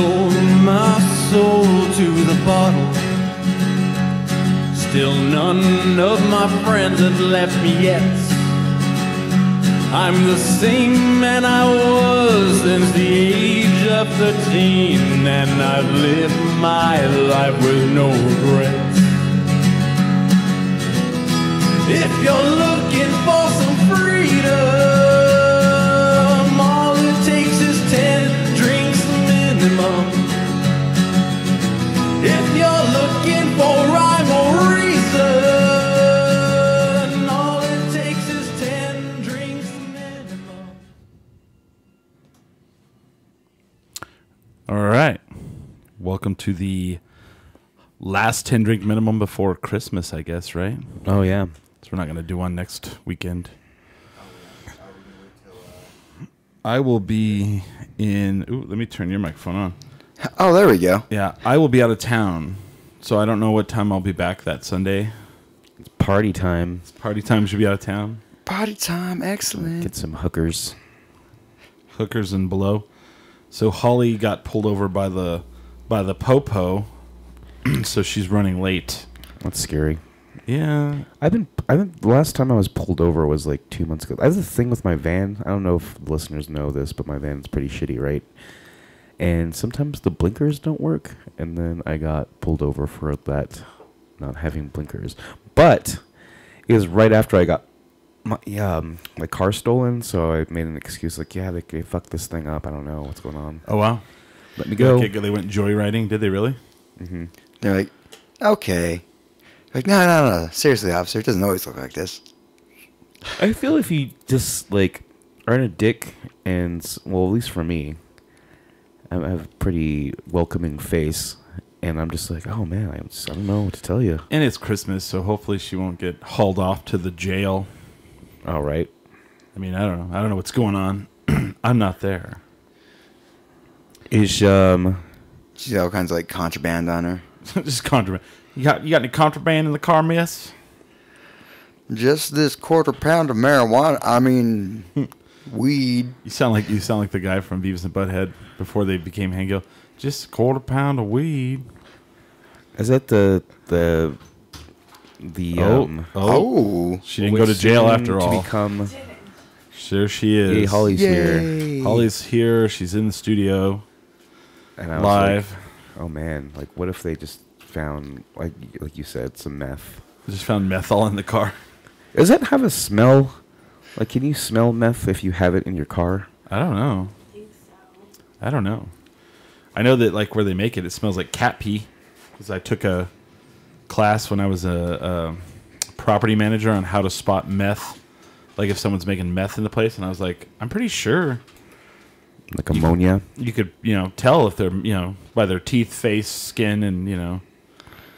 sold my soul to the bottle. Still none of my friends have left me yet. I'm the same man I was since the age of 13, and I've lived my life with no regrets. If you're looking for some freedom, all it takes is 10 drinks minimum. If you're looking for rhyme or reason, all it takes is 10 drinks minimum. All right. Welcome to the last 10 drink minimum before Christmas, I guess, right? Oh, yeah. So we're not going to do one next weekend. I will be in... Ooh, let me turn your microphone on. Oh, there we go. Yeah, I will be out of town, so I don't know what time I'll be back that Sunday. It's party time. It's party time, should be out of town. Party time, excellent. Get some hookers. Hookers and below. So Holly got pulled over by the popo, so she's running late. That's scary. Yeah. The last time I was pulled over was like 2 months ago. I have a thing with my van. I don't know if listeners know this, but my van's pretty shitty, right? And sometimes the blinkers don't work, and then I got pulled over for that, not having blinkers. But it was right after I got my car stolen, so I made an excuse like, yeah, they fucked this thing up. I don't know what's going on. Oh, wow. Let me go. Okay, they went joyriding. Did they really? Mm-hmm. They're like, okay. Like, no. Seriously, officer, it doesn't always look like this. I feel if you just, like, are in a dick and, well, at least for me, I have a pretty welcoming face, and I'm just like, oh, man, I don't know what to tell you. And it's Christmas, so hopefully she won't get hauled off to the jail. All right. I mean, I don't know. I don't know what's going on. I'm not there. Is, She's got all kinds of, like, contraband on her. Just contraband. You got any contraband in the car, miss? Just this quarter-pound of marijuana. I mean, weed. You sound like the guy from Beavis and Butthead before they became Hango. Just a quarter pound of weed. is that the She didn't go to jail after all. To become, There she is. hey, Holly's here. Holly's here. She's in the studio. And I was Live. like, oh, man, like, what if they just found, like you said, some meth? I just found meth all in the car. Does that have a smell? Like, can you smell meth if you have it in your car? I don't know. I don't know. I know that, like, where they make it, it smells like cat pee. Because I took a class when I was a property manager on how to spot meth. Like, if someone's making meth in the place. And I was like, I'm pretty sure. Like ammonia? You could, tell if they're, by their teeth, face, skin, and,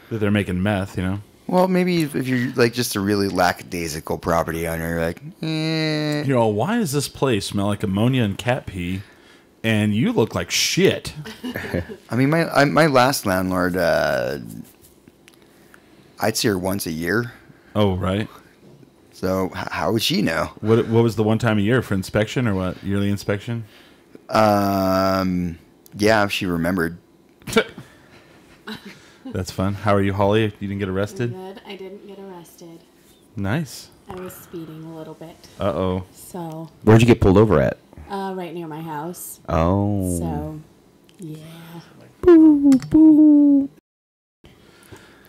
that they're making meth, Well, maybe if you're, like, just a really lackadaisical property owner, you're like, eh. You're all, why does this place smell like ammonia and cat pee? And you look like shit. I mean, my last landlord, I'd see her once a year. Oh, right. So how would she know? What was the one time a year for inspection or what? Yearly inspection? Yeah, if she remembered. That's fun. How are you, Holly? You didn't get I'm arrested? good. I didn't get arrested. Nice. I was speeding a little bit. Uh-oh. So, Where'd you get pulled over at? right near my house. Oh. So, yeah. Boo, boo.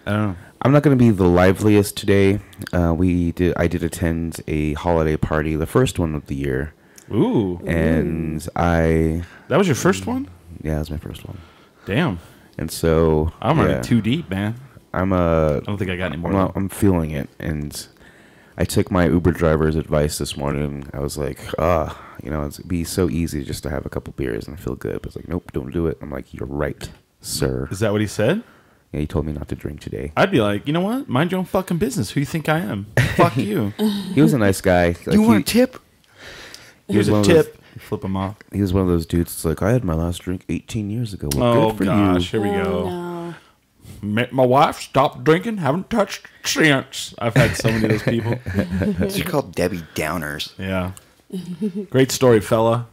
I don't know. I'm not going to be the liveliest today. I did attend a holiday party, the first one of the year. Ooh. And That was your first one? Yeah, that was my first one. Damn. And so I'm already too deep, man. I don't think I got any more. I'm feeling it, and I took my Uber driver's advice this morning. I was like, it'd be so easy just to have a couple beers and I feel good. But it's like, nope, don't do it. I'm like, you're right, sir. Is that what he said? Yeah, he told me not to drink today. I'd be like, you know what? Mind your own fucking business. Who you think I am? Fuck you. He was a nice guy. Like, You want a tip? Here's a tip. Flip him off. He was one of those dudes that's like, I had my last drink 18 years ago. Well, Oh, good for gosh. you. Here we go. No. Met my wife, stopped drinking, haven't touched since. I've had so many of those people. They're called Debbie Downers. Yeah. Great story, fella.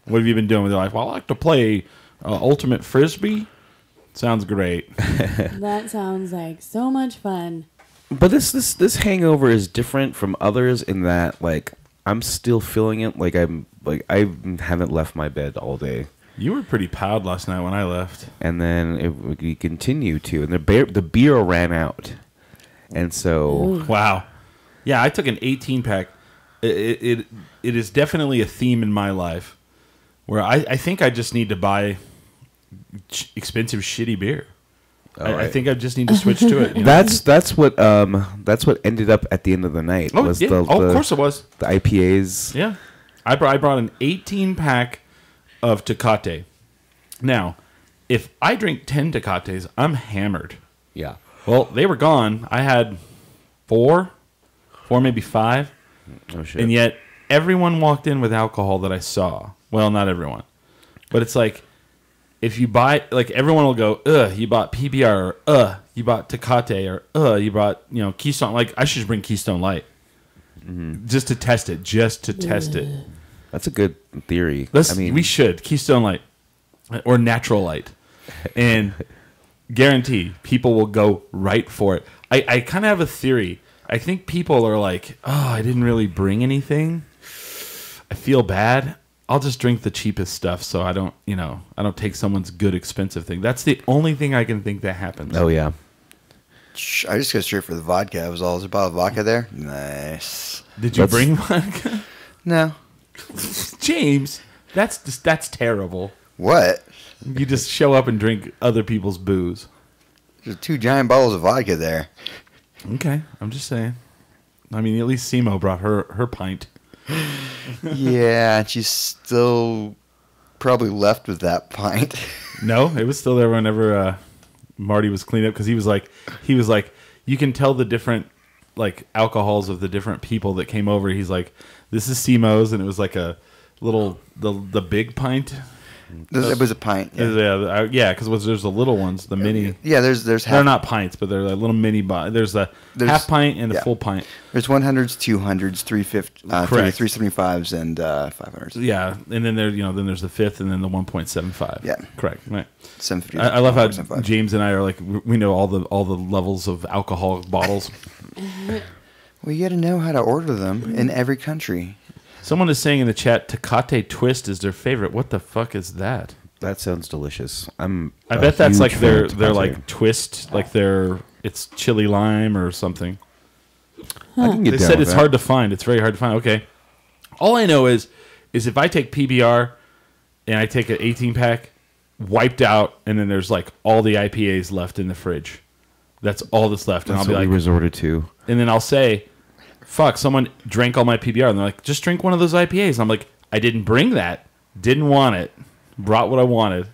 What have you been doing with your life? Well, I like to play Ultimate Frisbee? Sounds great. That sounds like so much fun. But this hangover is different from others in that, like, I'm still feeling it. Like, I haven't left my bed all day. You were pretty powed last night when I left. And then we continue to. And the beer ran out. And so... Wow. Yeah, I took an 18-pack. It is definitely a theme in my life where I think I just need to buy expensive, shitty beer. I think I just need to switch to it. You know? That's what ended up at the end of the night. Oh, yeah. Of course it was. The IPAs. Yeah. I brought an 18-pack of Tecate. Now, if I drink 10 Tecates, I'm hammered. Yeah. Well, they were gone. I had four, maybe five. Oh, shit. And yet, everyone walked in with alcohol that I saw. Well, not everyone. But it's like, if you buy, like, everyone will go, you bought PBR, or, you bought Tecate, or, you bought, Keystone. Like, I should bring Keystone Light. Mm-hmm. Just to test it. That's a good theory. We should. Keystone Light. Or Natural Light. And guarantee people will go right for it. I kind of have a theory. I think people are like, I didn't really bring anything. I feel bad. I'll just drink the cheapest stuff so I don't take someone's good expensive thing. That's the only thing I can think that happens. Oh, yeah. I just go straight for the vodka. There's a bottle of vodka there. Nice. Did you bring vodka? No. James, that's terrible. What? You just show up and drink other people's booze. There's 2 giant bottles of vodka there. Okay, I'm just saying. I mean, at least Simo brought her pint. Yeah, she's still probably left with that pint. No, it was still there whenever Marty was cleaning up because he was like, you can tell the different like alcohols of the different people that came over. He's like, this is Simo's, and it was like a little the big pint. It was a pint. Yeah, because there's the little ones, the mini. Yeah, there's they're not pints, but they're like little mini. There's a half pint and a full pint. There's 100s, 200s, 375s, and 500s. Yeah, and then there's the fifth, and then the 1.75. Yeah, correct. Right. 750. I love how James and I are like we know all the levels of alcohol bottles. Well, you got to know how to order them in every country. Someone is saying in the chat, Tecate Twist is their favorite. What the fuck is that? That sounds delicious. I bet that's like their like twist, like it's chili lime or something. I can get they down said with it's that. hard to find. It's very hard to find. Okay. All I know is if I take PBR and I take an 18-pack, wiped out, and then there's like all the IPAs left in the fridge. That's all that's left. And That's I'll be what like, we resorted to. And then I'll say, fuck, someone drank all my PBR. And they're like, just drink one of those IPAs. And I'm like, I didn't bring that. Didn't want it. Brought what I wanted.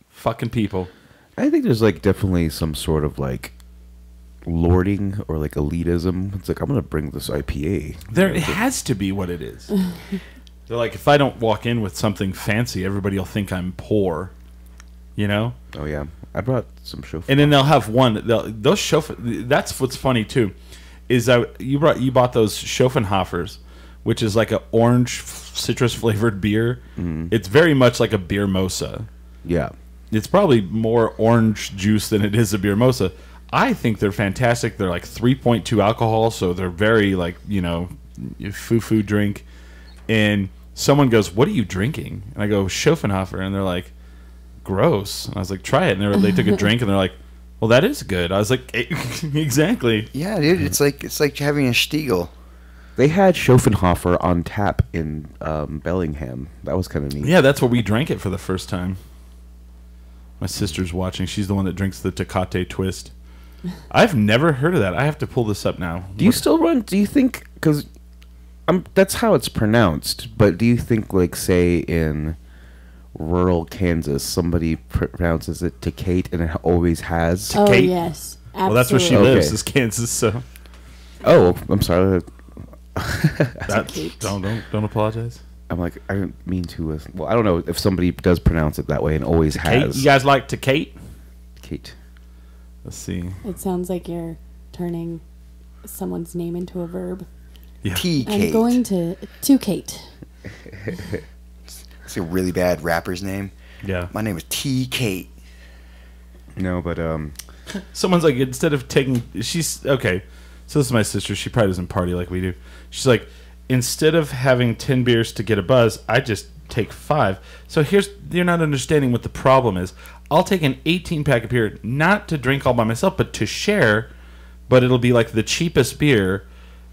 Fucking people. I think there's like definitely some sort of like lording or like elitism. It's like, I'm going to bring this IPA. It has to be what it is. They're like, if I don't walk in with something fancy, everybody will think I'm poor. You know? Oh, yeah. I brought some Schofen. And then they'll have one. Those Schofen. That's what's funny too, is you bought those Schopenhofers, which is like an orange citrus flavored beer. Mm-hmm. It's very much like a beer mosa. Yeah, it's probably more orange juice than it is a beer mosa. I think they're fantastic. They're like 3.2 alcohol, so they're very like foo drink. And someone goes, "What are you drinking?" And I go, "Schopenhofer," and they're like, gross. And I was like, try it. And they took a drink and they're like, well, that is good. I was like, exactly. Yeah, dude. It's like having a Stiegel. They had Schopenhofer on tap in Bellingham. That was kind of neat. Yeah, that's where we drank it for the first time. My sister's watching. She's the one that drinks the Tecate Twist. I've never heard of that. I have to pull this up now. Do you still run? Do you think, because that's how it's pronounced, but do you think, like, say in rural Kansas, somebody pronounces it Tecate and it always has? Oh, Tecate? yes. Absolutely. Well, that's where she lives, is Kansas, so. Oh, I'm sorry. Don't apologize. I'm like, I didn't mean to. Well, I don't know if somebody does pronounce it that way and always Tecate? has. You guys like Tecate? Kate. Let's see. It sounds like you're turning someone's name into a verb. Yeah. I'm going to Kate. It's a really bad rapper's name. Yeah. My name is T. Kate. No, but Someone's like, instead of taking, she's okay. So this is my sister. She probably doesn't party like we do. She's like, instead of having 10 beers to get a buzz, I just take 5. So you're not understanding what the problem is. I'll take an 18-pack of beer, not to drink all by myself, but to share. But it'll be like the cheapest beer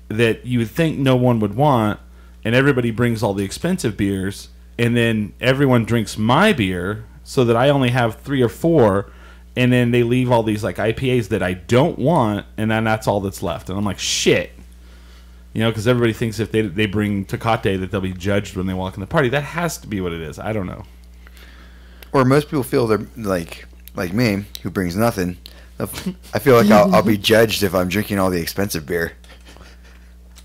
that you would think no one would want, and everybody brings all the expensive beers, and then everyone drinks my beer, so that I only have 3 or 4, and then they leave all these like IPAs that I don't want, and then that's all that's left. And I'm like, shit. You know, because everybody thinks if they bring Tecate that they'll be judged when they walk in the party. That has to be what it is. I don't know. Or most people feel they're like me, who brings nothing. I feel like I'll be judged if I'm drinking all the expensive beer.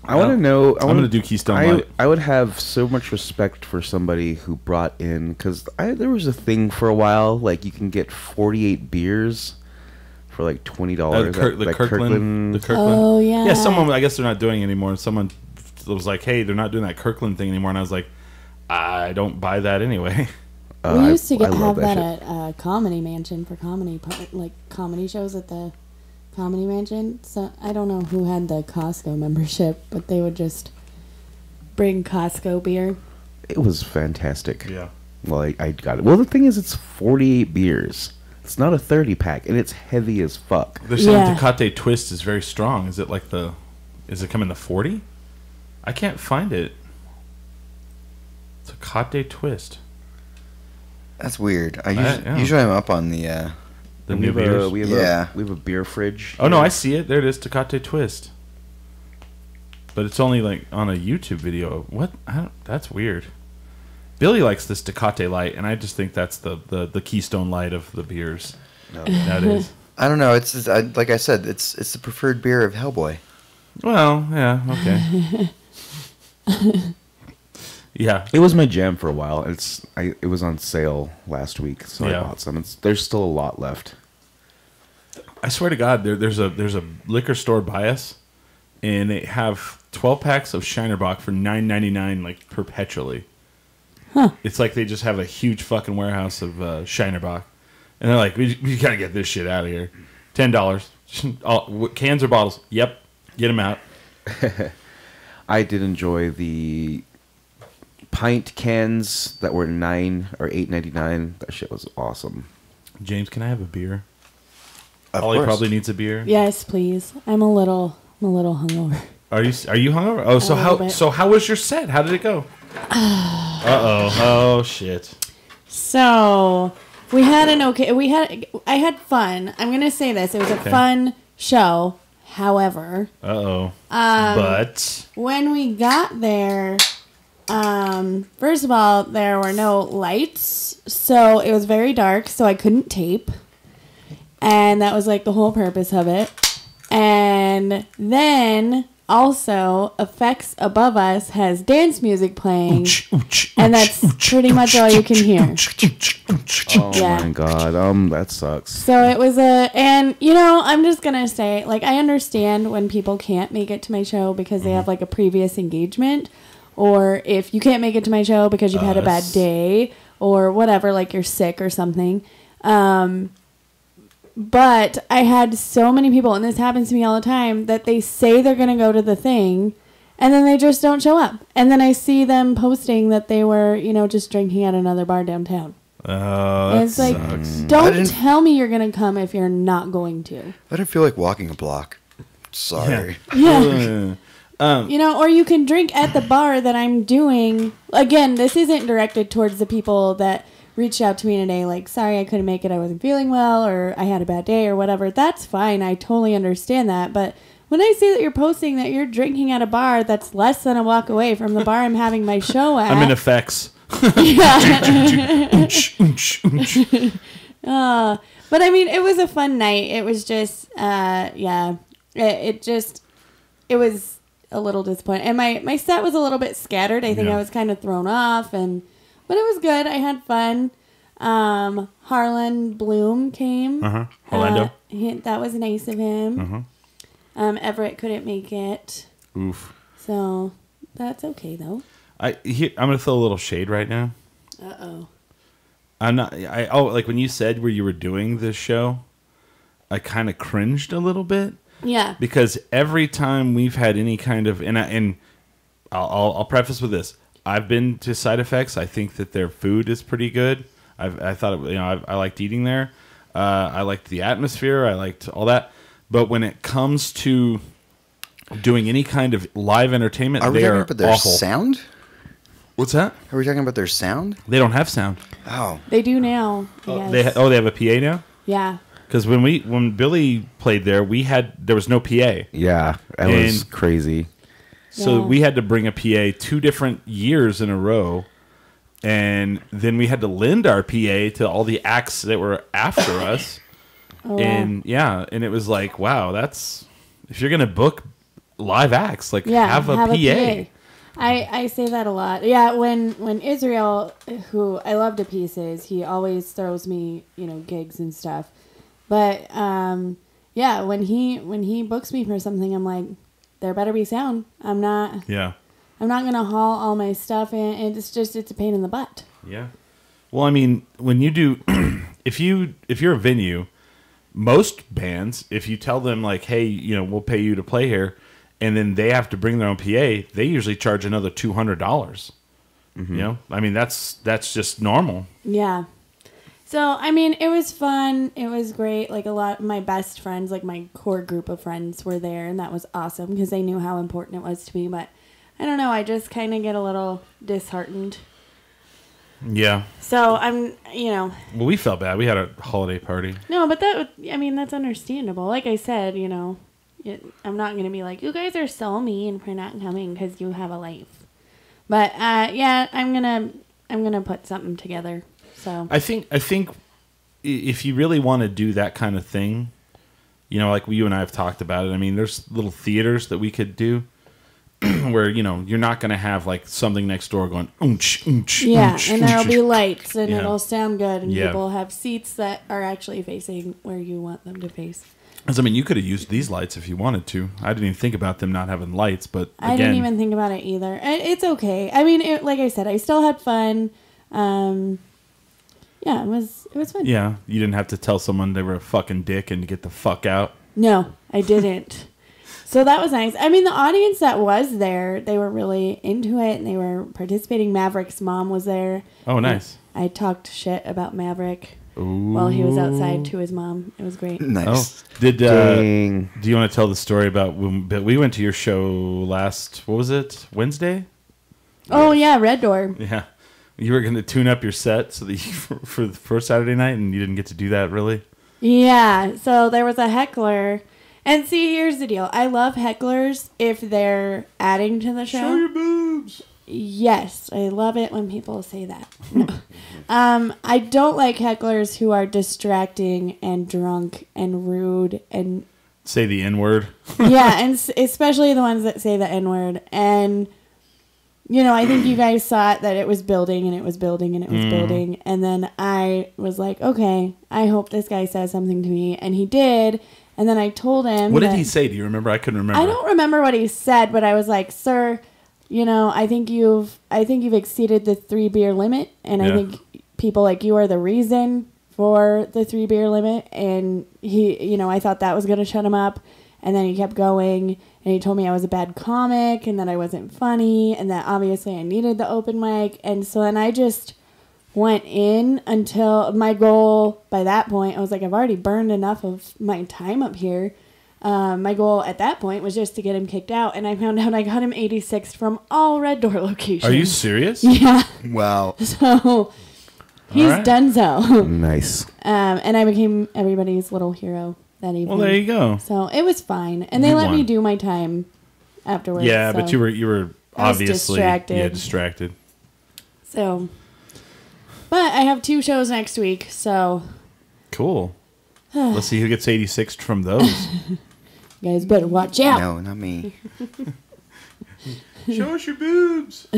I want to know. I'm going to do Keystone Light. I would have so much respect for somebody who brought in, because there was a thing for a while, like you can get 48 beers for like $20. The Kirkland. Oh, yeah. Yeah, someone, I guess they're not doing it anymore. Someone was like, hey, they're not doing that Kirkland thing anymore. And I was like, I don't buy that anyway. We used to have that shit. at Comedy Mansion for comedy shows at the Comedy Mansion. So I don't know who had the Costco membership, but they would just bring Costco beer. It was fantastic. Yeah. Well, I got it. Well, the thing is, it's 48 beers. It's not a 30-pack, and it's heavy as fuck. They're saying Tecate Twist is very strong. Is it like is it come in the 40? I can't find it. Tecate Twist. That's weird. Yeah. Usually I'm up on the new beers. We have a beer fridge. Oh, no, I see it. There it is, Tecate Twist. But it's only like on a YouTube video. What? That's weird. Billy likes this Tecate Light, and I just think that's the Keystone Light of the beers. No. That is. I don't know. It's like I said. It's the preferred beer of Hellboy. Well, yeah, okay. Yeah, It was my jam for a while. It was on sale last week, so Yeah. I bought some. There's still a lot left. I swear to God, there's a liquor store by us, and they have 12 packs of Shinerbach for $9.99 like perpetually. Huh. It's like they just have a huge fucking warehouse of Shinerbach, and they're like, we gotta get this shit out of here. $10. Cans or bottles? Yep, get them out. I did enjoy the pint cans that were $9 or $8.99. That shit was awesome. James, can I have a beer? Of Ollie course. probably needs a beer. Yes, please. I'm a little hungover. Are you hungover? Oh, so how was your set? How did it go? Oh shit. So I had fun. I'm gonna say this. It was a fun show. However, but when we got there, first of all, there were no lights, so it was very dark, so I couldn't tape. And that was like the whole purpose of it. And then also, effects above us has dance music playing, and that's pretty much all you can hear. Oh my god, that sucks. So it was and you know, I'm just gonna say, like, I understand when people can't make it to my show because they have like a previous engagement, or if you can't make it to my show because you've had a bad day or whatever, like you're sick or something. But I had so many people, and this happens to me all the time, that they say they're going to go to the thing, and then they just don't show up. And then I see them posting that they were, you know, just drinking at another bar downtown. Oh, and it's like, don't tell me you're going to come if you're not going to. I didn't feel like walking a block. Sorry. Yeah. You know, or you can drink at the bar that I'm doing. Again, this isn't directed towards the people that reached out to me today like, sorry, I couldn't make it, I wasn't feeling well, or I had a bad day or whatever. That's fine. I totally understand that. But when I see that you're posting that you're drinking at a bar that's less than a walk away from the bar I'm having my show at. I'm in effects. But I mean, it was a fun night. It was just, it was a little disappointing. And my set was a little bit scattered. I think I was kind of thrown off, but it was good. I had fun. Harlan Bloom came. Orlando. That was nice of him. Everett couldn't make it. Oof. So that's okay though. I'm gonna throw a little shade right now. Uh-oh. I'm not. Like when you said where you were doing this show, I kind of cringed a little bit. Yeah. Because every time we've had any kind of and I'll preface with this: I've been to Side Effects. I think that their food is pretty good. I thought I liked eating there. I liked the atmosphere. I liked all that. But when it comes to doing any kind of live entertainment, Are we talking about their awful. sound? What's that? Are we talking about their sound? They don't have sound. Oh. They do now. They have a PA now? Yeah. Because when Billy played there, there was no PA. Yeah, that was crazy. So Yeah. we had to bring a PA 2 different years in a row, and then we had to lend our PA to all the acts that were after us. Oh, And and it was like, wow, that's if you're gonna book live acts, like have a PA. I say that a lot. Yeah, when Israel, who I love to pieces, he always throws me, gigs and stuff. But when he books me for something, I'm like, there better be sound. I'm not gonna haul all my stuff in. It's a pain in the butt. Yeah. Well, I mean, when you do, if you're a venue, most bands, if you tell them like, hey, we'll pay you to play here, and then they have to bring their own PA, they usually charge another $200. Mm-hmm. I mean, that's just normal. Yeah. So, I mean, it was fun. It was great. Like, a lot of my best friends, like my core group of friends were there, and that was awesome because they knew how important it was to me. But I don't know. I just kind of get a little disheartened. Yeah. So, I'm. Well, we felt bad. We had a holiday party. No, but that's understandable. Like I said, I'm not going to be like, you guys are so mean for not coming because you have a life. But, I'm going to put something together. So I think if you really want to do that kind of thing, like you and I have talked about it. I mean, there's little theaters that we could do where you're not going to have like something next door going oonch oonch. Yeah, oonch, and there'll oonch. be lights and Yeah. it'll sound good, and Yeah. people have seats that are actually facing where you want them to face. 'Cause, I mean, you could have used these lights if you wanted to. I didn't even think about them not having lights, but again, I didn't even think about it either. It's okay. I mean, like I said, I still had fun. Yeah, it was fun. yeah, you didn't have to tell someone they were a fucking dick and to get the fuck out. No, I didn't. So that was nice. I mean, the audience that was there, they were really into it, and they were participating. Maverick's mom was there. Oh, nice. I talked shit about Maverick Ooh. while he was outside to his mom. It was great. Nice. Oh, do Dang. you want to tell the story about when we went to your show last? What was it? Wednesday? Oh, yeah, Red Door. Yeah, you were going to tune up your set so that for the first Saturday night, and you didn't get to do that really. Yeah, so there was a heckler. And see, here's the deal. I love hecklers if they're adding to the show. Show your boobs. Yes, I love it when people say that. No. I don't like hecklers who are distracting and drunk and rude and Say the N-word. yeah, and especially the ones that say the N-word. And I think you guys saw it that it was building and it was building and it was building, and then I was like, okay, I hope this guy says something to me, and he did. And then I told him. What did he say? Do you remember? I couldn't remember. I don't remember what he said, but I was like, sir, I think you've exceeded the 3 beer limit, and I think people like you are the reason for the 3 beer limit. And he, I thought that was going to shut him up. And then he kept going, and he told me I was a bad comic and that I wasn't funny and that obviously I needed the open mic. And so then I just went in until my goal by that point, I was like, I've already burned enough of my time up here. My goal at that point was just to get him kicked out, and I found out I got him 86th from all Red Door locations. Are you serious? Yeah. Wow. So he's right. done so. Nice. And I became everybody's little hero that evening. Well, there you go. So it was fine, and they You let me won. do my time afterwards. Yeah, so. but you were I was obviously distracted. So, but I have 2 shows next week, so Cool. Let's see who gets 86th from those. you guys better watch out. No, not me. Show us your boobs.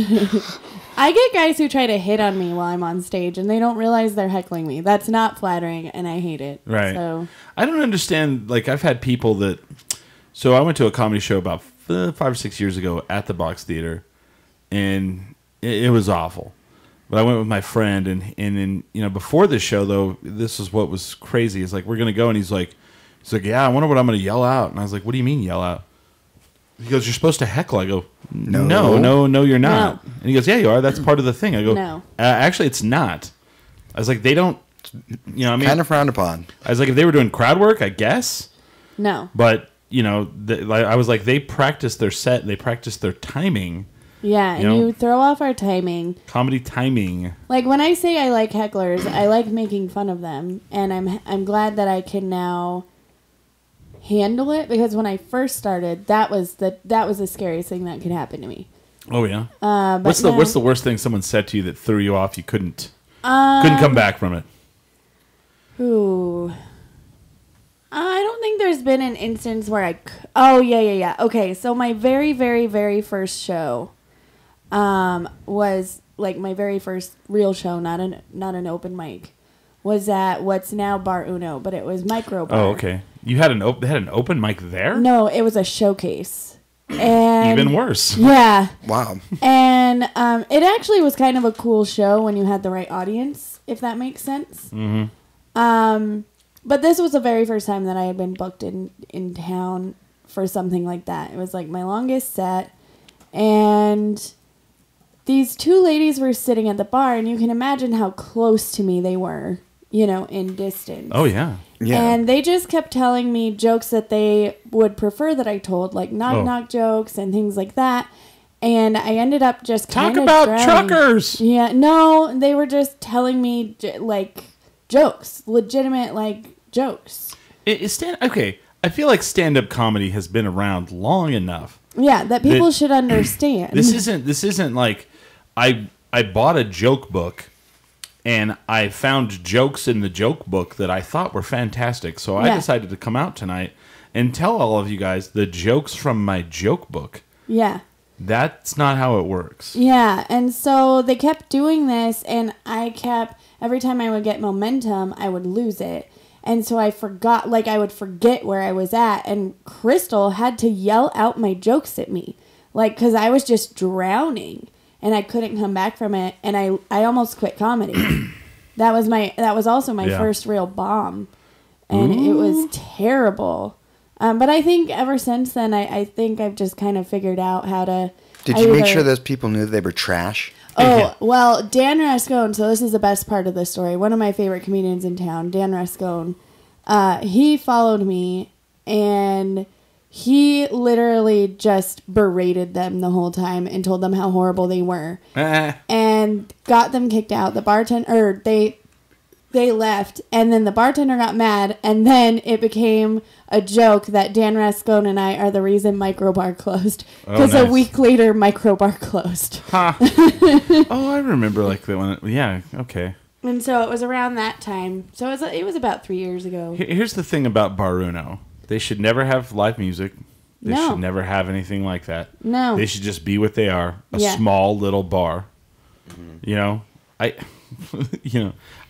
I get guys who try to hit on me while I'm on stage, and they don't realize they're heckling me. That's not flattering, and I hate it. Right. So I don't understand. Like, I've had people that. So I went to a comedy show about 5 or 6 years ago at the Box Theater, and it was awful. But I went with my friend, and before the show though, this is what was crazy. Is like we're gonna go, and he's like, yeah, I wonder what I'm gonna yell out. And I was like, what do you mean yell out? He goes, you're supposed to heckle. I go, no, you're not. No. And he goes, yeah, you are. That's part of the thing. I go, No. Actually, it's not. I was like, they don't, kind of frowned upon. I was like, if they were doing crowd work, I guess. No. But, I was like, they practice their set, they practice their timing. Yeah, and you throw off our timing. Comedy timing. Like, when I say I like hecklers, I like making fun of them. And I'm glad that I can now handle it, because when I first started, that was the scariest thing that could happen to me. Oh, yeah? What's the worst thing someone said to you that threw you off, you couldn't come back from it? Ooh. I don't think there's been an instance where oh, yeah. Okay, so my very, very, very first show was, like, my very first real show, not an open mic, was at what's now Bar Uno, but it was Micro Bar. Oh, okay. You had they had an open mic there? No, it was a showcase. And even worse. Yeah. Wow. And it actually was kind of a cool show when you had the right audience, if that makes sense. Mm-hmm. But this was the very first time that I had been booked in town for something like that. It was like my longest set, and these two ladies were sitting at the bar, and you can imagine how close to me they were, in distance. Oh, yeah. Yeah. And they just kept telling me jokes that they would prefer that I told, like knock jokes and things like that. And I ended up just kind of talk about truckers. Yeah, no, they were just telling me like jokes, legitimate like jokes. Okay, I feel like stand-up comedy has been around long enough. Yeah, that people should understand. This isn't like I bought a joke book. And I found jokes in the joke book that I thought were fantastic. So I decided to come out tonight and tell all of you guys the jokes from my joke book. Yeah. That's not how it works. Yeah. And so they kept doing this, and every time I would get momentum, I would lose it. And so I would forget where I was at. And Crystal had to yell out my jokes at me. Like, because I was just drowning. And I couldn't come back from it, and I almost quit comedy. That was also my first real bomb, and it was terrible. But I think ever since then, I think I've just kind of figured out how to. Did you make sure those people knew they were trash? Oh, well, Dan Rascone, so this is the best part of the story. One of my favorite comedians in town, Dan Rascone, he followed me, and he literally just berated them the whole time and told them how horrible they were. And got them kicked out. The bartender, they left, and then the bartender got mad, and then it became a joke that Dan Rascone and I are the reason Microbar closed. Because a week later, Microbar closed. Huh. Oh, I remember like that one. Yeah, okay. And so it was around that time. So it was about 3 years ago. Here's the thing about Bar Uno. They should never have live music. They should never have anything like that. No. They should just be what they are. A small little bar. Mm-hmm.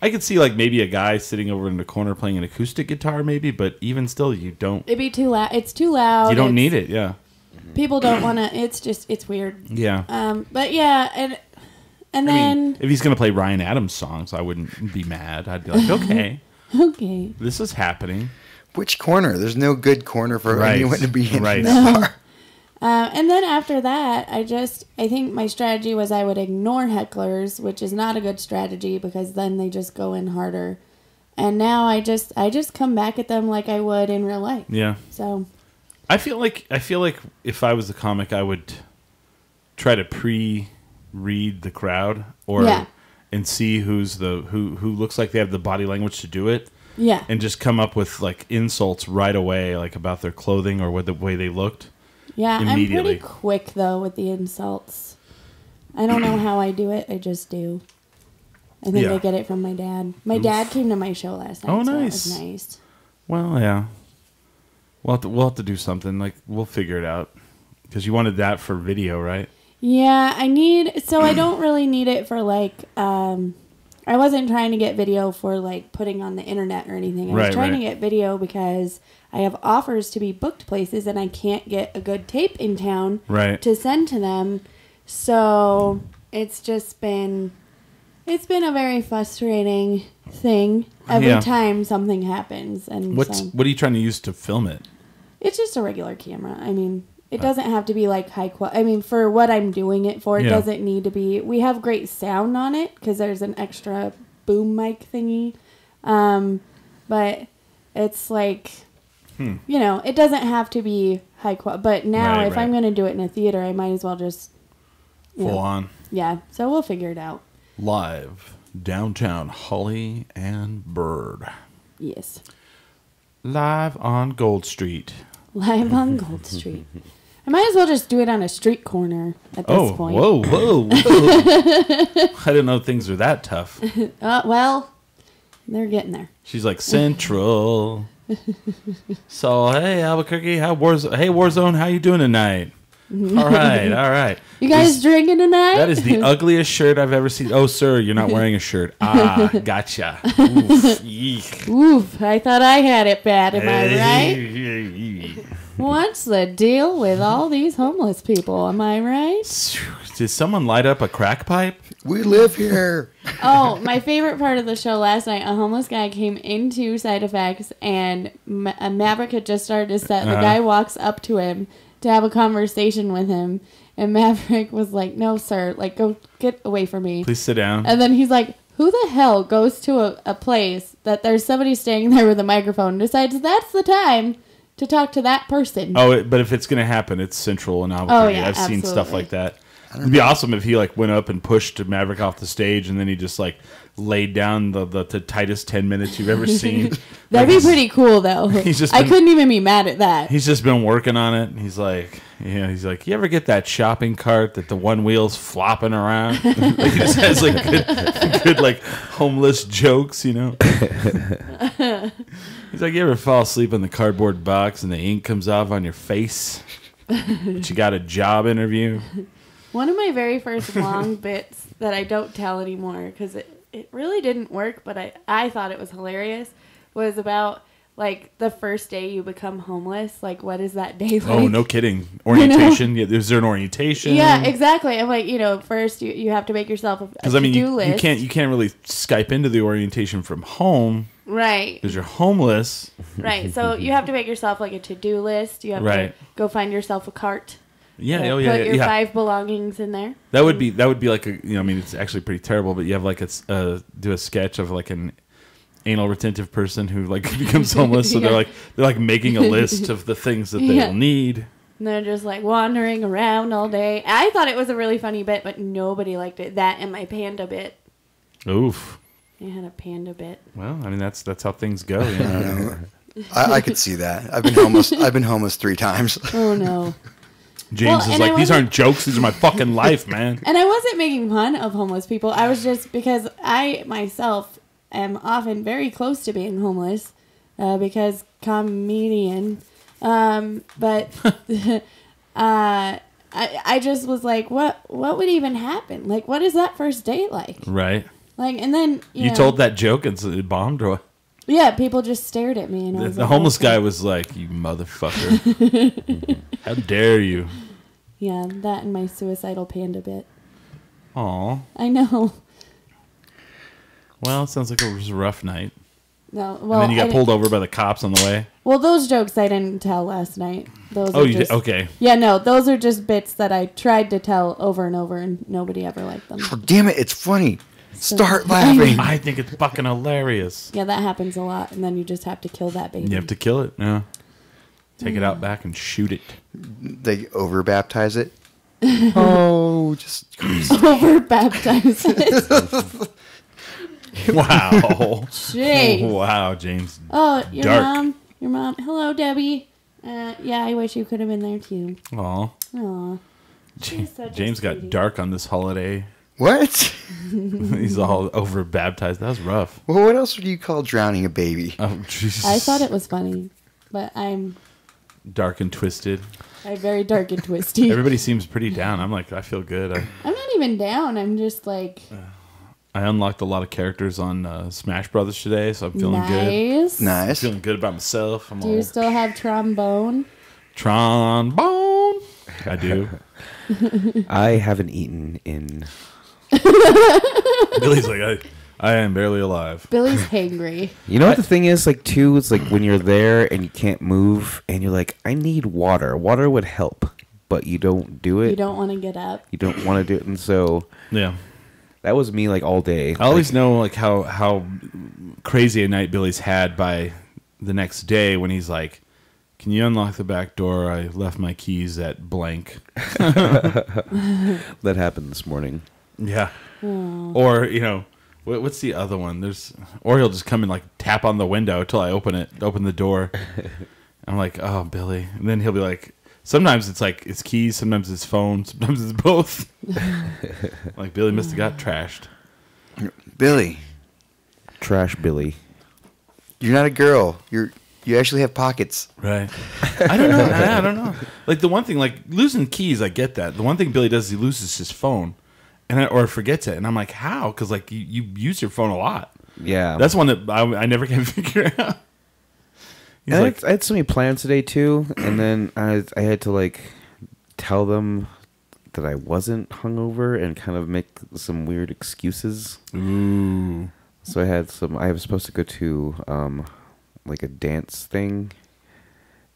I could see like maybe a guy sitting over in the corner playing an acoustic guitar maybe, but even still you don't. It'd be too loud. It's too loud. You don't need it, yeah. People don't want to, it's weird. Yeah. But yeah, and then. If he's going to play Ryan Adams songs, I wouldn't be mad. I'd be like, okay. Okay. This is happening. Which corner? There's no good corner for anyone to be in that bar. And then after that, I think my strategy was I would ignore hecklers, which is not a good strategy because then they just go in harder. And now I just come back at them like I would in real life. Yeah. So I feel like if I was a comic, I would try to pre-read the crowd and see who looks like they have the body language to do it. Yeah. And just come up with like insults right away, like about their clothing or the way they looked. Yeah, I'm pretty quick though with the insults. I don't know how I do it. I just do. I think I get it from my dad. My dad came to my show last night. Oh, nice. So that was nice. Well, yeah. We'll have to do something. Like we'll figure it out because you wanted that for video, right? Yeah, I don't really need it for like. I wasn't trying to get video for like putting on the internet or anything. I was trying to get video because I have offers to be booked places and I can't get a good tape in town to send to them. So it's just been It's been a very frustrating thing every time something happens. And what are you trying to use to film it? It's just a regular camera. I mean, it doesn't have to be like high quality. I mean, for what I'm doing it for, it doesn't need to be. We have great sound on it because there's an extra boom mic thingy. But it's like, you know, it doesn't have to be high quality. But now, if I'm going to do it in a theater, I might as well just full on. Yeah, so we'll figure it out. Live downtown Holly and Bird. Yes. Live on Gold Street. Live on Gold Street. I might as well just do it on a street corner at this point. Whoa. I didn't know things were that tough. Well, they're getting there. She's like, Central. So, hey, Albuquerque, Warzone, how you doing tonight? All right. You guys drinking tonight? That is the ugliest shirt I've ever seen. Oh, sir, you're not wearing a shirt. Ah, gotcha. Oof, eek. Oof, I thought I had it bad, am I right? What's the deal with all these homeless people, am I right? Did someone light up a crack pipe? We live here. Oh, my favorite part of the show last night, a homeless guy came into Side Effects and Maverick had just started his set. The guy walks up to him to have a conversation with him, and Maverick was like, no, sir, like, go get away from me. Please sit down. And then he's like, who the hell goes to a place that there's somebody standing there with a microphone and decides that's the time to talk to that person? Oh, but if it's going to happen, it's Central and Albuquerque. Oh, yeah, I've seen stuff absolutely. like that. It'd be awesome if he like went up and pushed Maverick off the stage, and then he just like laid down the tightest 10 minutes you've ever seen. That'd be pretty cool, though. I couldn't even be mad at that. He's just been working on it. He's like, you ever get that shopping cart that the one wheel's flopping around? Like, he just has like good like homeless jokes, you know. He's like, you ever fall asleep in the cardboard box and the ink comes off on your face? But you got a job interview. One of my very first long bits that I don't tell anymore because it really didn't work, but I thought it was hilarious, was about like the first day you become homeless. Like, what is that day like? Oh, no kidding. Orientation. Yeah, is there an orientation? Yeah, exactly. I'm like, first you have to make yourself a to-do list. You can't really Skype into the orientation from home. Right. Because you're homeless. Right. So you have to make yourself like a to-do list. You have to go find yourself a cart. Yeah, put your 5 belongings in there. That would be like a, it's actually pretty terrible, but you have like do a sketch of like an anal retentive person who like becomes homeless, so they're like making a list of the things that they'll need. And they're just like wandering around all day. I thought it was a really funny bit, but nobody liked it. That and my panda bit. Oof. I had a panda bit. Well, I mean that's how things go. You know? I could see that. I've been homeless 3 times. Oh no. James is like, these aren't jokes. These are my fucking life, man. And I wasn't making fun of homeless people. I was just, because I myself am often very close to being homeless because comedian. But I just was like, what would even happen? Like, what is that first date like? Right. Like, and then you told that joke and it bombed, or what? Yeah, people just stared at me. And the homeless guy was like, you motherfucker. How dare you? Yeah, that and my suicidal panda bit. Aw. I know. Well, it sounds like it was a rough night. No, well, and then you got pulled over by the cops on the way? Well, those jokes I didn't tell last night. Okay. Yeah, no, those are just bits that I tried to tell over and over, and nobody ever liked them. Oh, damn it, it's funny. Start laughing. I think it's fucking hilarious. Yeah, that happens a lot, and then you just have to kill that baby. You have to kill it, yeah. Take it out back and shoot it. They over-baptize it. Oh, just... Over-baptize it. Wow. Jeez. Wow, James. Oh, your mom. Hello, Debbie. Yeah, I wish you could have been there, too. Aw. James got dark on this holiday. What? He's all over baptized. That was rough. Well, what else would you call drowning a baby? Oh, Jesus. I thought it was funny, but I'm dark and twisted. I'm very dark and twisty. Everybody seems pretty down. I'm like, I feel good. I'm not even down. I'm just like... I unlocked a lot of characters on Smash Brothers today, so I'm feeling good. Nice. I'm feeling good about myself. Do you still have trombone? Trombone. I do. I haven't eaten in Billy's like, I am barely alive. Billy's hangry. You know what the thing is, like, too, it's like when you're there and you can't move and you're like, I need water. Water would help, but you don't do it. You don't want to get up. You don't want to do it. And so Yeah. that was me, like, all day. I always know, like, how crazy a night Billy's had by the next day when he's like, can you unlock the back door? I left my keys at blank. That happened this morning. Yeah. Or, you know, what's the other one? Or he'll just come and like tap on the window until I open the door. I'm like, oh, Billy. And then he'll be like, sometimes it's like it's keys, sometimes it's phone, sometimes it's both. Like Billy must have got trashed. Billy, Trash Billy. you're not a girl. You actually have pockets. Right. I don't know. I don't know. Like the one thing, like losing keys, I get that. The one thing Billy does is he loses his phone, or forgets it, and I'm like, how? Because like you use your phone a lot. Yeah. That's one that I never can figure out. He's And like, I had so many plans today too, and then I had to like tell them that I wasn't hungover and kind of make some weird excuses. ooh, So I was supposed to go to like a dance thing,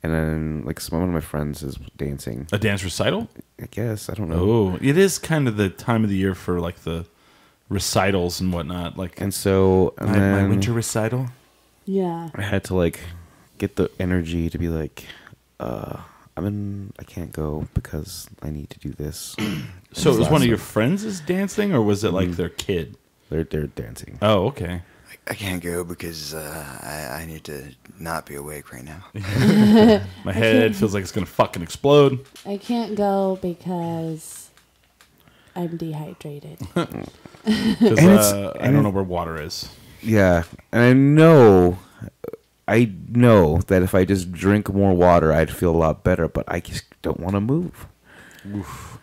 and then like one of my friends is dancing. a dance recital. I guess I don't know. Oh, it is kind of the time of the year for like the recitals and whatnot. Like, And so and my then winter recital. Yeah. I had to like get the energy to be like, I can't go because I need to do this. So it was one of Awesome. your friends' dance thing, or was it like their kid? They're dancing. Oh, okay. I can't go because I need to not be awake right now. My head feels like it's gonna fucking explode. I can't go because I'm dehydrated. Because I don't know where water is. Yeah, and I know that if I just drink more water, I'd feel a lot better, but I just don't want to move. Oof.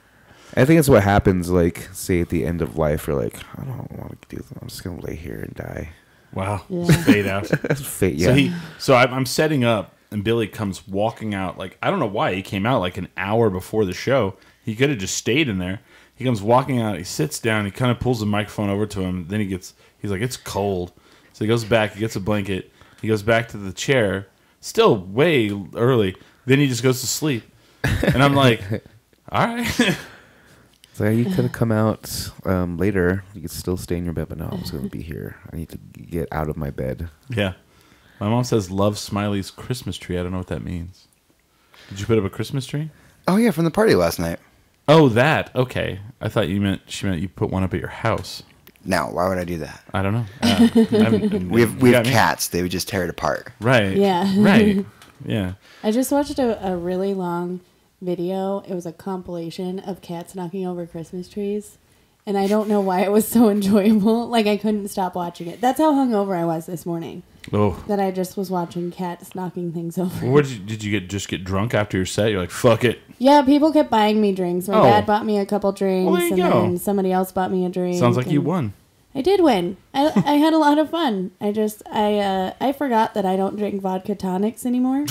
I think that's what happens, like, say at the end of life, you're like, I don't want to do this. I'm just going to lay here and die. Wow. Yeah. Fade out. That's fate, yeah. So I'm setting up, and Billy comes walking out. Like, I don't know why he came out like an hour before the show. He could have just stayed in there. He comes walking out. He sits down. He kind of pulls the microphone over to him. Then he's like, it's cold. So he goes back. He gets a blanket. He goes back to the chair. Still way early. Then he just goes to sleep. And I'm like, all right. So you could have come out later. You could still stay in your bed, but no, I was going to be here. I need to get out of my bed. Yeah. My mom says love Smiley's Christmas tree. I don't know what that means. Did you put up a Christmas tree? Oh yeah, from the party last night. Oh, that. Okay. I thought she meant you put one up at your house. Now, why would I do that? I don't know. We have cats. They would just tear it apart. Right. Yeah. Right. Yeah. I just watched a really long video. It was a compilation of cats knocking over Christmas trees. And I don't know why it was so enjoyable. Like, I couldn't stop watching it. That's how hungover I was this morning. Oh. That I just was watching cats knocking things over. What did you just get drunk after your set? You're like, fuck it. Yeah, people kept buying me drinks. My Oh. dad bought me a couple drinks. Well, there you and go. then somebody else bought me a drink. Sounds like you and won. I did win. I had a lot of fun. I forgot that I don't drink vodka tonics anymore.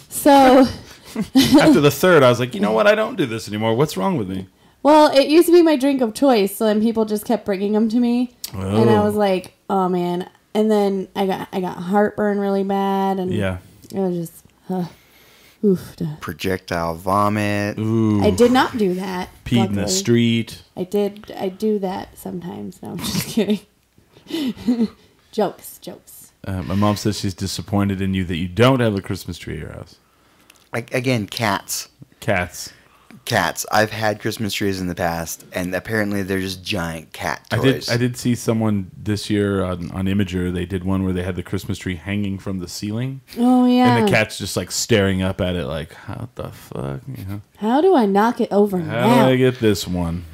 So... After the third, I was like, you know what? I don't do this anymore. What's wrong with me? Well, it used to be my drink of choice, so then people just kept bringing them to me, and I was like, "Oh man!" And then I got heartburn really bad, and Yeah. it was just, oof. Projectile vomit. Ooh. I did not do that. Peed in the luckily. street. I do that sometimes. No, I'm just kidding. Jokes. My mom says she's disappointed in you that you don't have a Christmas tree at your house. Again, cats. Cats. I've had Christmas trees in the past, and apparently they're just giant cat toys. I did see someone this year on Imager. They did one where they had the Christmas tree hanging from the ceiling. Oh yeah. And the cat's just like staring up at it like, how the fuck? You know? How do I knock it over How now? do I get this one?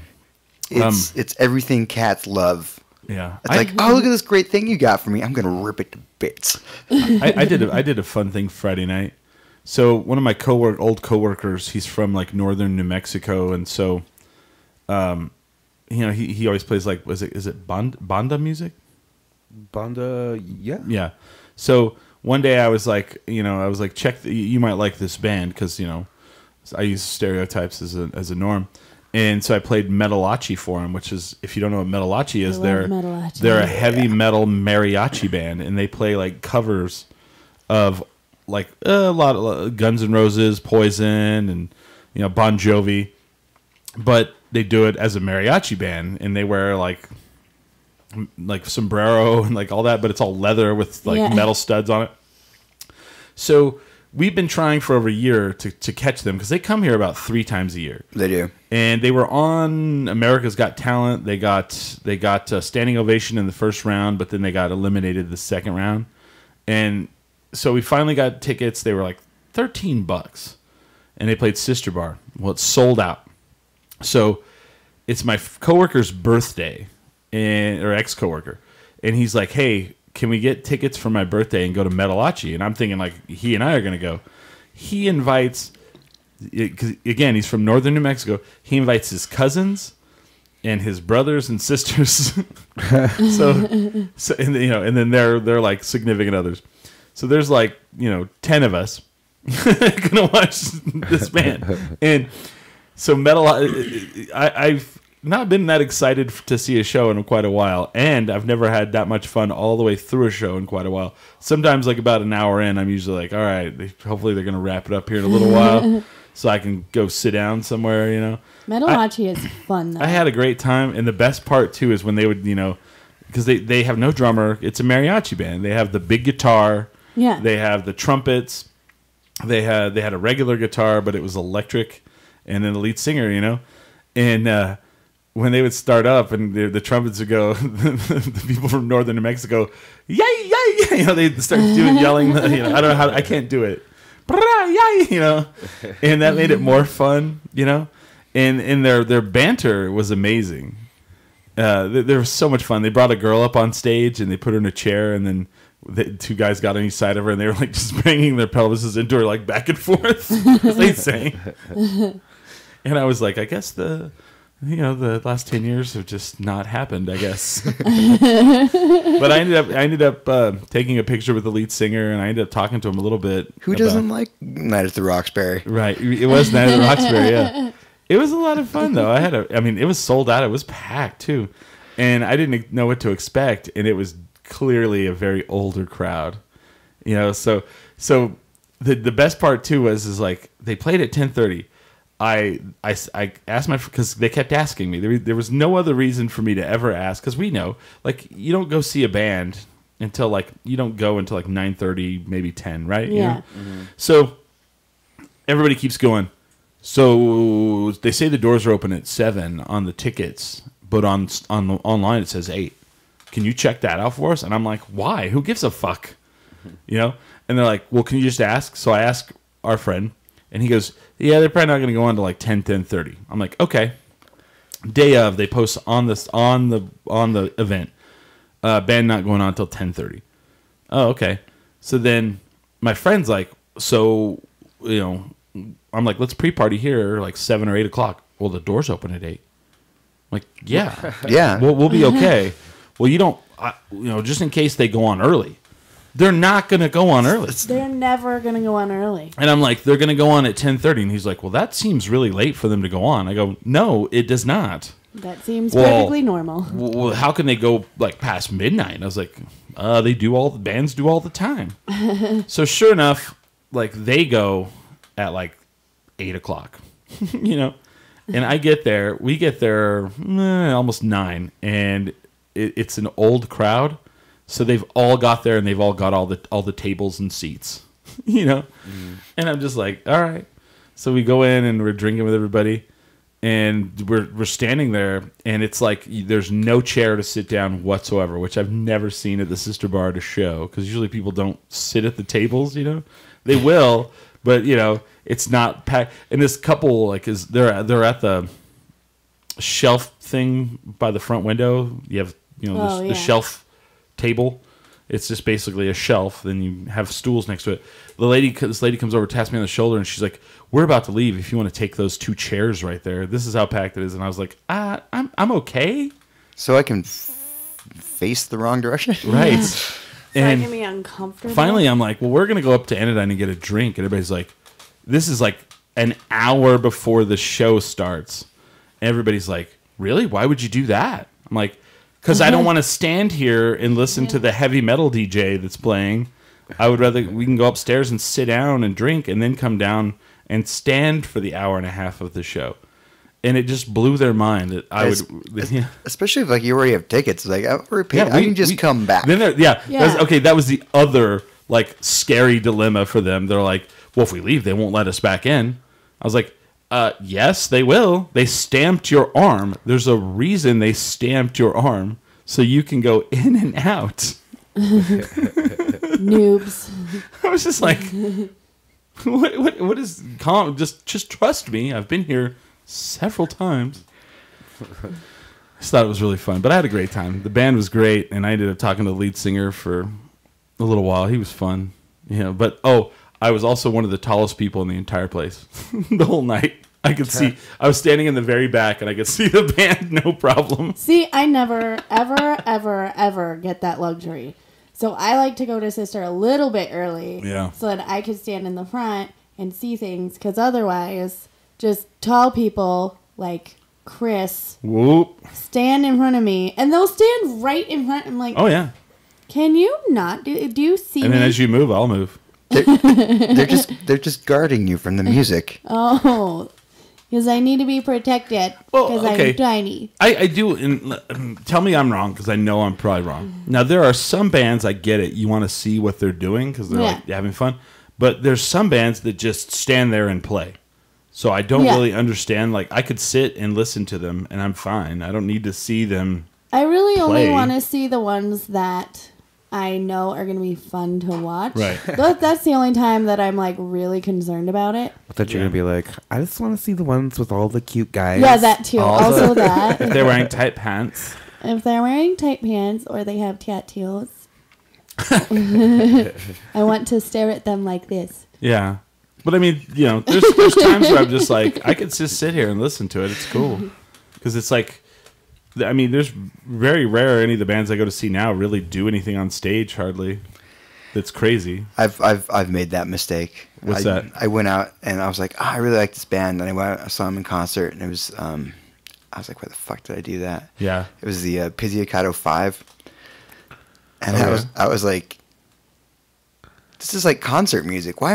It's everything cats love. Yeah. It's like, oh, look at this great thing you got for me. I'm gonna rip it to bits. I did a fun thing Friday night. So one of my old coworkers, he's from like northern New Mexico, and so, he always plays like is it banda music? Banda, yeah. Yeah. So one day I was like, check, you might like this band because I use stereotypes as a norm, And so I played Metal Achi for him, which is, if you don't know what Metal Achi is, they're a heavy metal mariachi band, and they play like covers of like a lot of Guns N' Roses, Poison, and Bon Jovi, but they do it as a mariachi band, and they wear like sombrero and like all that, but it's all leather with like metal studs on it. So we've been trying for over a year to catch them because they come here about 3 times a year. They do. And they were on America's Got Talent. They got a standing ovation in the first round, but then they got eliminated the second round. And so we finally got tickets. They were like $13, and they played Sister Bar. Well, it's sold out. So it's my coworker's birthday, or ex-coworker, and he's like, "Hey, can we get tickets for my birthday and go to Metal Achi?" And I'm thinking like he and I are going to go. He invites, because again, he's from northern New Mexico. He invites his cousins and his brothers and sisters. so and then they're like significant others. So there's like 10 of us gonna watch this band. And so I've not been that excited to see a show in quite a while, and I've never had that much fun all the way through a show in quite a while. Sometimes like about an hour in, I'm usually like, all right, hopefully they're gonna wrap it up here in a little while so I can go sit down somewhere. Metal Achi is fun though. I had a great time, and the best part too is when they would because they have no drummer. It's a mariachi band. They have the big guitar. Yeah. They have the trumpets. They had a regular guitar, but it was electric, and then the lead singer, and when they would start up and the trumpets would go, the people from northern New Mexico, yay, yay, they'd start yelling. I don't know how, I can't do it, and that made it more fun, and their banter was amazing. They were so much fun. They brought a girl up on stage and they put her in a chair, and then the 2 guys got on each side of her, and they were like just banging their pelvises into her like back and forth as they sang. And I was like, I guess the last 10 years have just not happened, I guess. But I ended up taking a picture with the lead singer, and I ended up talking to him a little bit. Who doesn't like Night at the Roxbury? Right. It was Night at the Roxbury, yeah. It was a lot of fun, though. It was sold out. It was packed, too. And I didn't know what to expect, and it was clearly a very older crowd. So the best part, too, is like they played at 10:30. I asked because they kept asking me. There was no other reason for me to ever ask, because we know, like, you don't go see a band until like 9:30, maybe 10, right? Yeah. Mm-hmm. So everybody keeps going. So they say the doors are open at 7 on the tickets, but on the online it says 8. Can you check that out for us? And I'm like, why? Who gives a fuck? And they're like, well, can you just ask? So I asked our friend. And he goes, yeah, they're probably not going to go on to like 10:30. I'm like, okay. Day of, they post on the event, band not going on until 10:30. Oh, okay. So then my friend's like, so I'm like, let's pre-party here like 7 or 8 o'clock. Well, the doors open at 8. I'm like, yeah, yeah, we'll be okay. Well, you don't, just in case they go on early. They're not going to go on early. They're never going to go on early. And I'm like, they're going to go on at 10:30. And he's like, well, that seems really late for them to go on. I go, no, it does not. That seems perfectly normal. Well, how can they go like past midnight? I was like, bands do all the time. So sure enough, like they go at like 8 o'clock, And we get there almost 9. And it's an old crowd. So they've all got there, and they've all got all the tables and seats, And I'm just like, all right. So we go in and we're drinking with everybody, and we're standing there, and it's like there's no chair to sit down whatsoever, which I've never seen at the Sister Bar at a show, because usually people don't sit at the tables, They will, but it's not packed. And this couple they're at the shelf thing by the front window. You have the shelf table. It's just basically a shelf. Then you have stools next to it. This lady comes over, taps me on the shoulder, and she's like, "We're about to leave. If you want to take those 2 chairs right there, this is how packed it is." And I was like, I'm okay. So I can face the wrong direction, right? And making me uncomfortable. Finally, I'm like, "Well, we're gonna go up to Anodyne and get a drink." And everybody's like, "This is like an hour before the show starts." Everybody's like, really? Why would you do that? I'm like, because I don't want to stand here and listen to the heavy metal DJ that's playing. I would rather we can go upstairs and sit down and drink and then come down and stand for the hour and a half of the show. And it just blew their mind that I would... Yeah. Especially if like you already have tickets. Like, I already paid. I can just come back. Then that was the other like scary dilemma for them. They're like, well, if we leave, they won't let us back in. I was like, yes, they will. They stamped your arm. There's a reason they stamped your arm so you can go in and out. Noobs. I was just like, what is calm? Just trust me. I've been here several times. I just thought it was really fun, but I had a great time. The band was great, and I ended up talking to the lead singer for a little while. He was fun, But I was also one of the tallest people in the entire place the whole night. I could see. I was standing in the very back, and I could see the band, no problem. See, I never, ever, ever, ever get that luxury. So I like to go to Sister a little bit early, so that I could stand in the front and see things. Because otherwise, just tall people like Chris stand in front of me, and they'll stand right in front. I'm like, oh yeah, can you not do you see? And then as you move, I'll move. They're just guarding you from the music. Oh. Because I need to be protected. Because I'm tiny. I do. And tell me I'm wrong, because I know I'm probably wrong. Now, there are some bands, I get it. You want to see what they're doing because they're like having fun. But there's some bands that just stand there and play. So I don't really understand. Like, I could sit and listen to them, and I'm fine. I don't need to see them I really play. only want to see the ones that I know are going to be fun to watch. Right. That's the only time that I'm like really concerned about it. I thought you were going to be like, I just want to see the ones with all the cute guys. Yeah, that too. Also that. If they're wearing tight pants. If they're wearing tight pants or they have tattoos. I want to stare at them like this. Yeah. But I mean, there's times where I'm just like, I could just sit here and listen to it. It's cool. Because it's like, I mean, there's very rare any of the bands I go to see now really do anything on stage hardly. That's crazy. I've made that mistake. What's that? I went out and I was like, I really like this band, and I saw them in concert, and it was I was like, where the fuck did I do that? Yeah. It was the Pizzicato 5, and I was like, this is like concert music. Why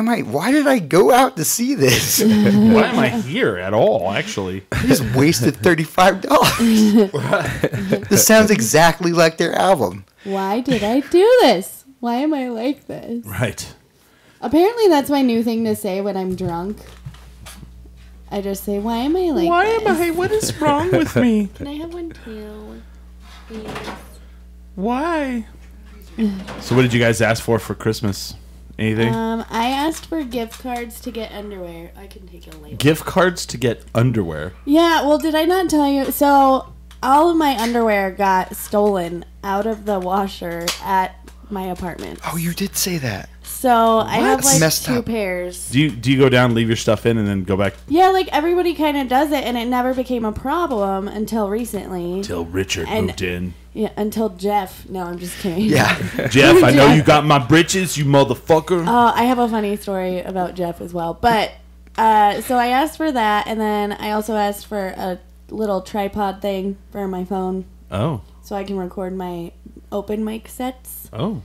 did I go out to see this? Why am I here at all, actually? I just wasted $35. This sounds exactly like their album. Why did I do this? Why am I like this? Right. Apparently that's my new thing to say when I'm drunk. I just say, why am I like this? What is wrong with me? Can I have one too? Please. Why? So what did you guys ask for Christmas? Anything? I asked for gift cards to get underwear. I can take a later. Gift cards to get underwear? Yeah, well, did I not tell you? So, all of my underwear got stolen out of the washer at my apartment. Oh, you did say that. So, I have like Messed two up. pairs. Do you go down, leave your stuff in, and then go back? Yeah, like everybody kind of does it, and it never became a problem until recently. Until Richard moved in. Yeah, until Jeff. No, I'm just kidding. Yeah. Jeff, I know you got my britches, you motherfucker. I have a funny story about Jeff as well. But, so I asked for that, and then I also asked for a little tripod thing for my phone. Oh. So I can record my open mic sets. Oh.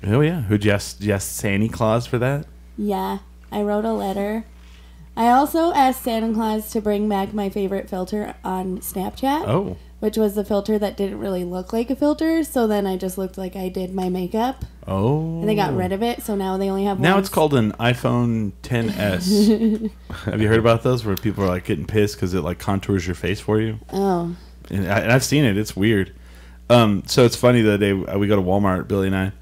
Oh, yeah. Who'd you ask Santa Claus for that? Yeah, I wrote a letter. I also asked Santa Claus to bring back my favorite filter on Snapchat. Oh. Which was the filter that didn't really look like a filter, so then I just looked like I did my makeup. Oh. And they got rid of it, so now they only have Now one. it's called an iPhone XS. Have you heard about those where people are like getting pissed because it like contours your face for you? Oh. And I've seen it. It's weird. So it's funny the day we go to Walmart, Billy and I,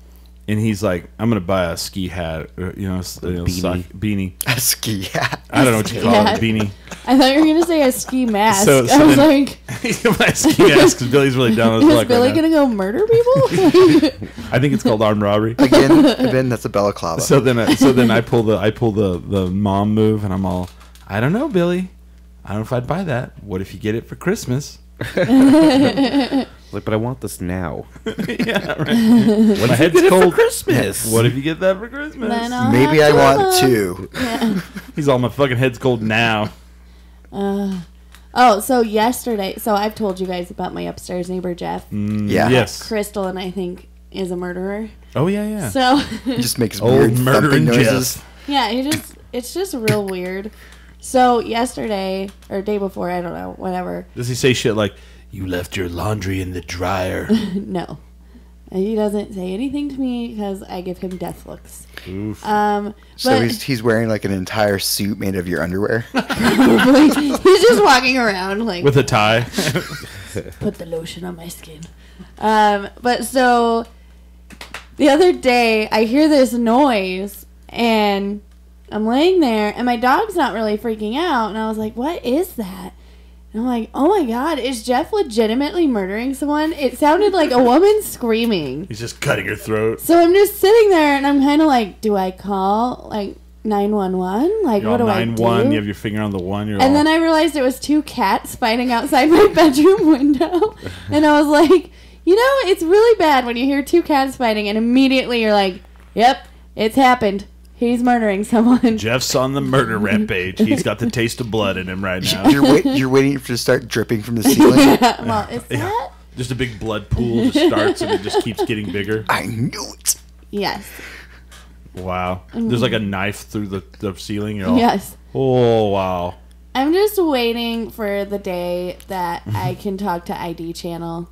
and he's like, I'm going to buy a ski hat, beanie. A ski hat. I don't know what you call it, beanie. I thought you were going to say a ski mask. So I was like... He's going to buy a ski mask because Billy's really down with his luck. Is Billy going to go murder people? I think it's called armed robbery. Again, that's a balaclava. So then I pull the mom move, and I'm all, I don't know, Billy. I don't know if I'd buy that. What if you get it for Christmas? Like, but I want this now. Yeah, right. When my head's cold, for Christmas. What if you get that for Christmas? Maybe I want two. Yeah. He's all, my fucking head's cold now. Oh, Oh, so yesterday, so I've told you guys about my upstairs neighbor, Jeff. Yeah. Yes. Crystal and I think is a murderer. Oh, yeah. So, He just makes Old weird murdering thumping noises. Jeff. yeah, it's just real weird. So yesterday, or day before, I don't know, whatever. Does he say shit like, you left your laundry in the dryer? No. He doesn't say anything to me because I give him death looks. Oof. So But he's wearing like an entire suit made of your underwear. he's just walking around like, With a tie? put the lotion on my skin. But so the other day I hear this noise and I'm laying there and my dog's not really freaking out and I was like, what is that? And I'm like, oh my god, is Jeff legitimately murdering someone? It sounded like a woman screaming. He's just cutting her throat. So I'm just sitting there and I'm kind of like, do I call like 911? Like, You're what all do I 9-1, do? you have your finger on the one. You're And all, then I realized it was 2 cats fighting outside my bedroom window. And I was like, you know, it's really bad when you hear 2 cats fighting and immediately you're like, yep, it's happened. He's murdering someone. Jeff's on the murder rampage. He's got the taste of blood in him right now. You're waiting for it to start dripping from the ceiling. Yeah, well, is that? Just a big blood pool just starts and it just keeps getting bigger. I knew it. Yes. Wow. There's like a knife through the ceiling. You're all, Yes. Oh, wow. I'm just waiting for the day that I can talk to ID Channel.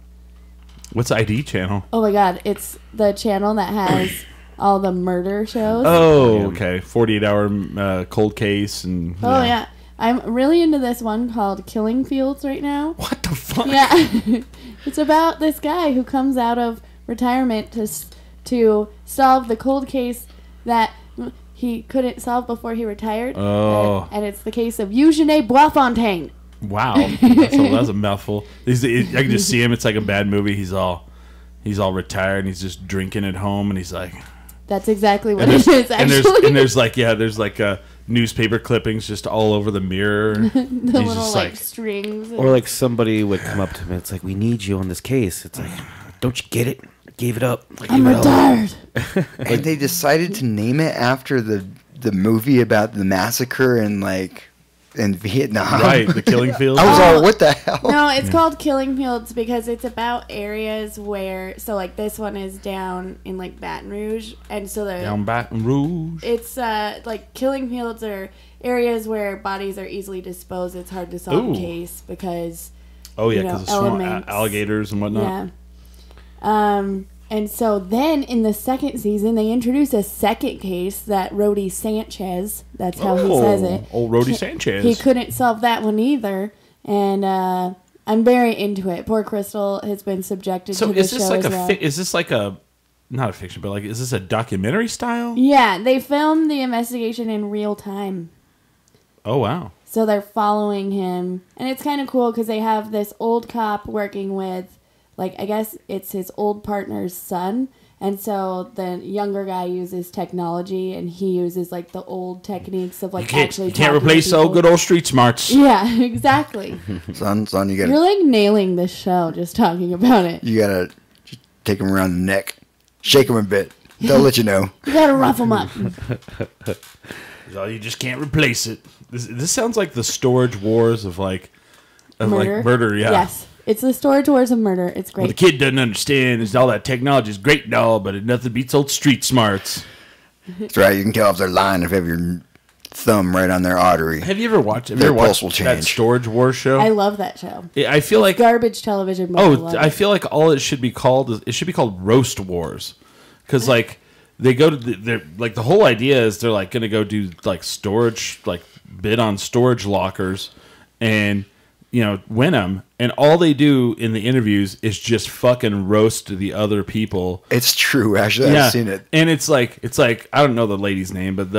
What's ID channel? Oh my god, it's the channel that has all the murder shows. Oh, okay. 48-hour cold case and. Oh, yeah. I'm really into this one called Killing Fields right now. What the fuck? Yeah. It's about this guy who comes out of retirement to solve the cold case that he couldn't solve before he retired. Oh. And it's the case of Eugene Boisfontaine. Wow. That's a mouthful. I can just see him. It's like a bad movie. He's all retired and he's just drinking at home and he's like. That's exactly what And it is, actually. there's like newspaper clippings just all over the mirror. the He's little, just like, strings. Or like somebody would come up to me. It's like, we need you on this case. It's like, don't you get it? I gave it up. I'm retired. And they decided to name it after the movie about the massacre in Vietnam. Right, the Killing Fields. I was all, what the hell? No, it's called Killing Fields because it's about areas where, so like this one is down in like Baton Rouge, and so Down Baton Rouge. it's like Killing Fields are areas where bodies are easily disposed. It's hard to solve Ooh. a case because Oh yeah, you know, because of swamp elements. alligators and whatnot. yeah. And so then in the second season, they introduce a second case that Rhodey Sanchez, that's how he says it. Old Rhodey Sanchez. He couldn't solve that one either. And I'm very into it. Poor Crystal has been subjected So to is this this show like as well. is this like a not a fiction, but like is this a documentary style? Yeah, they filmed the investigation in real time. Oh wow. So they're following him. And it's kind of cool because they have this old cop working with, like, I guess it's his old partner's son. And so the younger guy uses technology and he uses, like, the old techniques of, like, You actually can't talking to replace old people. good old street smarts. Yeah, exactly. Son, you You're, gotta like, nailing this show just talking about it. just take him around the neck, shake him a bit. They'll let you know. You gotta rough him up. Oh, you just can't replace it. This sounds like the storage wars of murder. Yeah. Yes. It's the storage wars of murder. It's What the great. kid doesn't understand is all that technology is great and all, but nothing beats old street smarts. That's right. You can tell if they're lying if you have your thumb right on their artery. Have you ever watched? Their pulse will that change. storage wars show? I love that show. I feel like Garbage television. But I love I it. feel like all it should be called is it should be called roast wars, because like they go to they're like the whole idea is they're like going to go do like storage, like bid on storage lockers, and win them, and all they do in the interviews is just fucking roast the other people. It's true. Actually, I've seen it. And it's like I don't know the lady's name, but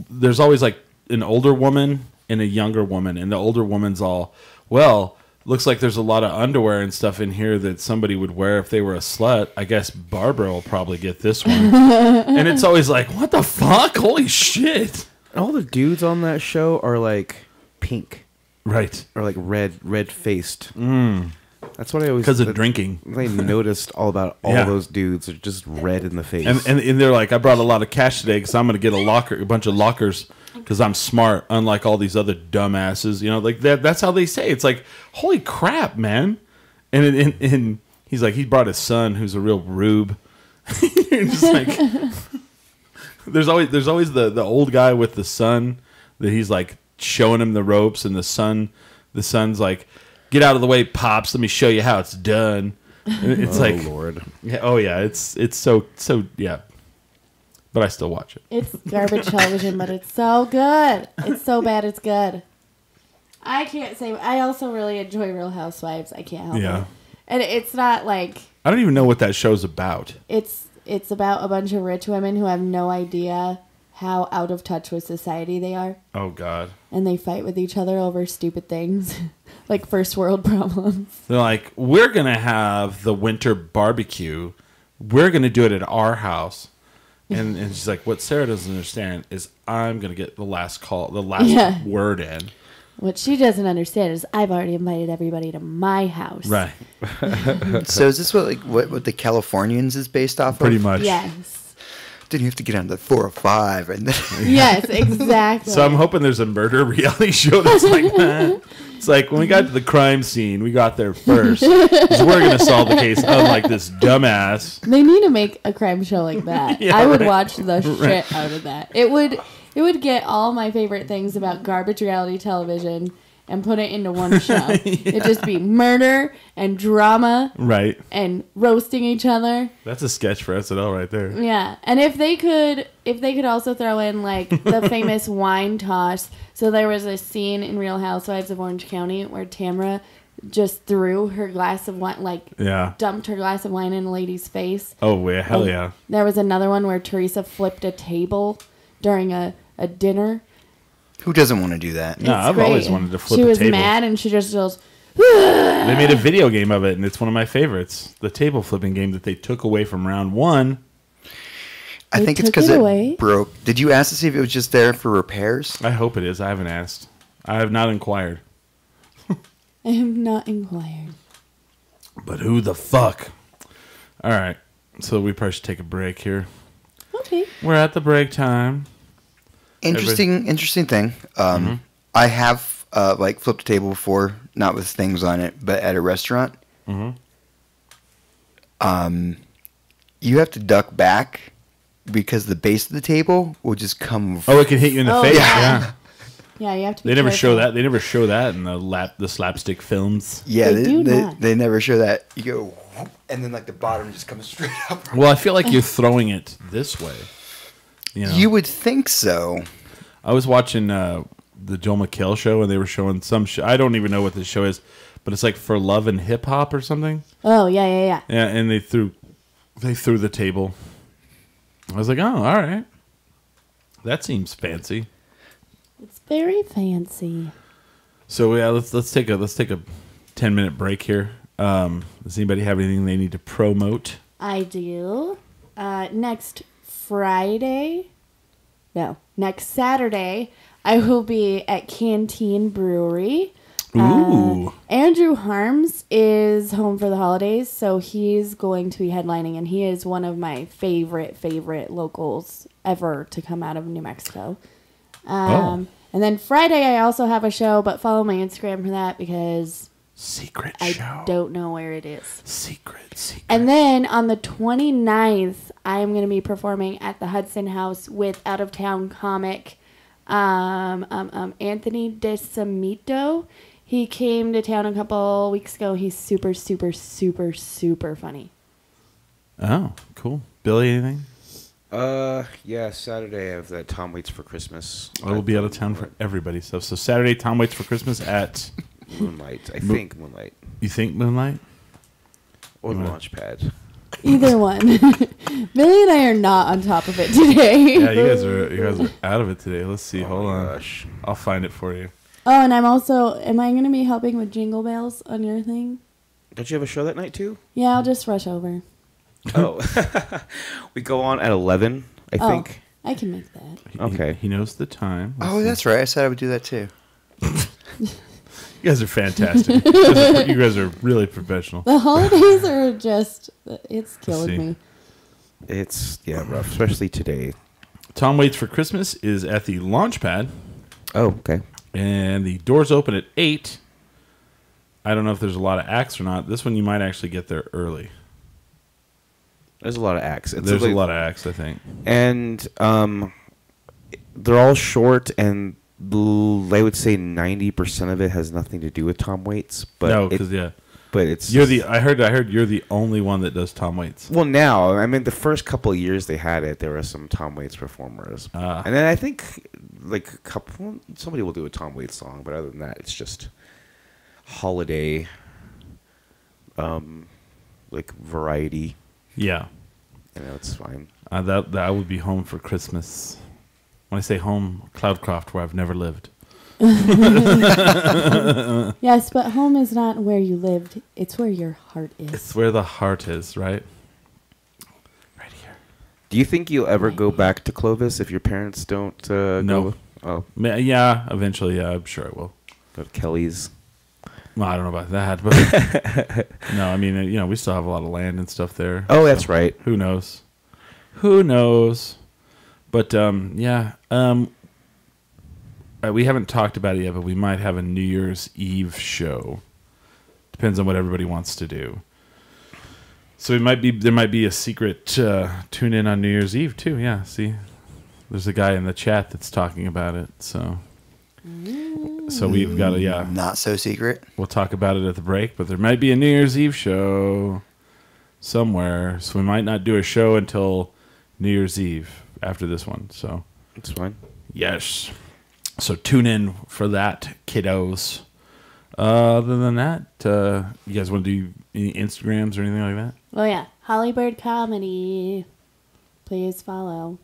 there's always like an older woman and a younger woman, and the older woman's all, well, looks like there's a lot of underwear and stuff in here that somebody would wear if they were a slut. I guess Barbara will probably get this one. And it's always like, what the fuck? Holy shit. All the dudes on that show are like pink. Right. Or like red faced. That's what I always Because of drinking. I noticed all about all Yeah. those dudes are just red in the face. And they're like, I brought a lot of cash today because I'm going to get a bunch of lockers because I'm smart, unlike all these other dumbasses. You know, like that's how they say. It's like, holy crap, man. And he's like, he brought his son, who's a real rube. Just like, there's always the old guy with the son that he's like showing him the ropes, and the son's like, get out of the way, pops. Let me show you how it's done. And it's like, Lord. Yeah, oh yeah, it's so yeah. But I still watch it. It's garbage television, but it's so good. It's so bad, it's good. I can't say. I also really enjoy Real Housewives. I can't help it. And it's not like... I don't even know what that show's about. It's about a bunch of rich women who have no idea how out of touch with society they are. Oh, God. And they fight with each other over stupid things. Like first world problems. They're like, we're going to have the winter barbecue. We're going to do it at our house. And she's like, what Sarah doesn't understand is I'm going to get the last call, the last word in. What she doesn't understand is I've already invited everybody to my house. Right. So is this what the Californians is based off of? Pretty much. Yes. Then you have to get on the 405 and then... Yes, exactly. So I'm hoping there's a murder reality show that's like that. It's like when we got to the crime scene, we got there first. 'Cause we're going to solve the case, unlike this dumbass. They need to make a crime show like that. Yeah, I would right. watch the shit out of that. It would get all my favorite things about garbage reality television and put it into one show. It'd just be murder and drama, Right. and roasting each other. That's a sketch for SNL right there. Yeah, and if they could also throw in like the famous wine toss. So there was a scene in Real Housewives of Orange County where Tamra just threw her glass of wine, dumped her glass of wine in a lady's face. Oh, yeah, hell And yeah. There was another one where Teresa flipped a table during a dinner. Who doesn't want to do that? No, I've Great. always wanted to flip a She was table. mad and she just goes, They made a video game of it, and it's one of my favorites. The table flipping game that they took away from round one. I They think it's took because it it away? broke. Did you ask to see if it was just there for repairs? I hope it is. I haven't asked. I have not inquired. I have not inquired. But who the fuck? All right. So we probably should take a break here. Okay. We're at the break time. Interesting thing. I have flipped a table before, not with things on it, but at a restaurant. Mm-hmm. You have to duck back because the base of the table will just come. Oh, it can hit you in the Oh, face. yeah. Yeah. Yeah, you have to be They never show careful. that. They never show that in the slapstick films. Yeah, They do not. they never show that. You go, whoop, and then like the bottom just comes straight up. Well, I feel like you're throwing it this way. You know? You would think so. I was watching the Joel McHale show, and they were showing some show. I don't even know what this show is, but it's like For Love and Hip Hop or something. Oh, yeah. Yeah, and they threw the table. I was like, oh, all right. That seems fancy. It's very fancy. So yeah, let's take a 10-minute break here. Does anybody have anything they need to promote? I do. Next Saturday, I will be at Canteen Brewery. Ooh. Andrew Harms is home for the holidays, so he's going to be headlining, and he is one of my favorite locals ever to come out of New Mexico. And then Friday, I also have a show, but follow my Instagram for that because Secret I show. don't know where it is. Secret. And then on the 29th, I am going to be performing at the Hudson House with out-of-town comic Anthony DeSamito. He came to town a couple weeks ago. He's super funny. Oh, cool. Billy, anything? Yeah, Saturday I have that Tom Waits for Christmas. I will be out of town for everybody stuff. So Saturday, Tom Waits for Christmas at Moonlight. I think Moonlight. You think Moonlight? Or the Launchpad. Either one. Billy and I are not on top of it today. Yeah, you guys are out of it today. Let's see. Hold on. Gosh. I'll find it for you. Oh, and am I going to be helping with Jingle Bells on your thing? Don't you have a show that night too? Yeah, I'll just rush over. Oh. We go on at 11, I think. I can make that. Okay. He knows the time. Let's Oh, see. that's right. I said I would do that too. You guys are fantastic. You guys are really professional. The holidays are just, it's killing see. me. It's rough, especially today. Tom Waits for Christmas is at the Launchpad. Oh, okay. And the doors open at 8. I don't know if there's a lot of acts or not. This one you might actually get there early. There's a lot of acts. There's a lot of acts, I think. And they're all short, and I would say 90% of it has nothing to do with Tom Waits. But no, because but it's I heard you're the only one that does Tom Waits. Well, now I mean the first couple of years they had it, there were some Tom Waits performers, and then I think like somebody will do a Tom Waits song, but other than that, it's just holiday, like variety. Yeah, it's fine. That would be home for Christmas. When I say home, Cloudcroft, where I've never lived. Yes, but home is not where you lived. It's where your heart is. It's where the heart is, right? Right here. Do you think you'll ever go back to Clovis if your parents don't No. go? Oh. Yeah, eventually, yeah, I'm sure I will. Go to Kelly's. Well, I don't know about that, but no, I mean, we still have a lot of land and stuff there. Oh, that's right. Who knows? Who knows? But, yeah. We haven't talked about it yet, but we might have a New Year's Eve show. Depends on what everybody wants to do. So there might be a secret tune in on New Year's Eve too. Yeah, see, there's a guy in the chat that's talking about it. So we've got not so secret. We'll talk about it at the break, but there might be a New Year's Eve show somewhere. So we might not do a show until New Year's Eve after this one. So it's fine. Yes. So tune in for that, kiddos. Other than that, you guys want to do any Instagrams or anything like that? Oh, yeah. Hollybird Comedy. Please follow.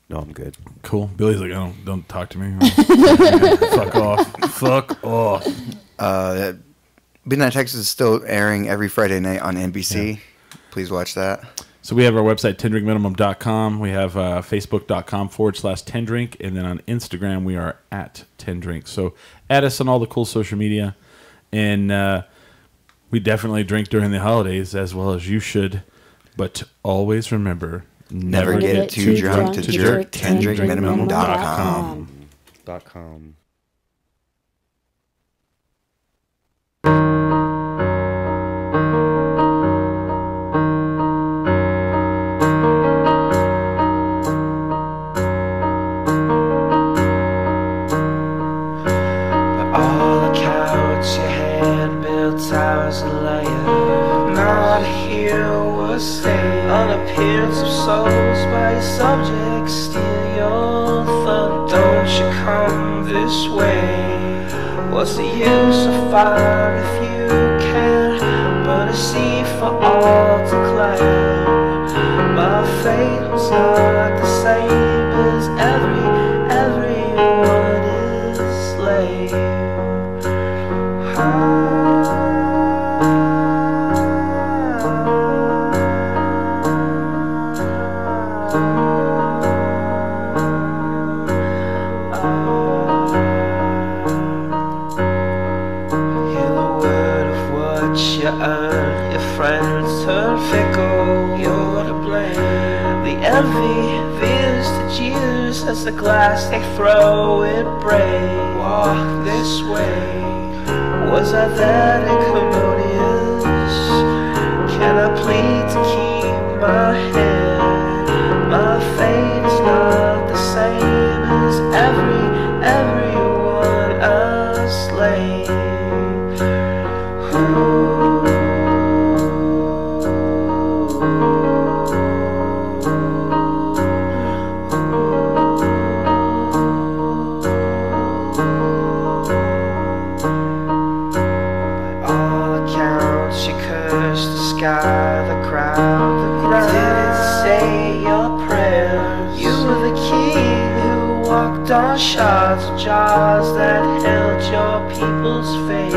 No, I'm good. Cool. Billy's like, don't talk to me. Fuck off. Fuck off. Midnight Texas is still airing every Friday night on NBC. Yeah. Please watch that. So we have our website, 10drinkminimum.com. We have facebook.com/10drink. And then on Instagram, we are at 10drink. So add us on all the cool social media. And we definitely drink during the holidays, as well as you should. But always remember, never get too drunk to jerk. 10drinkminimum.com. Towers of light, not here was stay on appearance of souls by subjects. Steal your thought, don't you come this way. What's the use of fire if you can't burn a sea for all to climb? My fate was not the same as everyone is slave. Your friends turn fickle, you're to blame. The envy veers to jeers as the glass they throw it break. Walk this way, was I that incommodious? Can I plead to keep my head? My fate is not the same as everyone a slave. The ground. Didn't say your prayers. You were the king who walked on shards of jars that held your people's fate.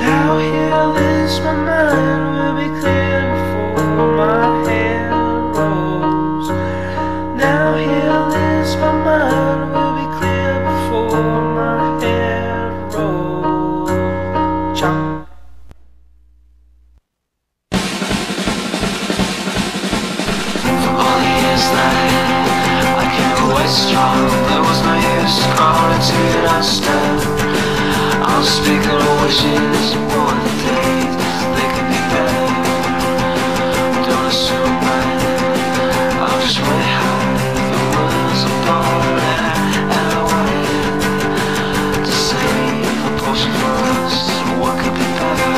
Now here is my mind will be clear. My hand rose. Now here Unspeakable wishes, more than days, they could be better. Don't assume I'll just way high, the world's apart, and I wanted to save a portion for us. What could be better?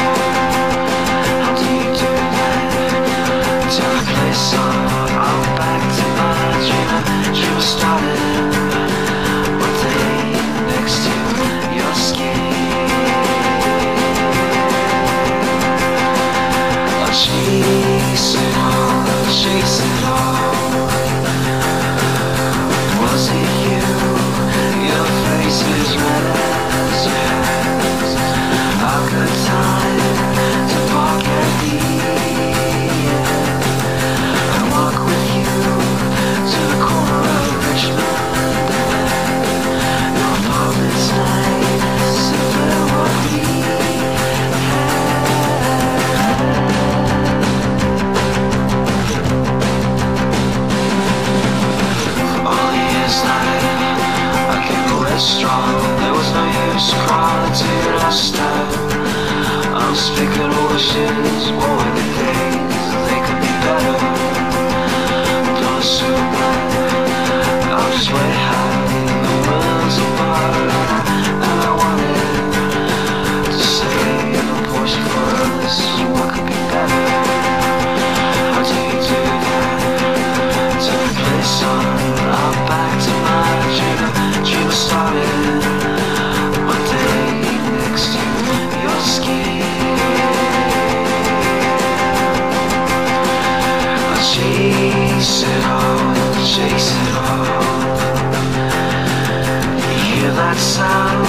How do you do that? Till the place I'm back to my dream started. One day next to your skin. Chase it all. Was it you? Your face is red as your hands. A good time to park at the end. I walk with you to the corner of Richmond. Your apartment's nice, if there were we strong, there was no use crawling to your step. Unspeakable wishes, more than days, they could be better. Don't assume I'll just way high, the world's apart, and I wanted to save a portion for us. What could be better? How do you do that? To the place I'm back to my dream started. One day next to your skin. I chase it all. You hear that sound?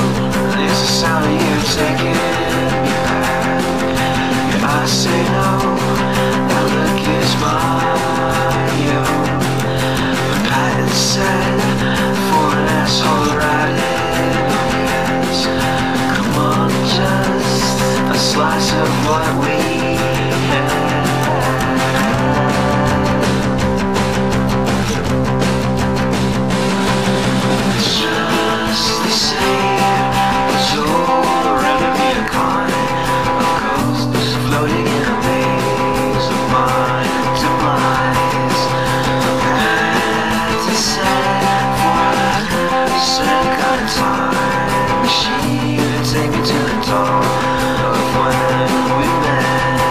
It's the sound of you taking me back. If I say no, that look is mine. The pattern said for an asshole riding. Yes, come on, just a slice of what we had. It's just the same, but you're a revenue con. A ghost floating in a maze of my demise. Had to say for a second time, she would take me to the dawn of when we met.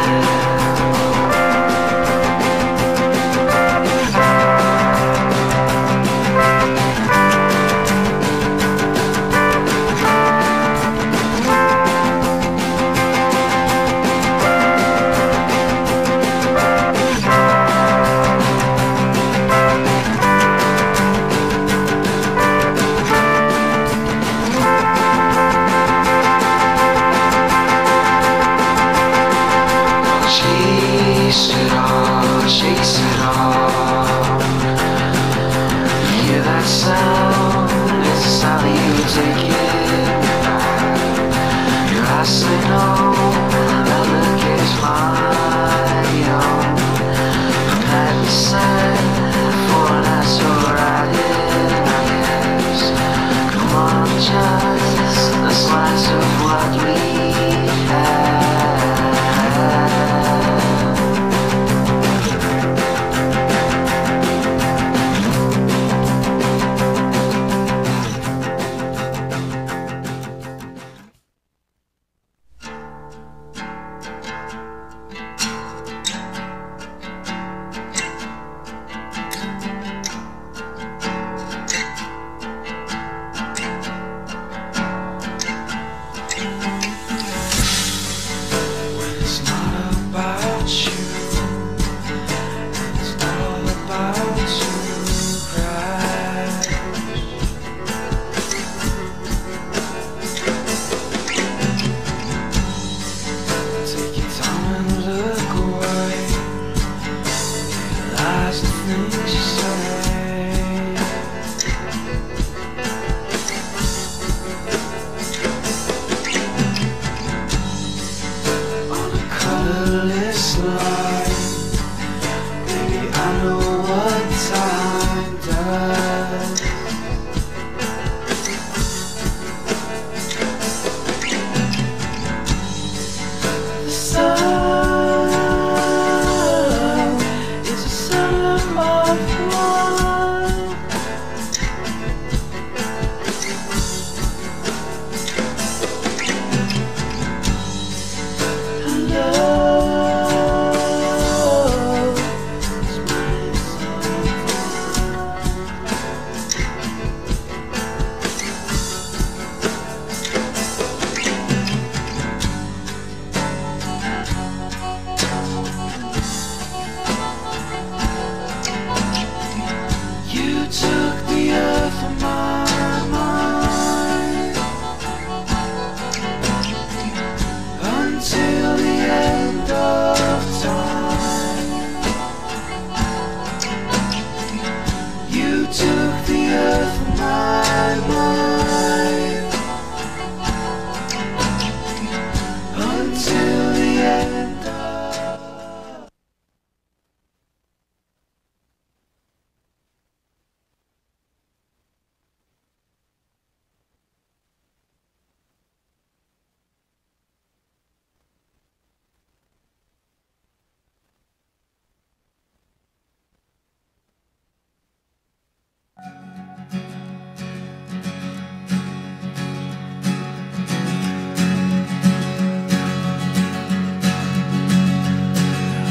until the end.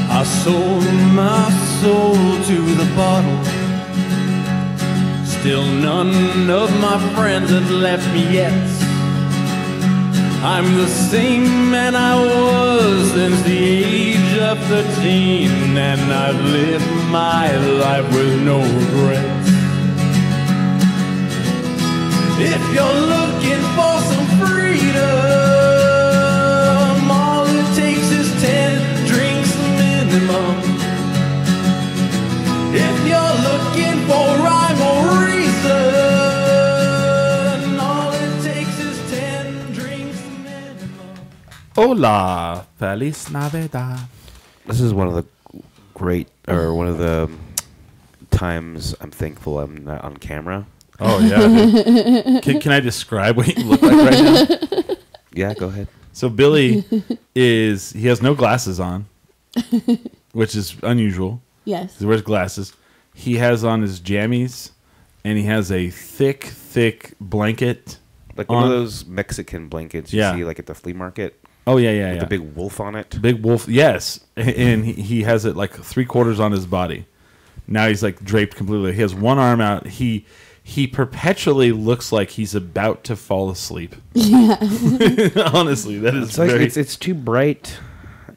I sold my soul to the bottle. Still none of my friends have left me yet. I'm the same man I was since the age of 13, and I've lived my life with no regrets. If you're looking for some freedom, all it takes is 10 drinks minimum. If you're looking for rhyme or reason, all it takes is 10 drinks minimum. Hola, Feliz Navidad. This is one of the one of the times I'm thankful I'm not on camera. Oh, yeah. Can I describe what you look like right now? Yeah, go ahead. So Billy he has no glasses on, which is unusual. Yes. He wears glasses. He has on his jammies, and he has a thick blanket. Like one of those Mexican blankets you see like at the flea market. Oh, yeah. With the big wolf on it. Big wolf, yes. And he has it like 3/4 on his body. Now he's like draped completely. He has one arm out. He perpetually looks like he's about to fall asleep. Yeah. Honestly, that is it's too bright,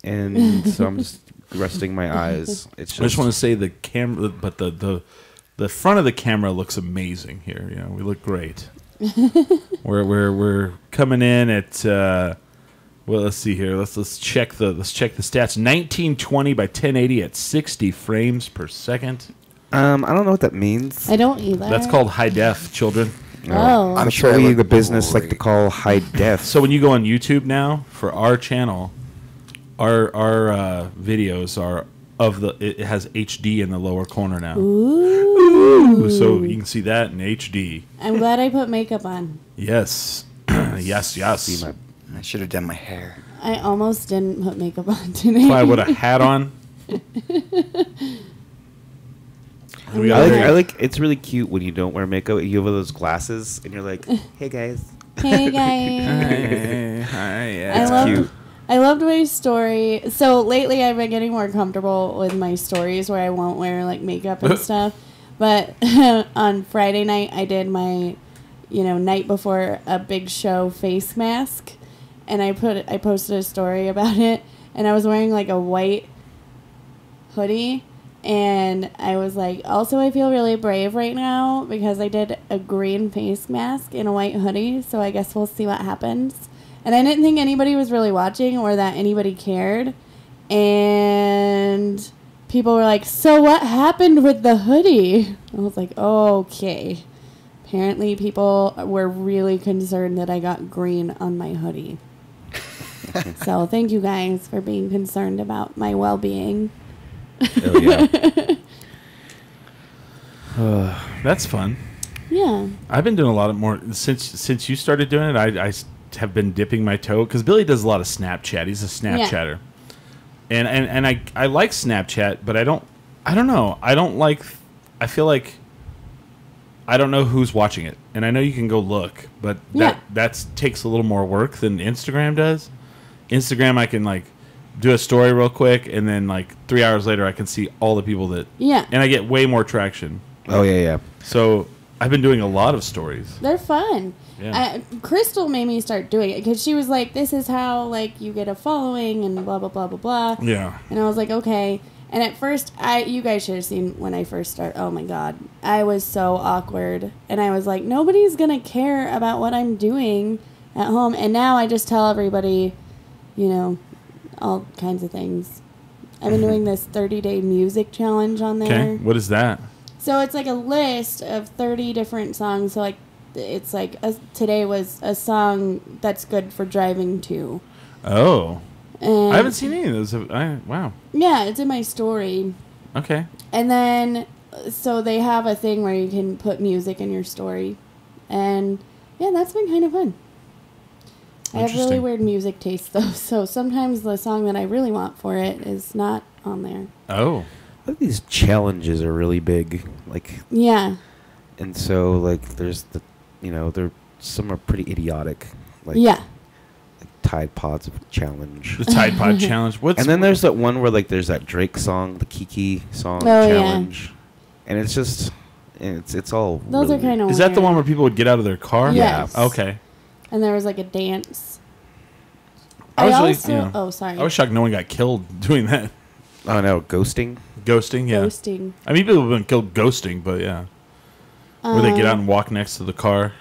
and so I'm just resting my eyes. It's just, I just want to say the camera, but the front of the camera looks amazing here. You know, we look great. we're coming in at well, let's see here. Let's check the stats. 1920 by 1080 at 60 frames per second. I don't know what that means. I don't either. That's called high def, children. Oh. I'm That's sure what I we look the business great. like to call high def. So when you go on YouTube now for our channel, our videos are it has HD in the lower corner now. Ooh. So you can see that in HD. I'm glad I put makeup on. Yes. yes. See my I should have done my hair. I almost didn't put makeup on today. If I would have hat on. I like it's really cute when you don't wear makeup. You have those glasses and you're like, hey guys. Hey guys. Hi. Yeah. Cute. I loved my story. So lately I've been getting more comfortable with my stories where I won't wear like makeup and stuff. But on Friday night I did my, night before a big show face mask, and I posted a story about it, and I was wearing like a white hoodie. And I was like, also, I feel really brave right now because I did a green face mask in a white hoodie. So I guess we'll see what happens. And I didn't think anybody was really watching or that anybody cared. And people were like, so what happened with the hoodie? I was like, oh, okay. Apparently people were really concerned that I got green on my hoodie. So thank you guys for being concerned about my well-being. Oh yeah. That's fun. Yeah. I've been doing a lot of more since you started doing it. I have been dipping my toe because Billy does a lot of Snapchat. He's a Snapchatter, and I like Snapchat, but I don't know. I feel like I don't know who's watching it, and I know you can go look, but that takes a little more work than Instagram does. Instagram, I can like do a story real quick, and then like 3 hours later I can see all the people that and I get way more traction. Oh yeah. So I've been doing a lot of stories. They're fun. Yeah. Crystal made me start doing it because she was like, this is how like you get a following and blah blah blah blah blah. Yeah. And I was like, okay. And at first you guys should have seen when I first started. Oh my god, I was so awkward, and I was like, nobody's gonna care about what I'm doing at home. And now I just tell everybody, all kinds of things. I've been doing this 30-day music challenge on there. Okay. What is that? So it's like a list of 30 different songs. So like it's like today was a song that's good for driving to. Oh. And I haven't seen any of those. Wow. Yeah, it's in my story. Okay. And then, so they have a thing where you can put music in your story. And, yeah, that's been kind of fun. I have really weird music taste, though. So sometimes the song that I really want for it is not on there. Oh. These challenges are really big. Like, yeah. And so, like, there's the, some are pretty idiotic. Like, yeah. Tide Pods challenge. The Tide Pod challenge. And then there's that one where, like, there's that Drake song, the Kiki song challenge. Yeah. And it's just, it's all Those really are kind of Is that the one where people would get out of their car? Yes. Yeah. Okay. And there was, like, a dance. Oh, sorry. I was shocked no one got killed doing that. Oh, no. Ghosting? Ghosting, yeah. Ghosting. I mean, people have been killed ghosting, but yeah. Where they get out and walk next to the car.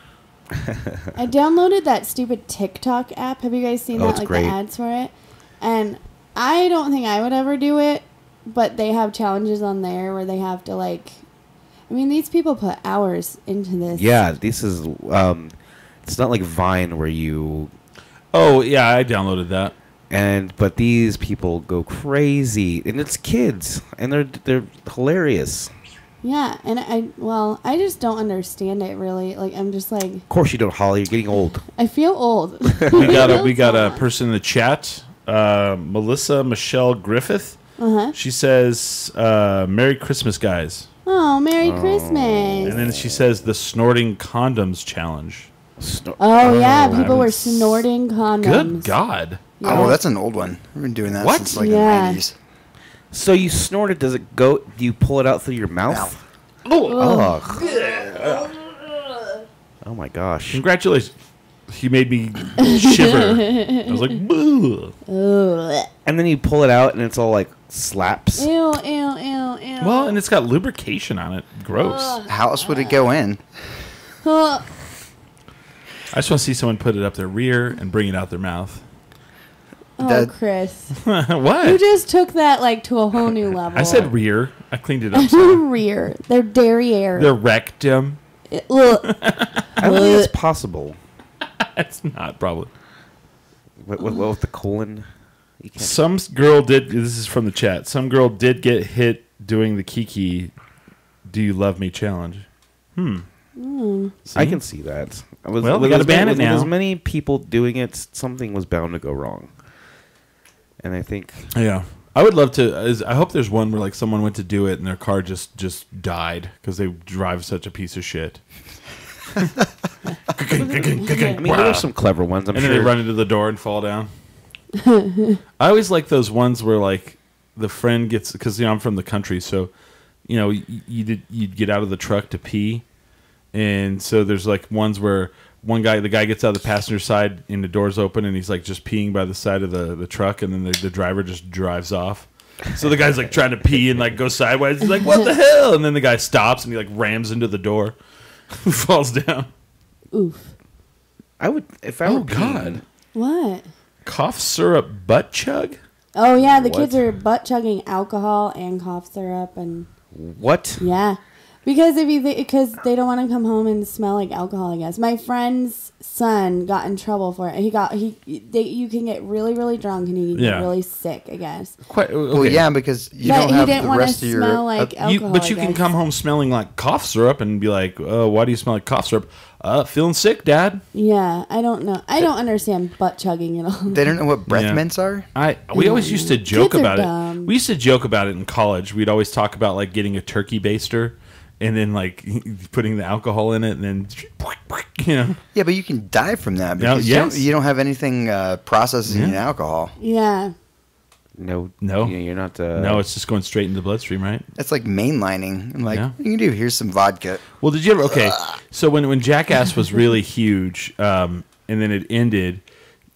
I downloaded that stupid TikTok app. Have you guys seen that? Like great. The ads for it? And I don't think I would ever do it, but they have challenges on there where they have to, like, I mean, these people put hours into this. Yeah, this is, it's not like Vine where you... Oh, yeah, I downloaded that. But these people go crazy, and it's kids, and they're hilarious. Yeah, and I just don't understand it really. Like, I'm just like, of course you don't, Holly. You're getting old. I feel old. we got a person in the chat, Melissa Michelle Griffith. She says, "Merry Christmas, guys." Oh, Merry Christmas! And then she says, "The snorting condoms challenge." Yeah, people were snorting condoms. Good God! Yeah. Oh, that's an old one. We've been doing that since like the 90s. So you snort it, does it go, do you pull it out through your mouth? Oh, oh my gosh. Congratulations. You made me shiver. I was like, boo. And then you pull it out and it's all like slaps. Ew, ew, ew, ew. Well, and it's got lubrication on it. Gross. How else would it go in? I just want to see someone put it up their rear and bring it out their mouth. Oh, Chris. What? You just took that, like, to a whole new level. I said rear. I cleaned it up. Some. Rear. They're derriere. The rectum. I don't think it's possible. It's not, probably. What with the colon? Some girl did, this is from the chat, some girl did get hit doing the Kiki Do You Love Me challenge. I can see that. Well, we got to ban it now. With as many people doing it, something was bound to go wrong. And I think... Yeah. I would love to... I hope there's one where like someone went to do it and their car just died because they drive such a piece of shit. I mean, there are some clever ones, I'm sure. And then they run into the door and fall down. I always like those ones where like the friend gets... Because I'm from the country, so you'd get out of the truck to pee. And so there's like ones where the guy gets out of the passenger side and the door's open and he's like just peeing by the side of the truck, and then the driver just drives off. So the guy's like trying to pee and like go sideways. He's like, what the hell? And then the guy stops and he like rams into the door, falls down. Oof. I would, if I were God. What? Cough syrup butt chug? Oh yeah, the kids are butt chugging alcohol and cough syrup and... What? Yeah. Because they don't want to come home and smell like alcohol, I guess. My friend's son got in trouble for it. You can get really, really drunk and you can get really sick, I guess. Quite, okay. Well, yeah, because you don't have the rest of your... smell like alcohol, but you can come home smelling like cough syrup and be like, why do you smell like cough syrup? Feeling sick, Dad. Yeah, I don't know. I don't understand butt chugging at all. They don't know what breath mints are? We always used to joke Kids are about it. dumb. We used to joke about it in college. We'd always talk about like getting a turkey baster and then like putting the alcohol in it and then Yeah, but you can die from that because you don't have anything processing alcohol. Yeah. No. You're not... No, it's just going straight into the bloodstream, right? That's like mainlining. I'm like, what you can do? Here's some vodka. Well, did you ever... Okay, so when Jackass was really huge and then it ended,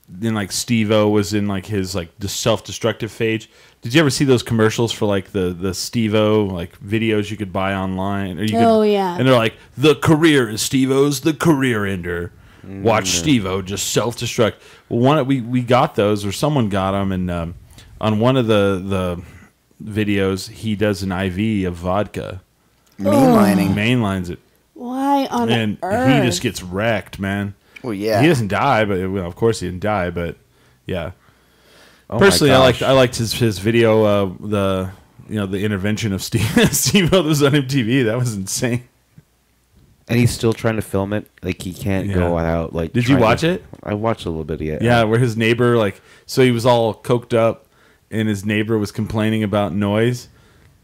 then like Steve-O was in like his like self-destructive phase. Did you ever see those commercials for like the Steve-O like videos you could buy online? Or yeah. And they're like, the career is Steve-O's the career ender. Watch Steve-O just self-destruct. Well, we got those, or someone got them, and on one of the videos, he does an IV of vodka. Mainlines it. Why on and earth? He just gets wrecked, man. Well, yeah. He doesn't die, but of course he didn't die, but yeah. Oh Personally, my I gosh. liked his video, the intervention of Steve Brothers on MTV. That was insane. And he's still trying to film it. Like he can't go out. Like, did you watch it? I watched a little bit. Yeah. Yeah, where his neighbor so he was all coked up, and his neighbor was complaining about noise.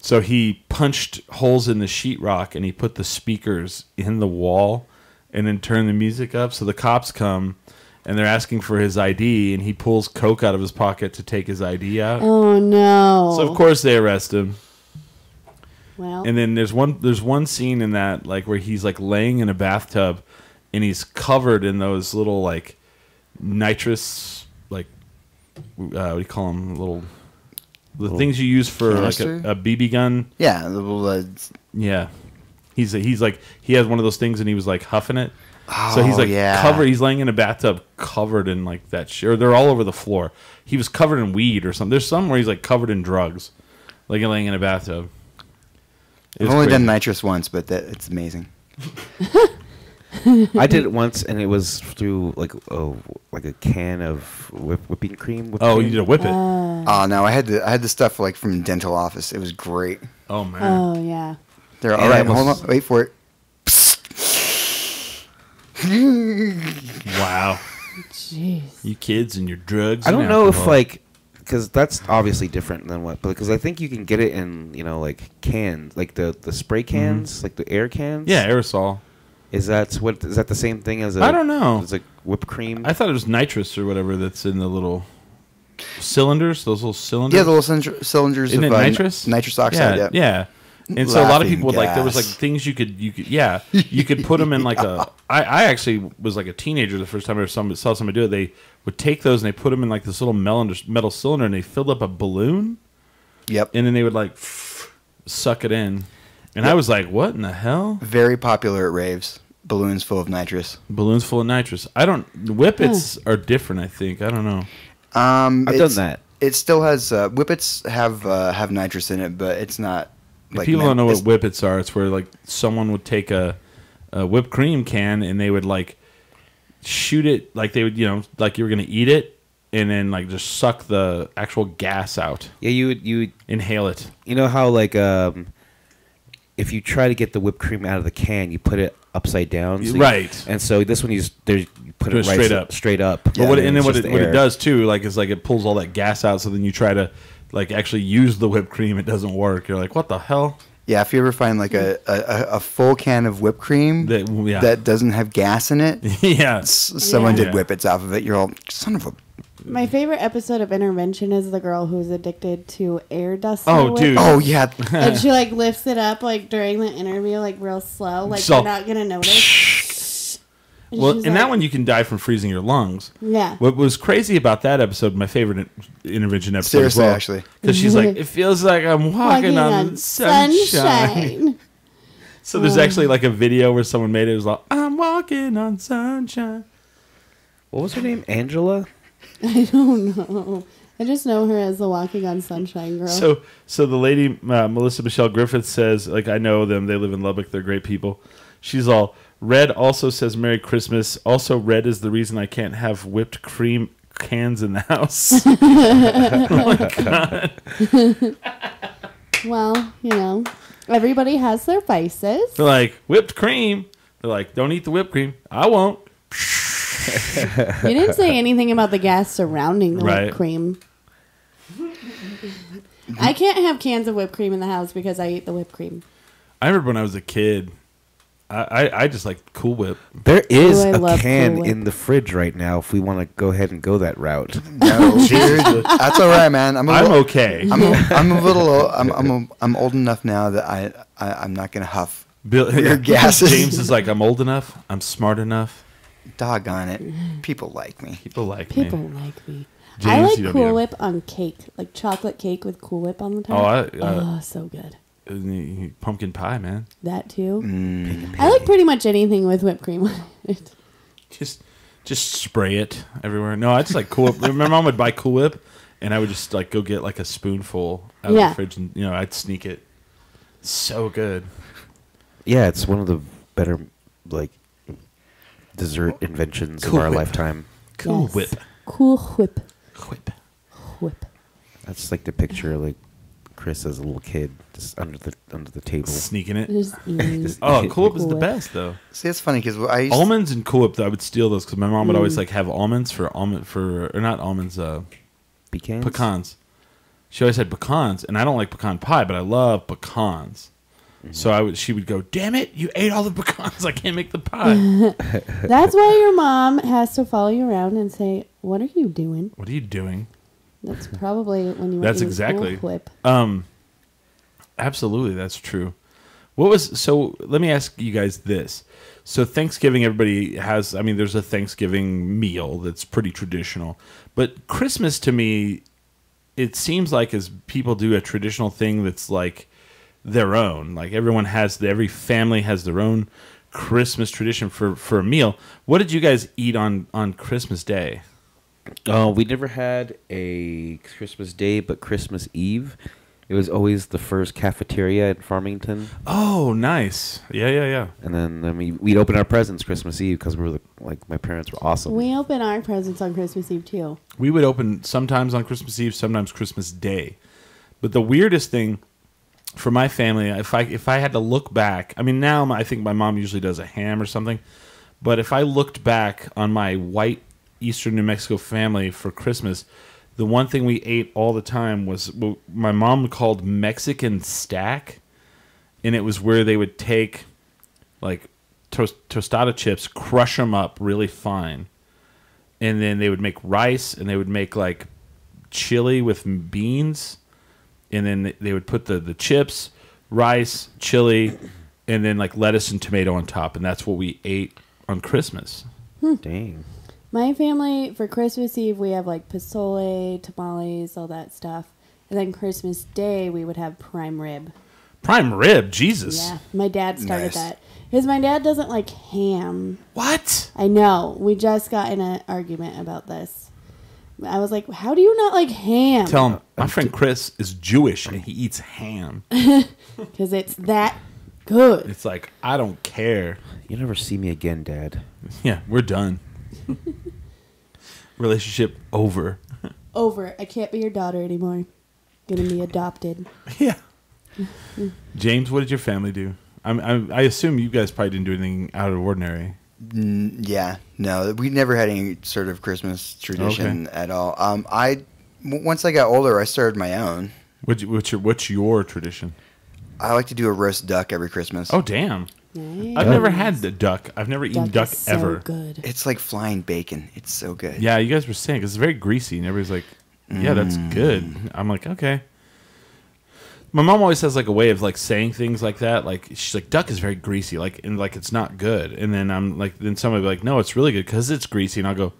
So he punched holes in the sheetrock and he put the speakers in the wall, and then turned the music up. So the cops come, and they're asking for his ID, and he pulls coke out of his pocket to take his ID out. Oh no! So of course they arrest him. Well, And then there's one scene in that where he's laying in a bathtub, and he's covered in those little nitrous what do you call them, the things you use for canister? a BB gun. Yeah, the little, Yeah, he has one of those things, and he was huffing it. Oh, So he's yeah. covered. He's laying in a bathtub covered in that shit. Or they're all over the floor. He was covered in weed or something. There's some where he's covered in drugs, laying in a bathtub. It I've was only crazy. done nitrous once, but it's amazing. I did it once, and it was through a can of whipping cream. Oh, you did a whip it. Oh no, I had the stuff from dental office. It was great. Oh man. oh yeah. They're all And right. I Hold almost- on, wait for it. Wow. Jeez. You kids and your drugs. I and don't know alcohol. if because that's obviously different than because I think you can get it in cans, the spray cans, the air cans. Yeah, aerosol. Is that the same thing as I don't know. As whipped cream? I thought it was nitrous or whatever that's in the little cylinders. Those little cylinders. Yeah, the little cylinders Isn't of it nitrous? nitrous oxide. Yeah, Yeah. yeah. And so a lot of Laughing people would there was gas. things you could you could put them in I actually was a teenager the first time I saw somebody do it. They would take those and they put them in this little metal cylinder, and they filled up a balloon, Yep. and then they would suck it in. And I was like, what in the hell? Very popular at raves. Balloons full of nitrous. Balloons full of nitrous. Whippets are different, I think. I don't know. I've done that. It still has whippets have nitrous in it, but it's not. If people don't know what whippets are, it's where someone would take a whipped cream can and they would shoot it they would you were gonna eat it, and then just suck the actual gas out. Yeah, you would Inhale it. You know how if you try to get the whipped cream out of the can, you put it upside down. So Right. And so this one you put it straight right up. Straight up. But what it's what just it air. does too is it pulls all that gas out. So then you try to actually use the whipped cream, it doesn't work. You're like, what the hell? Yeah, if you ever find a full can of whipped cream that doesn't have gas in it, Yeah. someone Yeah. did whippets off of it. You're all son of a. My favorite episode of Intervention is the girl who's addicted to air dust. Oh, dude. Oh yeah, And she lifts it up during the interview real slow, So- you're not gonna notice. Well, she's in that like- one you can die from freezing your lungs. Yeah. What was crazy about that episode, my favorite intervention episode Seriously, as well, actually. because she's like, it feels like I'm walking on sunshine. So there's actually a video where someone made it. It was like, I'm walking on sunshine. What was her name? Angela? I don't know. I just know her as the Walking on Sunshine girl. So the lady, Melissa Michelle Griffith, says, I know them. They live in Lubbock. They're great people. She's all, Red also says Merry Christmas. Also, red is the reason I can't have whipped cream cans in the house. Oh, my God. Well, everybody has their vices. They're like, whipped cream. They're like, don't eat the whipped cream. I won't. You didn't say anything about the gas surrounding the Right. whipped cream. I can't have cans of whipped cream in the house because I eat the whipped cream. I remember when I was a kid, I just like Cool Whip. There is I a love can Cool Whip. in the fridge right now if we want to go ahead and go that route. no, dude, that's all right, man. I'm okay. I'm a little. I'm old enough now that I'm not gonna huff. Bill, Your gases. James is like, I'm old enough. I'm smart enough. Doggone it, people like me. People like People me. like me. I James, like you don't Cool need 'em. Whip on cake, like chocolate cake with Cool Whip on the Oh, top. I, So good. pumpkin pie, man. That too. Mm. I like pretty much anything with whipped cream on it. Just spray it everywhere. No, I just like Cool Whip. My mom would buy Cool Whip, and I would just go get a spoonful out of Yeah. the fridge, and I'd sneak it. So good. Yeah, it's one of the better dessert inventions Cool of our Whip. lifetime. Cool Yes. Whip. Cool Whip. Whip. whip. That's like the picture, like Chris as a little kid, just under the table. Sneaking it. Just eating. Oh, Cool Whip is Cool the Whip. best though. See, it's funny because I used Almonds and Cool Whip, though, I would steal those because my mom would always like have almonds or not almonds, Pecans? pecans. She always had pecans, and I don't like pecan pie, but I love pecans. So she would go, damn it, you ate all the pecans. I can't make the pie. That's why your mom has to follow you around and say, "What are you doing?" What are you doing? That's probably when you were That's eating exactly. Cool Whip. Absolutely, that's true. So let me ask you guys this. So Thanksgiving, everybody has, I mean, there's a Thanksgiving meal that's pretty traditional. But Christmas, to me, it seems like as people do a traditional thing that's like their own. Like every family has their own Christmas tradition for a meal. What did you guys eat on Christmas Day? We never had a Christmas Day, but Christmas Eve. It was always the first cafeteria in Farmington. Oh, nice. Yeah. And then we'd open our presents Christmas Eve because we were my parents were awesome. We open our presents on Christmas Eve too. We would open sometimes on Christmas Eve, sometimes Christmas Day. But the weirdest thing for my family, if I had to look back, I mean, now I think my mom usually does a ham or something. But if I looked back on my white Eastern New Mexico family for Christmas, the one thing we ate all the time was what my mom called Mexican stack. And it was where they would take like tostada chips, crush them up really fine. And then they would make rice and they would make like chili with beans. And then they would put the chips, rice, chili, and then like lettuce and tomato on top. And that's what we ate on Christmas. Dang. My family, for Christmas Eve, we have like pozole, tamales, all that stuff. And then Christmas Day, we would have prime rib. Prime rib? Jesus. Yeah, my dad started Nice. that. Because my dad doesn't like ham. What? I know. We just got in an argument about this. I was like, how do you not like ham? Tell him, my friend Chris is Jewish and he eats ham. Because it's that good. It's like, I don't care. You never see me again, Dad. Yeah, we're done. Relationship over. Over. I can't be your daughter anymore. Gonna be adopted. Yeah. James, what did your family do? I assume you guys probably didn't do anything out of the ordinary. Yeah, no, we never had any sort of Christmas tradition at all. Once I got older, I started my own. What's your tradition? I like to do a roast duck every Christmas. Oh, damn. Nice. I've never had the duck. I've never eaten duck is so ever. good. It's like flying bacon. It's so good. Yeah, you guys were saying 'cause it's very greasy, and everybody's like, "Yeah, that's good." I'm like, okay. My mom always has like a way of like saying things like that. Like she's like, "Duck is very greasy," like and like it's not good. And then I'm like, then somebody will be like, "No, it's really good because it's greasy," and I'll go,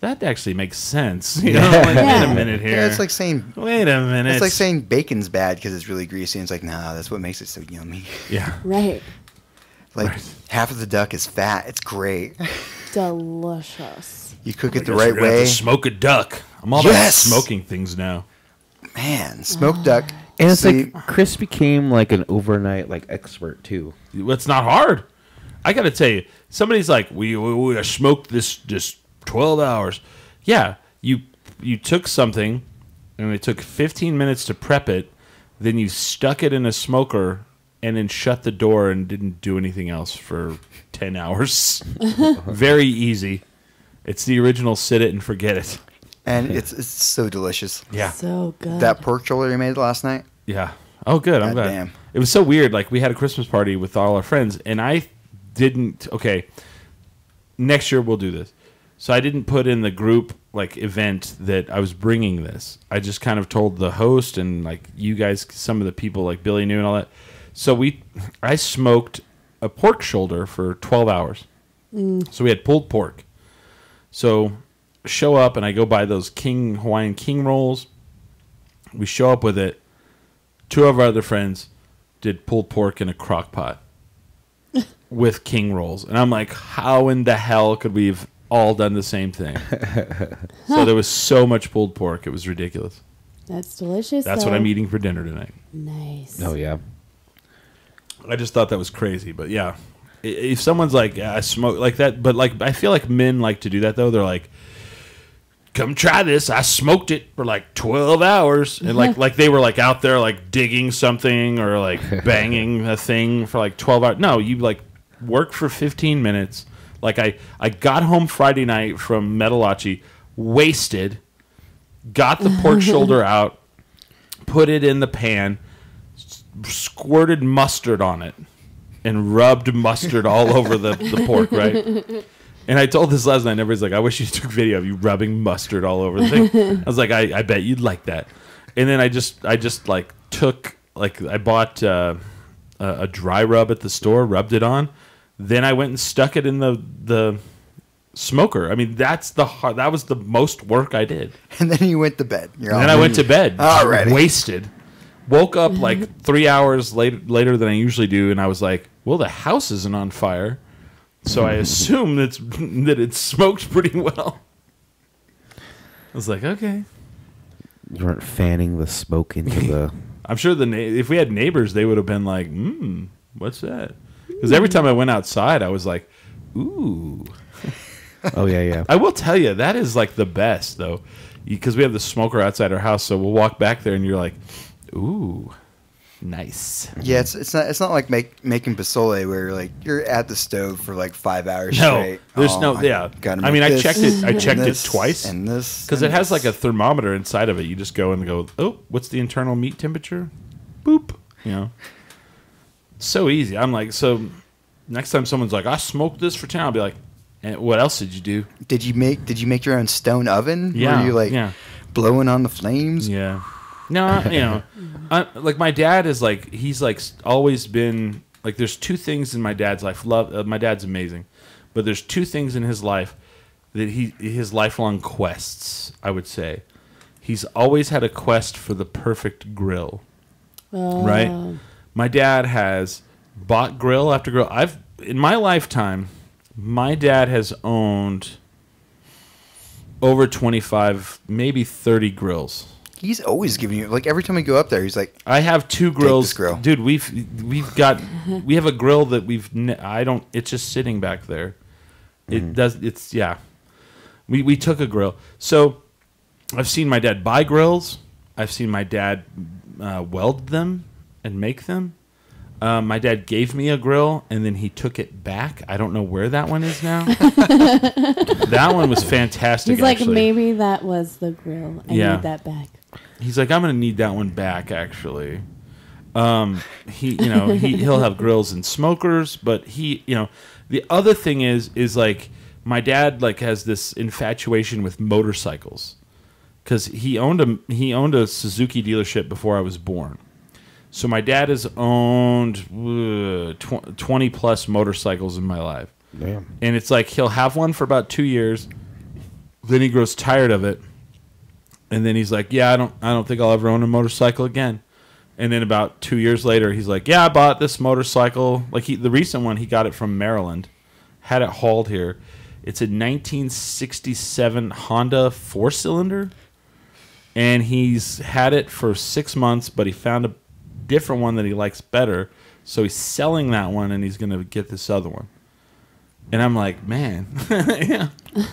"That actually makes sense." You know, like, wait a minute here. Yeah, it's like saying Wait a minute. it's like saying bacon's bad because it's really greasy. And it's like, nah, that's what makes it so yummy. Yeah. Right. Like half of the duck is fat. It's great. Delicious. You cook it I the guess right we're gonna have way. to smoke a duck. I'm all Yes! about smoking things now. Man, smoked duck. And it's See, like Chris became like an overnight like expert too. It's not hard. I got to tell you, somebody's like, we smoked this 12 hours. Yeah, you took something, and it took 15 minutes to prep it. Then you stuck it in a smoker, and then shut the door and didn't do anything else for 10 hours. Very easy. It's the original sit it and forget it. and it's so delicious. Yeah. So good. That pork shoulder you made last night. Yeah. Oh, good. I'm glad. Goddamn. It was so weird. Like, we had a Christmas party with all our friends, and I didn't. Okay, next year we'll do this. So I didn't put in the group like event that I was bringing this. I just kind of told the host and like you guys, some of the people like Billy knew and all that. So I smoked a pork shoulder for 12 hours. So we had pulled pork. So show up and I go buy those Hawaiian King rolls. We show up with it. Two of our other friends did pulled pork in a crock pot with King rolls. And I'm like, how in the hell could we have all done the same thing? So there was so much pulled pork. It was ridiculous. That's delicious. That's what I'm eating for dinner tonight. Nice. Oh yeah. I just thought that was crazy. But yeah, if someone's like, I smoke like that, but like I feel like men like to do that though. They're like, come try this. I smoked it for like 12 hours. And like they were like out there like digging something or like banging a thing for like 12 hours. No, you like work for 15 minutes. Like I got home Friday night from Metalachi, wasted, got the pork shoulder out, put it in the pan, squirted mustard on it, and rubbed mustard all over the pork, right? And I told this last night, and everybody's like, I wish you took video of you rubbing mustard all over the thing. I was like, I bet you'd like that. And then I just like took, like I bought a dry rub at the store, rubbed it on. Then I went and stuck it in the smoker. I mean, that was the most work I did. And then you went to bed. I went to bed. Already. Wasted. Woke up like 3 hours later than I usually do, and I was like, well, the house isn't on fire. So I assume that it's smoked pretty well. I was like, okay. You weren't fanning the smoke into the... I'm sure if we had neighbors, they would have been like, what's that? Because every time I went outside, I was like, ooh. Oh, yeah. I will tell you, that is like the best, though. Because we have the smoker outside our house, so we'll walk back there, and you're like, ooh. Nice. Yeah, it's not like making pozole where you're at the stove for like 5 hours straight. There's I mean, I checked it twice, and this because it has like a thermometer inside of it. You just go and go, oh, what's the internal meat temperature? Boop. You know, so easy. I'm like, so next time someone's like, I smoked this for 10, I'll be like, and what else did you do? Did you make your own stone oven? Yeah. Were you blowing on the flames? Yeah. No, like my dad is like, he's like always been like, there's two things in my dad's life. My dad's amazing, but there's two things in his life that his lifelong quests, I would say. He's always had a quest for the perfect grill, right? My dad has bought grill after grill. In my lifetime, my dad has owned over 25, maybe 30 grills. He's always giving you, like, every time we go up there, he's like, I have two grills. Take this grill. Dude, we have a grill that it's just sitting back there. We took a grill. So I've seen my dad buy grills. I've seen my dad weld them and make them. My dad gave me a grill, and then he took it back. I don't know where that one is now. That one was fantastic. He's like, actually. maybe that was the grill. I need that back. He's like, I'm going to need that one back, actually. He'll have grills and smokers, but the other thing is like, my dad like has this infatuation with motorcycles, because he owned a Suzuki dealership before I was born. So my dad has owned 20 plus motorcycles in my life. Damn. And it's like, he'll have one for about 2 years, then he grows tired of it. And then he's like, yeah, I don't think I'll ever own a motorcycle again. And then about 2 years later, he's like, yeah, I bought this motorcycle. Like the recent one, he got it from Maryland, had it hauled here. It's a 1967 Honda 4-cylinder. And he's had it for 6 months, but he found a different one that he likes better. So he's selling that one, and he's going to get this other one. And I'm like, man. Yeah. I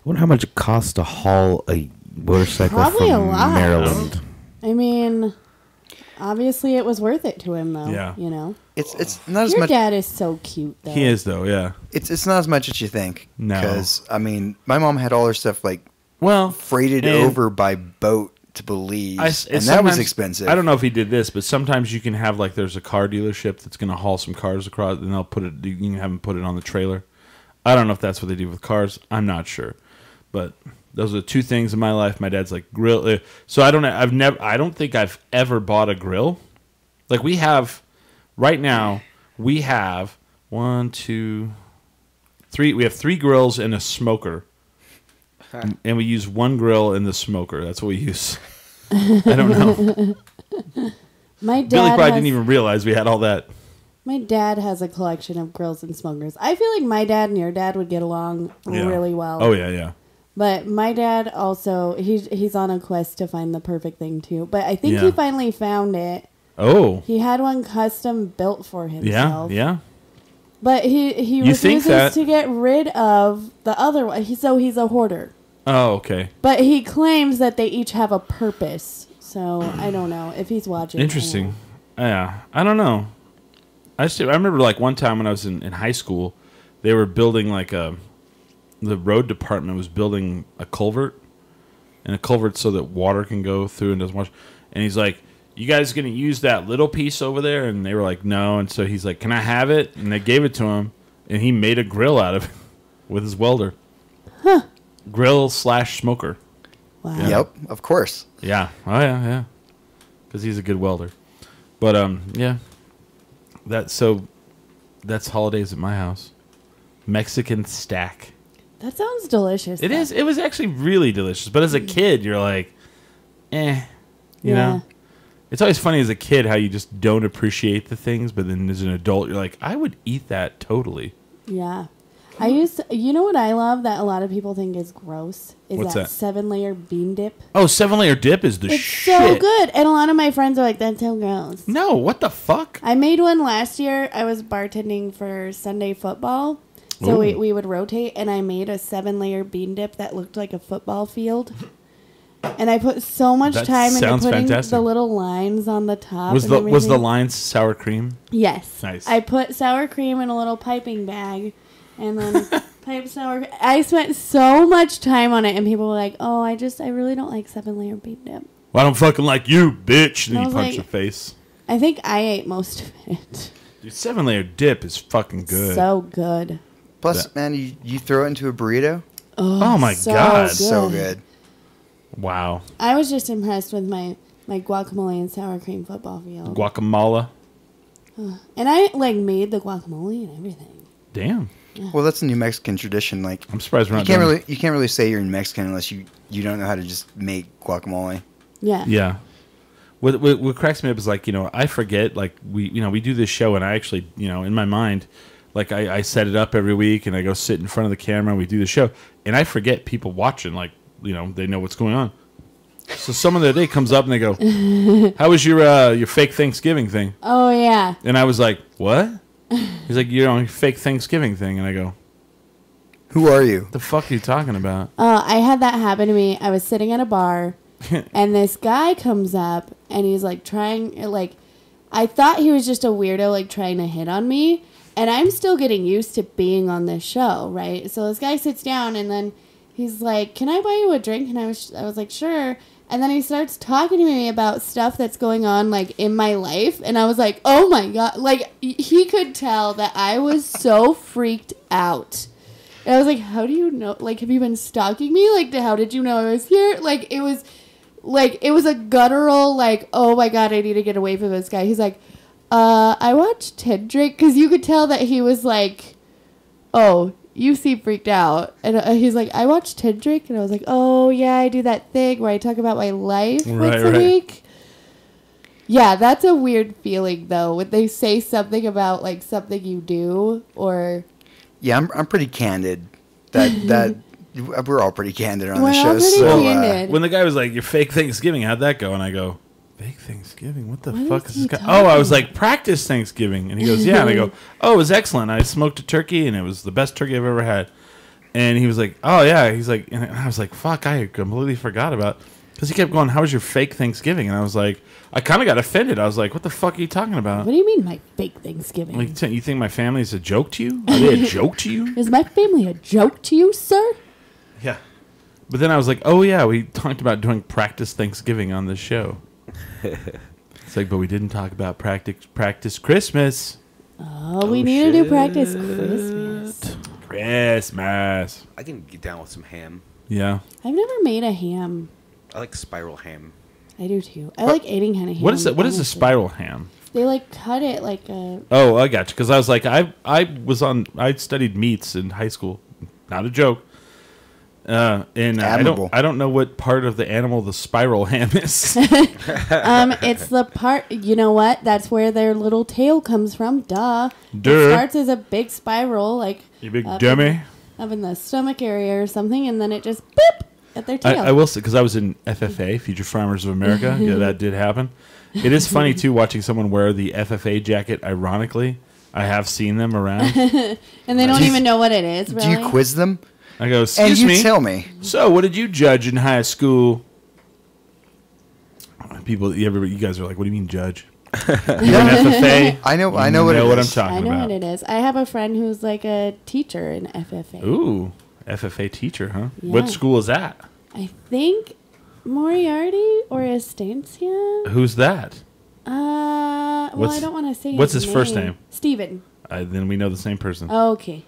wonder how much it costs to haul a motorcycle Probably from a lot. Maryland. I mean, obviously it was worth it to him, though. Yeah. You know? It's not as Your much. dad is so cute, though. He is, though, yeah. It's not as much as you think. No. Because, I mean, my mom had all her stuff, like, Well, freighted over by boat to Belize, and that was expensive. I don't know if he did this, but sometimes you can have, like, there's a car dealership that's going to haul some cars across, and they'll you can have them put it on the trailer. I don't know if that's what they do with cars. I'm not sure, but those are the two things in my life. My dad's like grill. So I don't think I've ever bought a grill. Like we have right now, we have 1, 2, 3. We have 3 grills and a smoker. And we use one grill in the smoker. That's what we use. I don't know. My dad Billy probably didn't even realize we had all that. My dad has a collection of grills and smokers. I feel like my dad and your dad would get along really well. Oh, yeah. But my dad also, he's on a quest to find the perfect thing, too. But I think he finally found it. Oh. He had one custom built for himself. Yeah. But he refuses to get rid of the other one. So he's a hoarder. Oh, okay. But he claims that they each have a purpose. So I don't know if he's watching. Interesting. Yeah, I don't know. I remember like one time when I was in high school, they were building like the road department was building a culvert, and a culvert so that water can go through and doesn't wash. And he's like, "You guys gonna use that little piece over there?" And they were like, "No." And so he's like, "Can I have it?" And they gave it to him, and he made a grill out of it with his welder. Huh. Grill / smoker. Wow. Yeah. Yep, of course. Yeah. Oh yeah. Because he's a good welder. But yeah. That's holidays at my house. Mexican stack. That sounds delicious. It is. It was actually really delicious. But as a kid, you're like, you know. It's always funny as a kid how you just don't appreciate the things, but then as an adult, you're like, I would eat that totally. Yeah. You know what I love that a lot of people think is gross? Is What's that? 7-layer bean dip. Oh, 7-layer dip is the It's shit. so good. And a lot of my friends are like, that's so gross. No, what the fuck? I made one last year. I was bartending for Sunday football. So we would rotate, and I made a 7-layer bean dip that looked like a football field. And I put so much That time into sounds putting fantastic. the little lines on the top. Was and the everything. lines sour cream? Yes. Nice. I put sour cream in a little piping bag, and then pipe sour. I spent so much time on it, and people were like, "Oh, I really don't like 7-layer bean dip." Well, I don't fucking like you, bitch. And And I then you was punch like- the face. I think I ate most of it. Dude, 7-layer dip is fucking good. So good. Plus, man, you throw it into a burrito. Oh my so God. So good. Wow. I was just impressed with my guacamole and sour cream football field. Guacamole. And I made the guacamole and everything. Damn. Well, that's a New Mexican tradition. Like, I'm surprised we're you not can't really say you're Mexican unless you don't know how to just make guacamole. Yeah. Yeah. What cracks me up is I forget we do this show and I actually in my mind I set it up every week and I go sit in front of the camera and we do the show and I forget people watching they know what's going on. So someone the other day comes up and they go, "How was your fake Thanksgiving thing?" Oh yeah. And I was like, "What?" He's like, your fake Thanksgiving thing, and I go, Who are you? "The fuck are you talking about?" I had that happen to me. I was sitting at a bar, and this guy comes up, and he's trying, I thought he was just a weirdo, trying to hit on me, and I'm still getting used to being on this show, right? So this guy sits down, and then he's like, "Can I buy you a drink?" And I was like, "Sure." And then he starts talking to me about stuff that's going on, in my life. And I was like, oh, my God. He could tell that I was so freaked out. And I was like, how do you know? Have you been stalking me? How did you know I was here? It was a guttural, oh, my God, I need to get away from this guy. He's like, I watched Kendrick. Because you could tell that he was like, oh, you seem freaked out. And he's like, I watched Kendrick. And I was like, oh, yeah, I do that thing where I talk about my life once a week. Yeah, that's a weird feeling, though, when they say something about, something you do or... Yeah, I'm pretty candid. That we're all pretty candid on the We're show. all pretty So, candid. When the guy was like, "Your fake Thanksgiving," how'd that go? And I go, "Fake Thanksgiving? What the fuck is is this he guy?" talking Oh, I was like, "Practice Thanksgiving," and he goes, "Yeah." And I go, "Oh, it was excellent. I smoked a turkey, and it was the best turkey I've ever had." And he was like, "Oh yeah." He's like, and I was like, "Fuck, I completely forgot about." Because he kept going, "How was your fake Thanksgiving?" And I was like, I kind of got offended. I was like, "What the fuck are you talking about? What do you mean, my fake Thanksgiving? You think my family is a joke to you? Are they a joke to you?" Is my family a joke to you, sir? Yeah. But then I was like, "Oh yeah, we talked about doing practice Thanksgiving on this show." It's like, but we didn't talk about practice Christmas. Oh, we need to do practice Christmas. Christmas. I can get down with some ham. Yeah. I've never made a ham. I like spiral ham. I do too. I like eating kind of ham. What is that? What is a honestly. spiral ham? They cut it like a... Oh, I got you. Because I was like, I studied meats in high school. Not a joke. And Admirable. I don't know what part of the animal the spiral ham is. It's the part... You know what? That's where their little tail comes from. Duh. Duh. It starts as a big spiral, You big up dummy. up in the stomach area or something, and then it just boop at their tail. I will say, because I was in FFA, Future Farmers of America. Yeah, that did happen. It is funny, too, watching someone wear the FFA jacket, ironically. I have seen them around. And they don't even know what it is, really. do you quiz them? I go, And excuse you me. tell me. So, what did you judge in high school? People, you guys are like, what do you mean judge? You're an FFA. I know You what it know what I'm is. talking I know about. what it is. I have a friend who's like a teacher in FFA. Ooh, FFA teacher, huh? Yeah. What school is that? I think Moriarty or Estancia. Who's that? Well, What's- I don't want to say. what's his first name? Steven. Then we know the same person. Okay.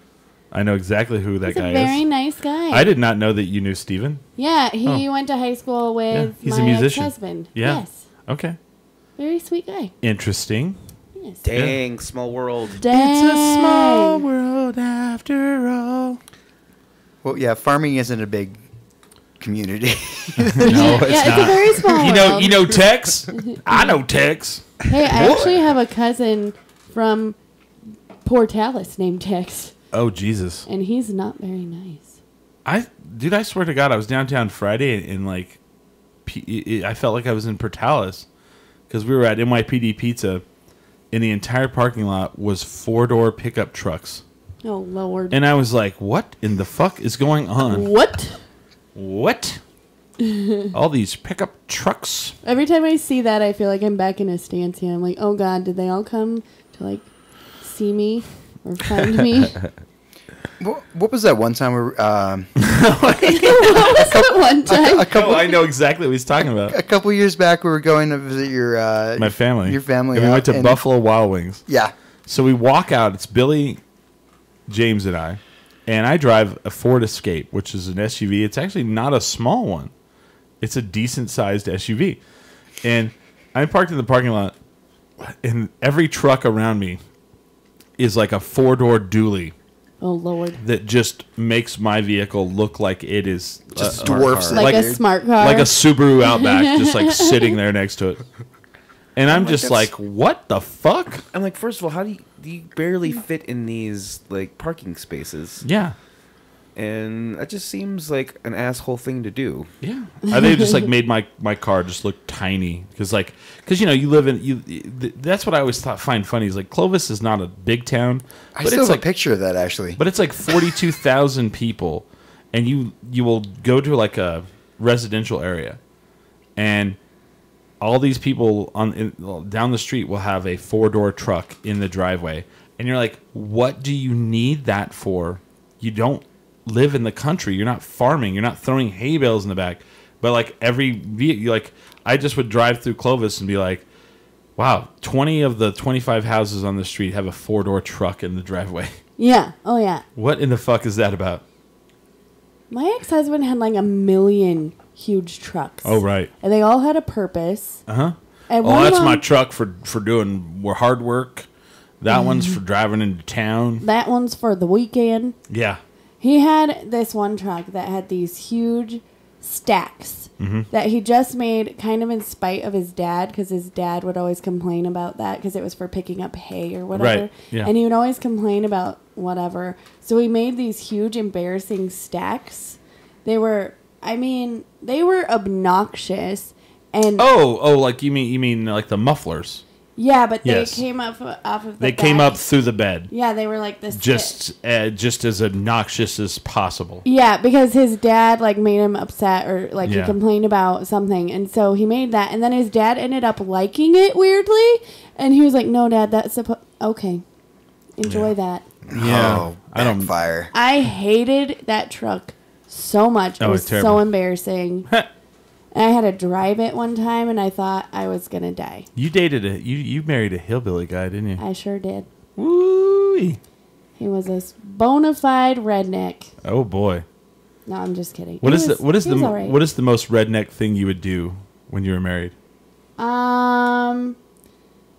I know exactly who that He's guy a very is. nice guy. I did not know that you knew Steven. Yeah, he went to high school with he's my a musician. ex-husband. Yeah. Yes. Okay. Very sweet guy. Interesting. Yes. Dang, small world. Dang. world after all. Well, yeah, farming isn't a big community. No, it's Yeah, it's a not. very small world. You know Tex? I know Tex. Hey, I actually have a cousin from Port Alice named Tex, Oh, Jesus. and he's not very nice. I swear to God, I was downtown Friday and like, I felt like I was in Portales because we were at NYPD Pizza, and the entire parking lot was 4-door pickup trucks, Oh, Lord. and I was like, "What in the fuck is going on? What? What? All these pickup trucks? Every time I see that, I feel like I'm back in Estancia. I'm like, oh, God, did they all come to, like, see me or find me? What was that one time where What was that one time? Oh, I know exactly what he's talking about. a couple years back we were going to visit your My family. Your family. And we went out, to and- Buffalo Wild Wings. Yeah. So we walk out. It's Billy, James, and I drive a Ford Escape, which is an SUV. It's actually not a small one. It's a decent-sized SUV. And I'm parked in the parking lot, and every truck around me is like a 4-door dually Oh, Lord. that just makes my vehicle look like it is Just dwarfs it. Like a dude. smart car. like a Subaru Outback, just like sitting there next to it. And I'm just like, what the fuck? I'm like, first of all, how do you barely fit in these like parking spaces? Yeah. And that just seems like an asshole thing to do. Yeah, they just like made my car just look tiny because you know you live in that's what I always find funny is like Clovis is not a big town, I but still it's have like a picture of that actually. but it's like 42,000 people, and you will go to like a residential area, and all these people down the street will have a 4-door truck in the driveway, and you're like, what do you need that for? You don't live in the country. You're not farming. You're not throwing hay bales in the back. But like I just would drive through Clovis and be like, wow, 20 of the 25 houses on the street have a 4-door truck in the driveway. Yeah. Oh, yeah. What in the fuck is that about? My ex-husband had like 1 million huge trucks. Oh, right. And they all had a purpose. Uh-huh. And Oh, one of that's them, my truck for doing hard work. That one's for driving into town. That one's for the weekend. Yeah. He had this one truck that had these huge stacks that he just made kind of in spite of his dad, because his dad would always complain about that because it was for picking up hay or whatever. Right, yeah. And he would always complain about whatever. So he made these huge embarrassing stacks. They were obnoxious. And Oh, like you mean like the mufflers? yeah, but they Yes. came up off of the They came back. up through the bed. Yeah, they were like this. Just as obnoxious as possible. Yeah, because his dad like made him upset or like he Yeah. complained about something, and so he made that, and then his dad ended up liking it weirdly, and he was like, "No, Dad, that's okay, enjoy that." Yeah, Oh, I don't. backfire. I hated that truck so much; it Oh, was it's so terrible. embarrassing. And I had to drive it one time, and I thought I was gonna die. You dated you married a hillbilly guy, didn't you? I sure did. Woo! He was a bona fide redneck. Oh boy. No, I'm just kidding. What He is was- what is he the was all right. what is the most redneck thing you would do when you were married? I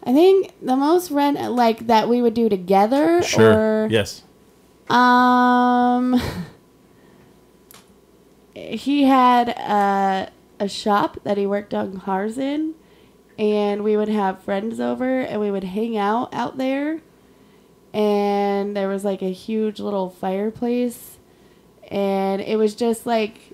think the most like that we would do together. Sure. Or, Yes. He had a shop that he worked on cars in, and we would have friends over, and we would hang out there, and there was like a huge little fireplace, and it was just like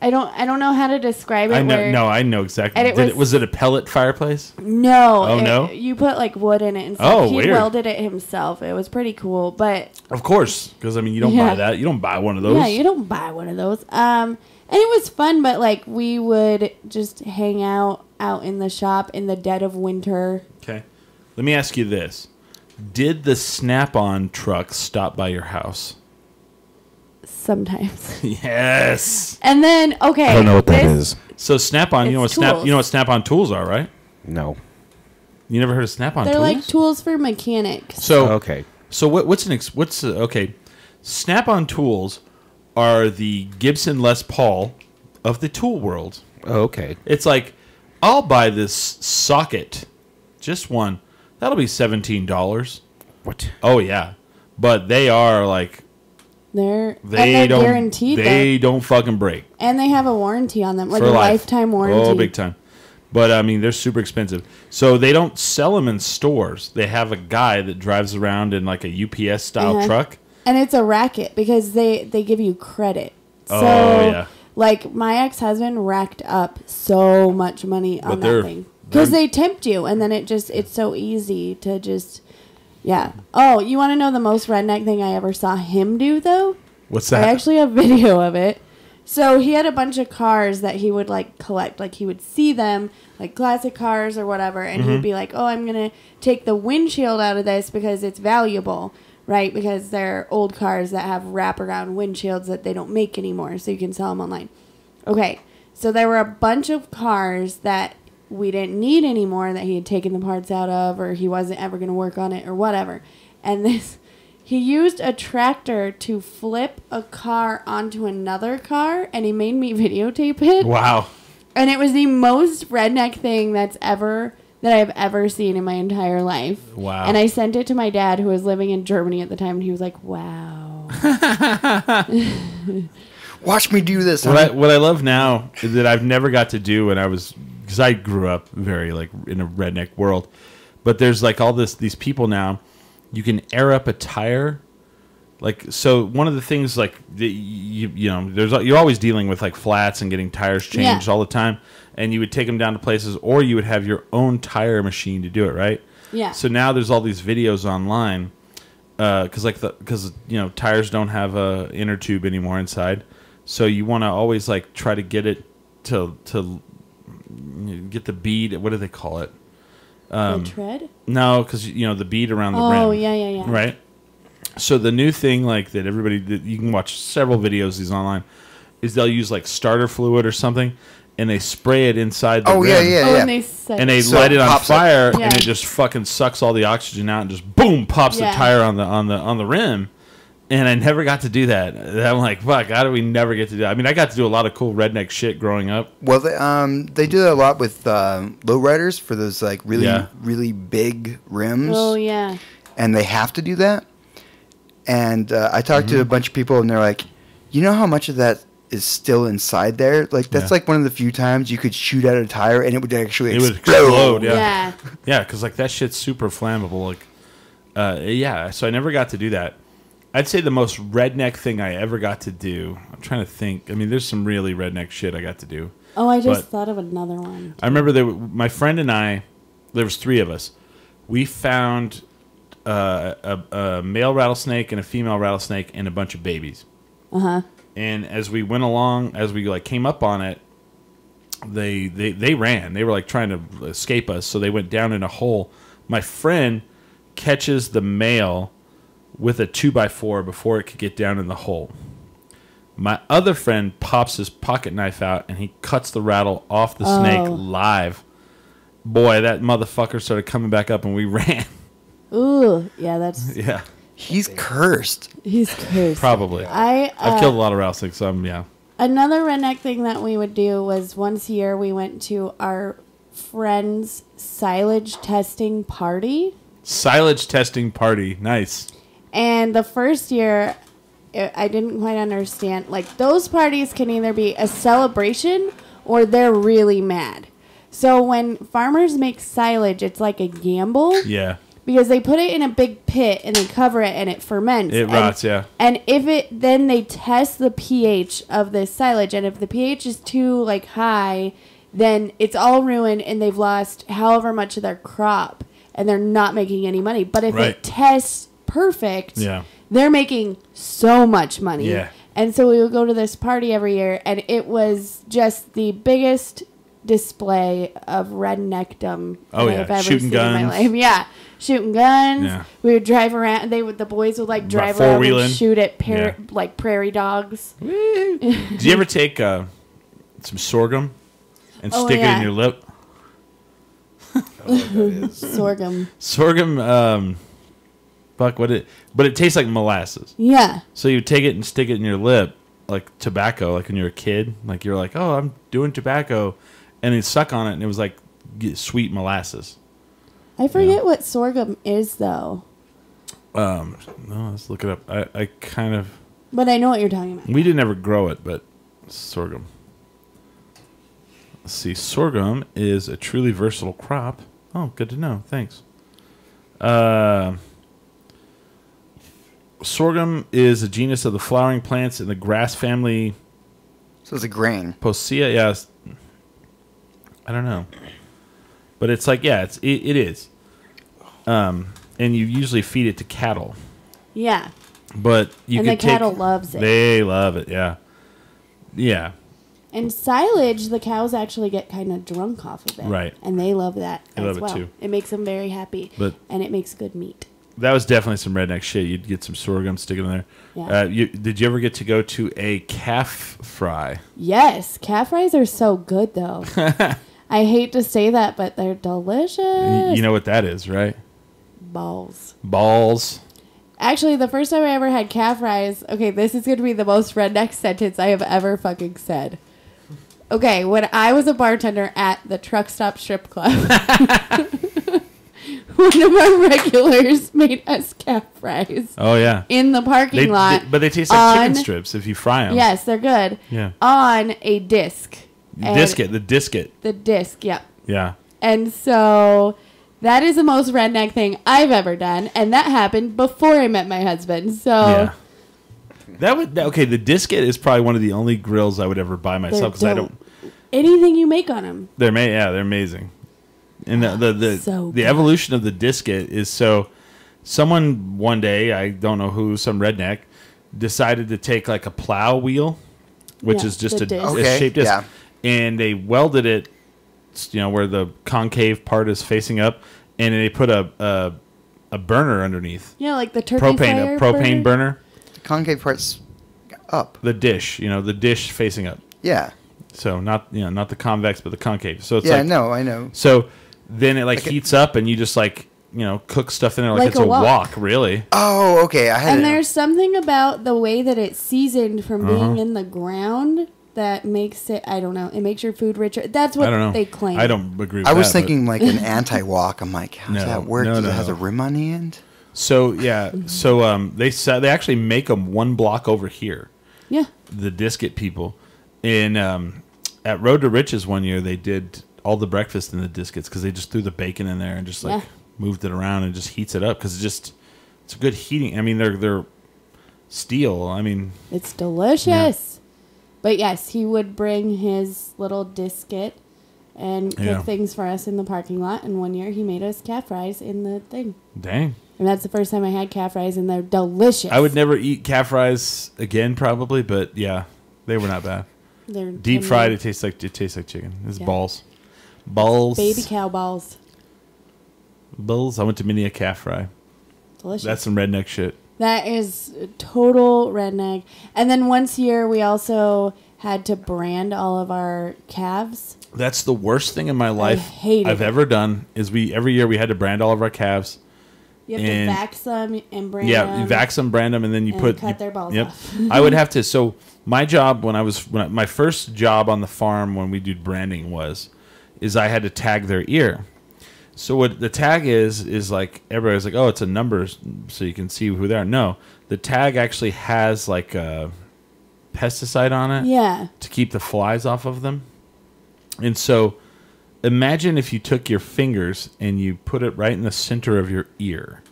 I don't know how to describe it. I know exactly. Was it a pellet fireplace? No. Oh, no? You put like wood in it and stuff. Oh, he weird. welded it himself. It was pretty cool, but Of course, because I mean, you don't buy that. You don't buy one of those. yeah, you don't buy one of those. And it was fun, but like we would just hang out in the shop in the dead of winter. Okay. Let me ask you this. Did the Snap-on truck stop by your house? Sometimes. Yes. And then, okay. I don't know what that is. So Snap-on, you know what Snap-on tools are, right? No. You never heard of Snap-on They're tools? like tools for mechanics. So okay. So okay? Snap-on tools are the Gibson Les Paul of the tool world. Oh, okay. It's like, I'll buy this socket, just one. That'll be $17. What? Oh yeah, but they are like they're don't guaranteed. They don't fucking break. And they have a warranty on them, like For a life. lifetime warranty. Oh, big time. But I mean, they're super expensive. So they don't sell them in stores. They have a guy that drives around in like a UPS style truck. And it's a racket because they give you credit. So, yeah. like, my ex-husband racked up so much money on that thing. Because they tempt you, and then it's so easy to just, yeah. Oh, you want to know the most redneck thing I ever saw him do, though? What's that? I actually have video of it. So he had a bunch of cars that he would, like, collect. Like, he would see them, like, classic cars or whatever, and he'd be like, oh, I'm going to take the windshield out of this because it's valuable. Right, because they're old cars that have wraparound windshields that they don't make anymore, so you can sell them online. Okay, so there were a bunch of cars that we didn't need anymore that he had taken the parts out of, or he wasn't ever going to work on it, or whatever. And he used a tractor to flip a car onto another car, and he made me videotape it. Wow. And it was the most redneck thing that I've ever seen in my entire life. Wow. And I sent it to my dad, who was living in Germany at the time, and he was like, wow. Watch me do this. What I love now is that I've never got to do when I was, because I grew up very like in a redneck world, but there's like all these people now, you can air up a tire. Like, so one of the things like you're always dealing with like flats and getting tires changed all the time. And you would take them down to places, or you would have your own tire machine to do it, right? Yeah. So now there's all these videos online, because tires don't have a inner tube anymore inside, so you want to always like try to get it to get the bead. What do they call it? The tread? No, because the bead around the rim. Oh yeah. Right. So the new thing, like that you can watch several videos of these online, is they'll use like starter fluid or something. And they spray it inside the rim. Yeah. And they light it on fire, Yeah. and it just fucking sucks all the oxygen out, and just boom pops the tire on the rim. And I never got to do that. And I'm like, fuck, how do we never get to do that? I mean, I got to do a lot of cool redneck shit growing up. Well, they do that a lot with lowriders for those like really big rims. Oh yeah. And they have to do that. And I talked to a bunch of people, and they're like, you know how much of that is still inside there? Like, that's like one of the few times you could shoot out a tire and it would actually explode. Yeah, because like that shit's super flammable. Like, so I never got to do that. I'd say the most redneck thing I ever got to do, I'm trying to think. I mean, there's some really redneck shit I got to do. Oh, I just thought of another one. I remember my friend and I, there was 3 of us. We found a male rattlesnake and a female rattlesnake and a bunch of babies. Uh-huh. And as we went along, as we like came up on it, they ran. They were like trying to escape us, so they went down in a hole. My friend catches the male with a 2x4 before it could get down in the hole. My other friend pops his pocket knife out and he cuts the rattle off the snake live. Boy, that motherfucker started coming back up and we ran. Ooh, yeah, that's He's cursed. He's cursed. Probably. I've killed a lot of rattlesnakes, so Another redneck thing that we would do was once a year we went to our friend's silage testing party. Silage testing party. Nice. And the first year, I didn't quite understand. Like, those parties can either be a celebration or they're really mad. So when farmers make silage, it's like a gamble. Yeah. because they put it in a big pit and they cover it and it ferments. It rots, yeah. And then they test the pH of this silage, and if the pH is too like high, then it's all ruined and they've lost however much of their crop and they're not making any money. But if it tests perfect, they're making so much money. Yeah. And so we would go to this party every year, and it was just the biggest display of redneckdom I've ever shooting seen guns. in my life. Yeah, shooting guns. Yeah. We would drive around. The boys would like drive around and shoot at like prairie dogs. Did you ever take some sorghum and stick it in your lip? Sorghum. Sorghum. But it tastes like molasses. Yeah. So you take it and stick it in your lip like tobacco, like when you're a kid. Like you're like, oh, I'm doing tobacco. And you suck on it and it was like sweet molasses. I forget what sorghum is, though. No, let's look it up. I kind of... But I know what you're talking about. We didn't ever grow it, but sorghum. Let's see. Sorghum is a truly versatile crop. Oh, good to know. Thanks. Sorghum is a genus of the flowering plants in the grass family. So it's a grain. Posea, yeah. I don't know. But it's like, yeah, it is. And you usually feed it to cattle. Yeah. But you and could the cattle loves it. They love it, yeah. Yeah. And silage, the cows actually get kind of drunk off of it. Right. And they love that They as love well. it too. It makes them very happy. And it makes good meat. That was definitely some redneck shit. You'd get some sorghum, stick it in there. Yeah. Did you ever get to go to a calf fry? Yes. Calf fries are so good, though. I hate to say that, but they're delicious. You know what that is, right? Balls. Actually, the first time I ever had calf fries, okay, this is going to be the most redneck sentence I have ever fucking said. Okay, when I was a bartender at the Truck Stop Strip Club, one of our regulars made us calf fries. Oh, yeah. In the parking lot. But they taste like chicken strips if you fry them. Yes, they're good. Yeah. On a disc. The disc, yep. Yeah. And so that is the most redneck thing I've ever done. And that happened before I met my husband. So. Yeah. The disket is probably one of the only grills I would ever buy myself because I don't. Anything you make on them. They're amazing. And the evolution of the disket is someone one day, I don't know who, some redneck, decided to take like a plow wheel, which is just a shaped disc, and they welded it, where the concave part is facing up, and they put a burner underneath. Yeah, like the propane burner. The concave part's up. The dish, the dish facing up. Yeah. So not the convex, but the concave. So it's I know. So then it heats up, and you just cook stuff in there like it's a wok, really. Oh, okay. There's something about the way that it's seasoned from being in the ground that makes it, I don't know, it makes your food richer. That's what they claim. I don't agree with that. I was thinking like an anti-wok. I'm like, how does that work? Does it have a rim on the end? So, yeah. So they actually make them one block over here. Yeah. The disket people. And at Road to Riches one year, they did all the breakfast in the diskets because they just threw the bacon in there and just moved it around and just heats it up because it's a good heating. I mean, they're steel. I mean, it's delicious. Yeah. But yes, he would bring his little disket and cook things for us in the parking lot. And one year he made us calf fries in the thing. Dang. And that's the first time I had calf fries, and they're delicious. I would never eat calf fries again, probably, but yeah, they were not bad. They're deep fried. It tastes like chicken. It's balls. Baby cow balls. I went to many a calf fry. Delicious. That's some redneck shit. That is total redneck. And then once a year, we also had to brand all of our calves. That's the worst thing in my life I've ever done. Is every year we had to brand all of our calves. You have to vax them and brand them. Yeah, you vax them, brand them, and then you cut their balls off. I would have to. So my job my first job on the farm when we did branding is I had to tag their ear. So what the tag is like, everybody's like, oh, it's a number so you can see who they are. No, the tag actually has like a pesticide on it. Yeah. To keep the flies off of them. And so imagine if you took your fingers and you put it right in the center of your ear.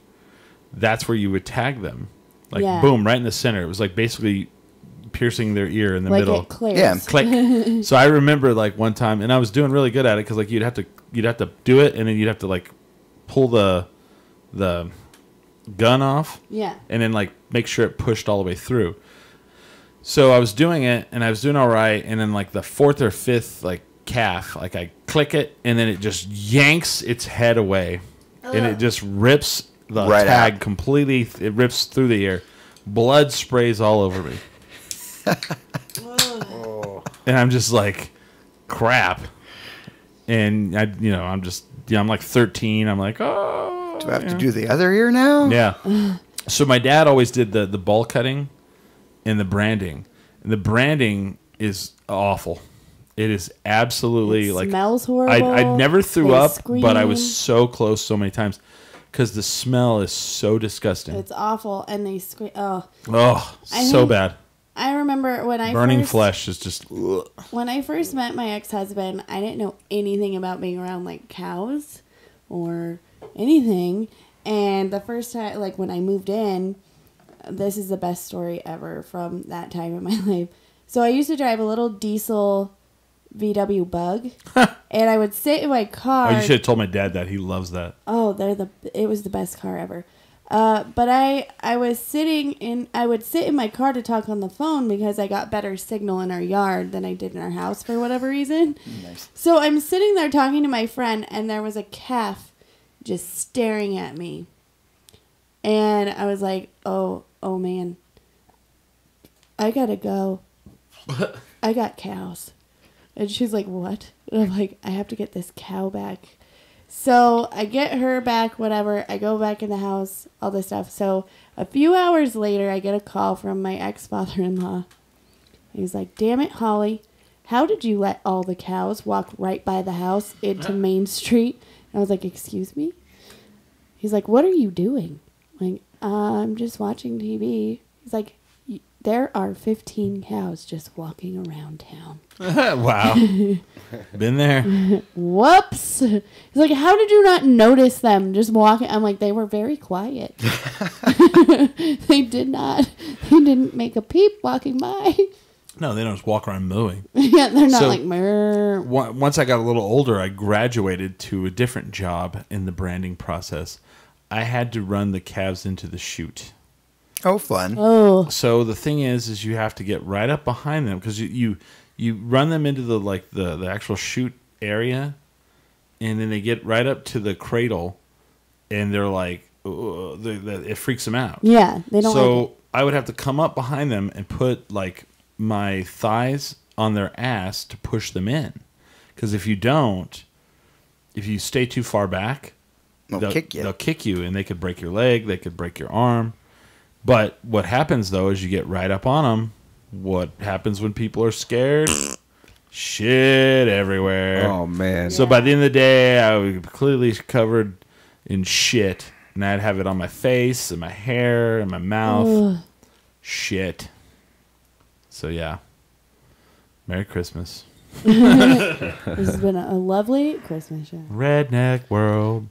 That's where you would tag them. Like, boom, right in the center. It was like basically piercing their ear in the middle. It clears. Yeah. Click. So I remember like one time, and I was doing really good at it because like you'd have to do it, and then you'd have to like pull the gun off. Yeah. And then like make sure it pushed all the way through. So I was doing it, and I was doing all right, and then like the fourth or fifth like calf, like I click it, and then it just yanks its head away, and it just rips the tag completely. It rips through the ear. Blood sprays all over me. And I'm just like, crap. And I'm like 13. I'm like, oh. Do I have to do the other ear now? Yeah. So my dad always did the ball cutting and the branding. And the branding is awful. It is absolutely like smells horrible. I never threw They up, scream. but I was so close so many times because the smell is so disgusting. It's awful, and they scream. Oh, so bad. I remember when I burning flesh is just. Ugh. When I first met my ex-husband, I didn't know anything about being around like cows or anything. And the first time, like when I moved in, this is the best story ever from that time in my life. So I used to drive a little diesel VW Bug, and I would sit in my car. Oh, you should have told my dad that. He loves that. Oh, it was the best car ever. But I would sit in my car to talk on the phone because I got better signal in our yard than I did in our house for whatever reason. Nice. So I'm sitting there talking to my friend, and there was a calf just staring at me. And I was like, oh man, I gotta go. I got cows. And she's like, what? And I'm like, I have to get this cow back. So I get her back, whatever. I go back in the house, all this stuff. So a few hours later, I get a call from my ex-father-in-law. He's like, damn it, Holly. How did you let all the cows walk right by the house into Main Street? And I was like, excuse me? He's like, what are you doing? I'm like, I'm just watching TV. He's like, there are 15 cows just walking around town. Wow. Been there. Whoops. He's like, how did you not notice them just walking? I'm like, they were very quiet. They didn't make a peep walking by. No, they don't just walk around mooing. Yeah, they're not like, Murr. Once I got a little older, I graduated to a different job in the branding process. I had to run the calves into the chute. Oh, fun. Oh. So the thing is you have to get right up behind them because you run them into the actual chute area, and then they get right up to the cradle, and they're like, it freaks them out. Yeah, they don't. So like it. I would have to come up behind them and put like my thighs on their ass to push them in, because if you stay too far back, they'll kick you. They'll kick you, and they could break your leg, they could break your arm. But what happens, though, is you get right up on them. What happens when people are scared? Shit everywhere. Oh, man. So by the end of the day, I was completely covered in shit. And I'd have it on my face and my hair and my mouth. Ugh. Shit. So, yeah. Merry Christmas. This has been a lovely Christmas show. Redneck world.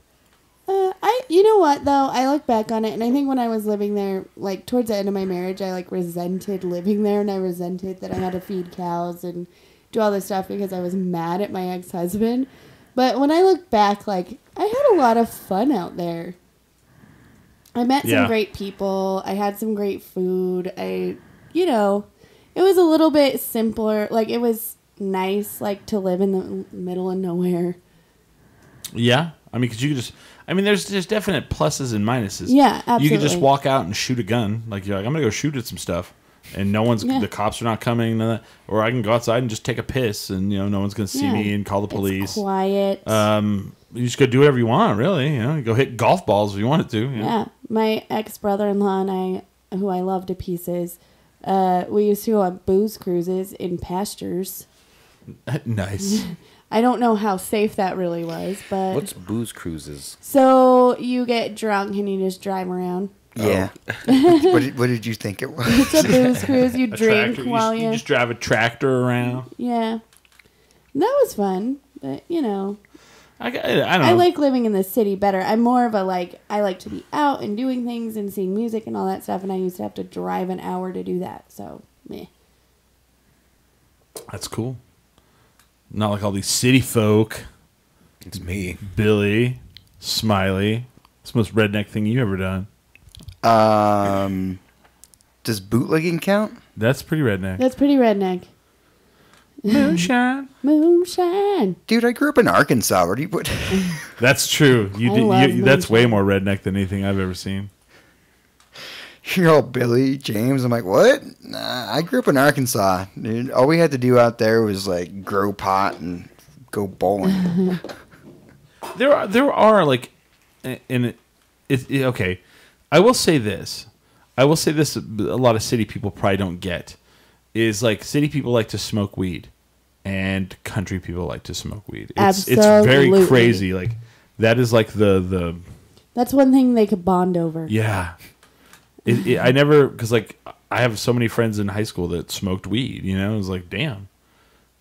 You know what, though? I look back on it, and I think when I was living there, like, towards the end of my marriage, I, like, resented living there, and I resented that I had to feed cows and do all this stuff because I was mad at my ex-husband. But when I look back, like, I had a lot of fun out there. I met some great people. I had some great food. It was a little bit simpler. Like, it was nice, like, to live in the middle of nowhere. Yeah. I mean, because you could just... I mean, there's definite pluses and minuses. Yeah, absolutely. You could just walk out and shoot a gun. Like, you're like, I'm going to go shoot at some stuff. And the cops are not coming. None of that. Or I can go outside and just take a piss and, no one's going to see me and call the police. It's quiet. You just go do whatever you want, really. You go hit golf balls if you wanted to. Yeah. My ex-brother-in-law and I, who I love to pieces, we used to go on booze cruises in pastures. Nice. I don't know how safe that really was, but... What's booze cruises? So you get drunk and you just drive around. Yeah. What did you think it was? It's a booze cruise. You drink while you just drive a tractor around. Yeah. That was fun, but, I don't know. I like living in the city better. I'm more of a I like to be out and doing things and seeing music and all that stuff, and I used to have to drive an hour to do that. So, meh. That's cool. Not like all these city folk. It's me. Billy, Smiley. It's the most redneck thing you've ever done. Does bootlegging count? That's pretty redneck. That's pretty redneck. Moonshine. Moonshine. Dude, I grew up in Arkansas. What do you put? That's true. That's way more redneck than anything I've ever seen. You're all Billy, James. I'm like, what? Nah, I grew up in Arkansas. Dude, all we had to do out there was grow pot and go bowling. There are okay. I will say this. A lot of city people probably don't get is city people like to smoke weed, and country people like to smoke weed. It's very crazy. That is the. That's one thing they could bond over. Yeah. I never, because I have so many friends in high school that smoked weed, It was damn,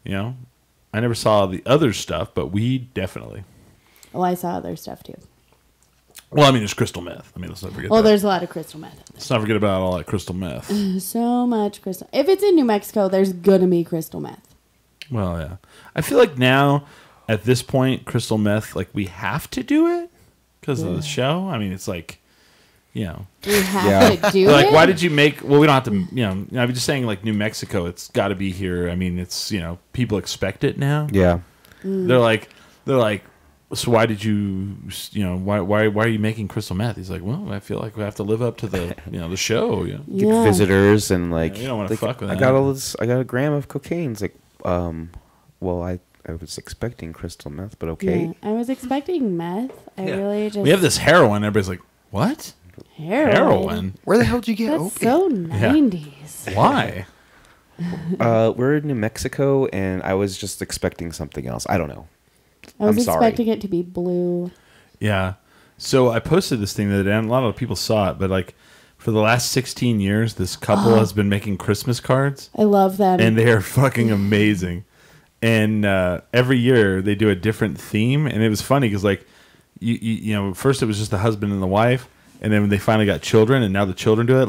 I never saw the other stuff, but weed definitely. Oh, I saw other stuff too. Well, I mean, there's crystal meth. Let's not forget that. There's a lot of crystal meth. Let's not forget about all that crystal meth. So much crystal. If it's in New Mexico, there's gonna be crystal meth. Well, yeah. I feel like now, at this point, crystal meth, we have to do it because of the show. I mean, it's we have to do it. Why did you make? Well, we don't have to. I'm just saying, New Mexico, it's got to be here. I mean, it's people expect it now. Yeah. They're like, so why did you? Why are you making crystal meth? He's like, well, I feel like we have to live up to the the show. Get visitors and you don't want to fuck with I that. got all this. I got a gram of cocaine. It's well, I was expecting crystal meth, but okay. Yeah, I was expecting meth. I really just. We have this heroin. Everybody's like, what? Heroin? Where the hell did you get That's opium? so 90s. Yeah. Why? We're in New Mexico, and I was just expecting something else. I don't know. I was expecting it to be blue. Yeah. So I posted this thing the other day, and a lot of people saw it, but for the last 16 years, this couple has been making Christmas cards. I love them. And they are fucking amazing. And every year they do a different theme, and it was funny because first it was just the husband and the wife, and then when they finally got children, and now the children do it.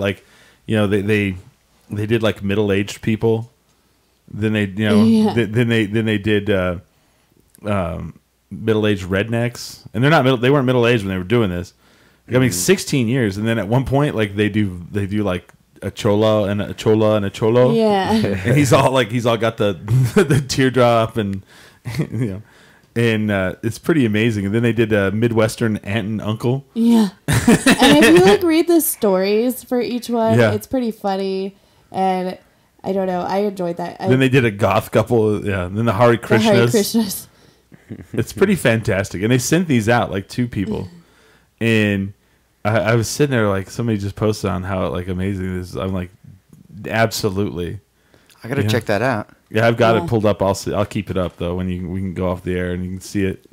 They did middle-aged people. Then they then they did middle-aged rednecks, and they weren't middle-aged when they were doing this. 16 years, and then at one point they do a chola and a cholo. Yeah. And he's all got the teardrop and and it's pretty amazing. And then they did a Midwestern aunt and uncle. Yeah. And if you read the stories for each one, it's pretty funny, and I don't know, I enjoyed that. Then they did a goth couple, and then the Hare Krishnas. It's pretty fantastic. And they sent these out to people. And I was sitting there somebody just posted on how amazing this is. I'm like, absolutely. I gotta check that out. Yeah, I've got it pulled up. I'll keep it up though we can go off the air and you can see it.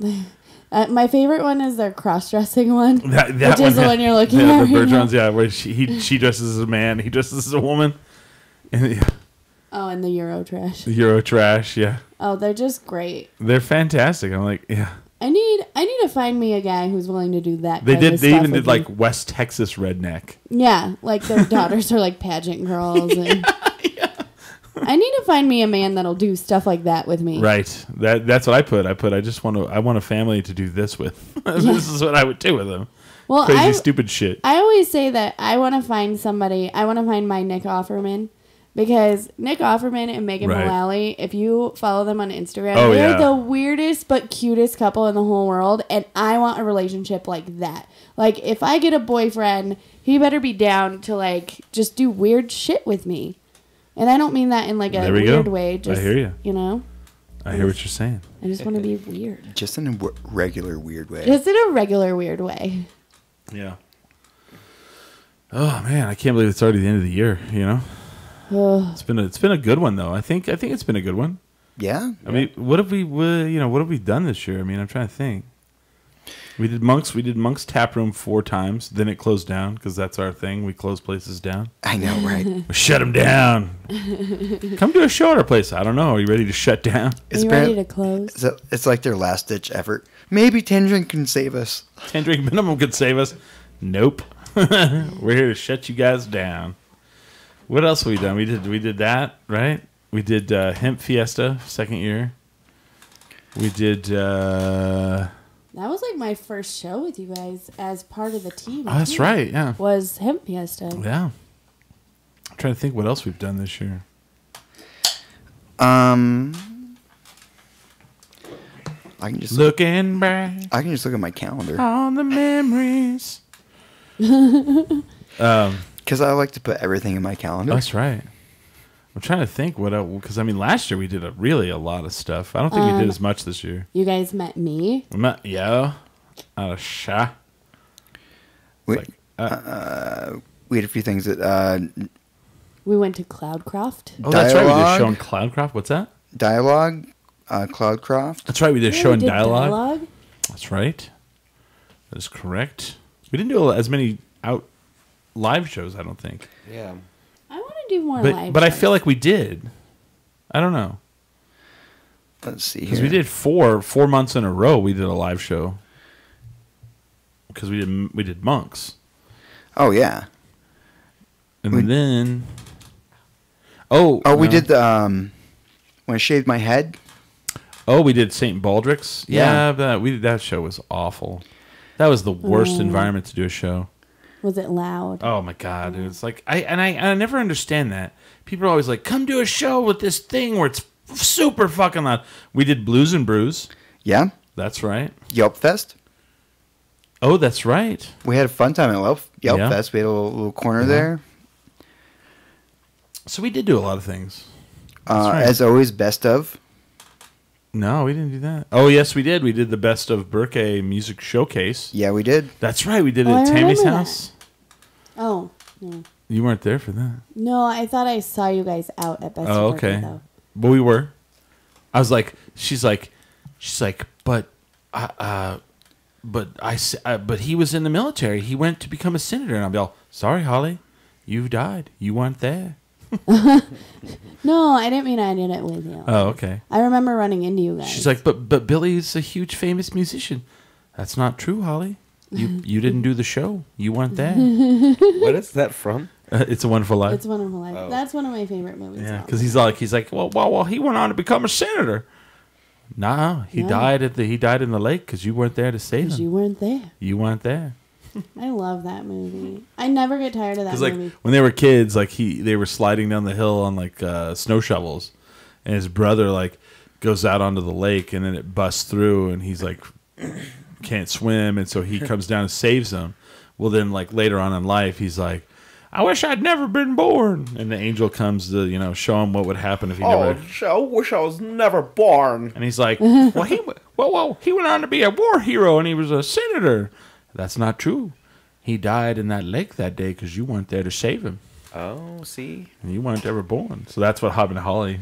My favorite one is their cross-dressing one, that which is the one you're looking at. The Bergeron's, where she dresses as a man, he dresses as a woman, and and the Euro trash. The Euro trash, yeah. Oh, they're just great. They're fantastic. I'm like, yeah. I need to find me a guy who's willing to do that. They even did West Texas redneck. Yeah, their daughters are pageant girls. And I need to find me a man that'll do stuff like that with me. Right. That's what I put. I want a family to do this with. This is what I would do with them. Well, crazy stupid shit. I always say that I want to find somebody. I want to find my Nick Offerman. Because Nick Offerman and Megan Mullally, if you follow them on Instagram, they're the weirdest but cutest couple in the whole world, and I want a relationship like that. If I get a boyfriend, he better be down to just do weird shit with me. And I don't mean that in a weird way. Just, I hear you. I hear what you're saying. I just want to be weird. Just in a regular weird way. Just in a regular weird way. Yeah. Oh man, I can't believe it's already the end of the year. It's been a good one though. I think it's been a good one. Yeah. I mean, what have we done this year? I mean, I'm trying to think. We did Monk's Tap Room 4 times. Then it closed down because that's our thing. We close places down. I know, right? We shut them down. Come to a show at our place. I don't know. Are you ready to shut down? Are you ready to close? It's like their last ditch effort. Maybe Tendrin can save us. 10 drink minimum could save us. Nope. We're here to shut you guys down. What else have we done? We did that, right? We did Hemp Fiesta, 2nd year. We did... That was like my first show with you guys as part of the team. Oh, that's right, yeah. Was Hemp Fiesta. Yeah. I'm trying to think what else we've done this year. I can just Looking back I can just look at my calendar on the memories. because I like to put everything in my calendar. That's right. I'm trying to think what because I mean last year we did a lot of stuff. I don't think we did as much this year. You guys met me. We met out of Sha. We, Like, we had a few things that We went to Cloudcroft. oh, that's right. We did a Dialogue. show in Cloudcroft. What's that? dialogue, Cloudcroft. That's right. We did a Yeah, show we in did Dialogue. That's right. That is correct. We didn't do as many out live shows. I don't think. Yeah. I want to do more live But I shows. feel like we did. I don't know. Let's see Because here. we did 4 months in a row. We did a live show. Because we did Monks, Oh yeah. and then We no. did the when I shaved my head. we did St. Baldrick's. Yeah. That show was awful. That was the worst environment to do a show. Was it loud? Oh my god, it was like I never understand that. People are always like, "Come do a show with this thing where it's super fucking loud." We did Blues and Brews. Yeah. That's right. Yelp Fest. Oh, that's right. We had a fun time at Yelp Yeah. Fest. We had a little corner there. So we did do a lot of things. right. As always, best of. No, we didn't do that. Oh, yes, we did. We did the Best of Burke Music Showcase. Yeah, we did. That's right. We did it Oh, at I Tammy's remember house. Oh, no. You weren't there for that. No, I thought I saw you guys out at Best Oh, of Burger, okay. though. But we were. I was like, she's like, but he was in the military. He went to become a senator. And I'll be all, sorry, Holly, you died. You weren't there. No, I didn't mean I did it with you. Oh, okay. I remember running into you guys. She's like, but Billy's a huge famous musician. That's not true, Holly. You didn't do the show. You weren't there. What is that from? It's a Wonderful Life. It's Wonderful Life. Oh. That's one of my favorite movies. Yeah, out because there. he's like, well, he went on to become a senator. Nah, he No. died in the lake because you weren't there to save 'Cause him. you weren't there. You weren't there. I love that movie. I never get tired of that Because like movie. when they were kids, like they were sliding down the hill on like snow shovels, and his brother like goes out onto the lake, and then it busts through, and he's like can't swim, and so he comes down and saves him. Well, then like later on in life, he's like, I wish I'd never been born, and the angel comes to show him what would happen if he never. I wish I was never born. And he's like, well, he went on to be a war hero, and he was a senator. That's not true. He died in that lake that day because you weren't there to save him. Oh, see? And you weren't ever born. So that's what happened to Holly.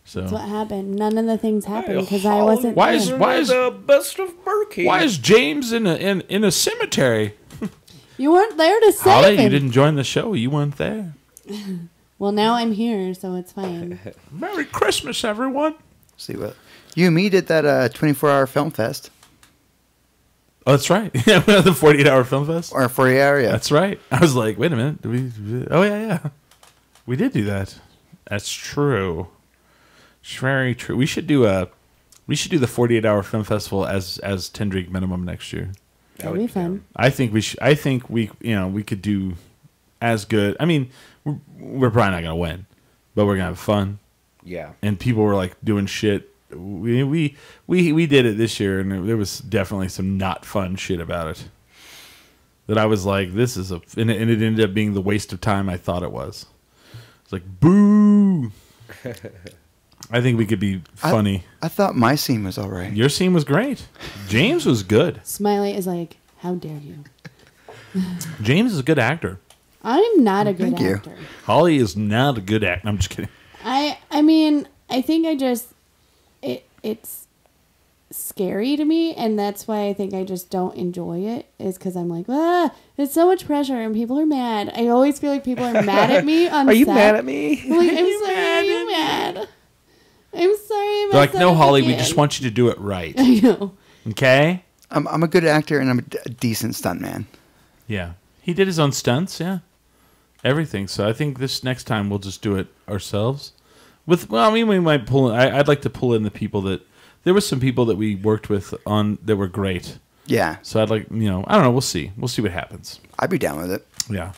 So That's what happened. None of the things happened because I wasn't Why there. is the best of Berkey? why is James in a cemetery? You weren't there to save Holly, him. you didn't join the show. You weren't there. Well, now I'm here, so it's fine. Merry Christmas, everyone. See what you and me did that 24-hour film fest Oh, that's right. Yeah, the 48-hour film fest. or 40-hour. Yeah, That's right. I was like, wait a minute. Did we? Oh yeah. We did do that. That's true. It's very true. We should do the 48-hour film festival as 10 drink minimum next year. That'd be fun. I think we we could do as good. I mean, we're probably not gonna win, but we're gonna have fun. Yeah. And people were like doing shit. We did it this year, and there was definitely some not fun shit about it. That I was like, this is and it ended up being the waste of time I thought it was. It's like, boo. I think we could be funny. I thought my scene was all right. Your scene was great. James was good. Smiley is like, how dare you? James is a good actor. I'm not a good Thank you. actor. Holly is not a good actor. I'm just kidding. I mean, I think it's scary to me, and that's why I think I just don't enjoy it, is because I'm like, it's so much pressure and people are mad. I always feel like people are mad at me on Are you set. mad at me? I'm like, I'm sorry, are you mad? I'm sorry. They're like, no, Holly, we just want you to do it right. I know. Okay? I'm a good actor and I'm a decent stuntman. Yeah. He did his own stunts, yeah. Everything. So I think this next time we'll just do it ourselves. We might pull in, I'd like to pull in the people that, there were some people that we worked with on that were great. Yeah. So I'd like, I don't know, we'll see. We'll see what happens. I'd be down with it. Yeah.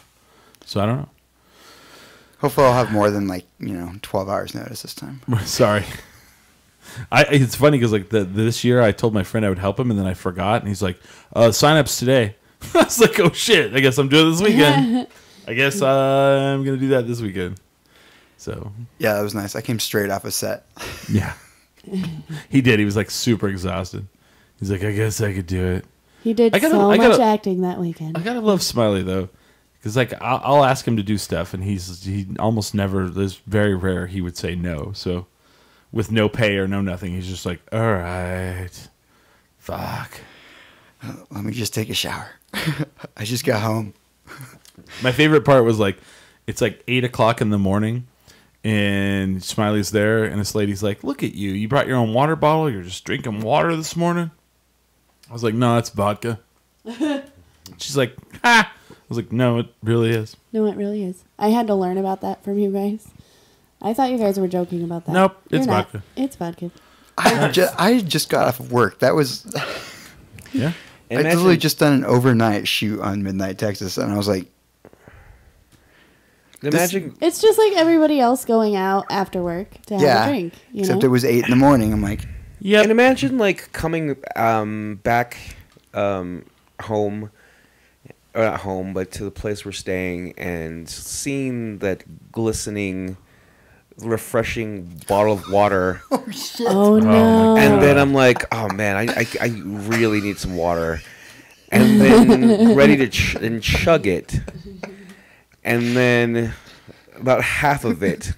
So I don't know. Hopefully I'll have more than 12 hours notice this time. Sorry. It's funny because this year I told my friend I would help him and then I forgot and he's like, sign-ups today. I was like, oh shit, I guess I'm doing it this weekend. I guess I'm going to do that this weekend. So. Yeah, that was nice. I came straight off a set. Yeah. He did. He was like super exhausted. He's like, I guess I could do it. He did so much acting that weekend. I gotta love Smiley though, because I'll ask him to do stuff, and he almost never. There's very rare he would say no. So with no pay or no nothing, he's just like, all right, fuck. Let me just take a shower. I just got home. My favorite part was it's 8 o'clock in the morning. And Smiley's there, and this lady's like, look at you. You brought your own water bottle? You're just drinking water this morning? I was like, no, that's vodka. She's like, ha! I was like, no, it really is. No, it really is. I had to learn about that from you guys. I thought you guys were joking about that. Nope, it's vodka. It's vodka. I just got off of work. That was... Yeah. I literally just done an overnight shoot on Midnight Texas, and I was like... It's just like everybody else going out after work to have a drink. Except it was 8 in the morning. I'm like, yeah. And imagine coming back home, or not home, but to the place we're staying, and seeing that glistening, refreshing bottle of water. Oh shit! Oh no! And then I'm like, oh man, I really need some water, and then ready to chug it. And then about half of it.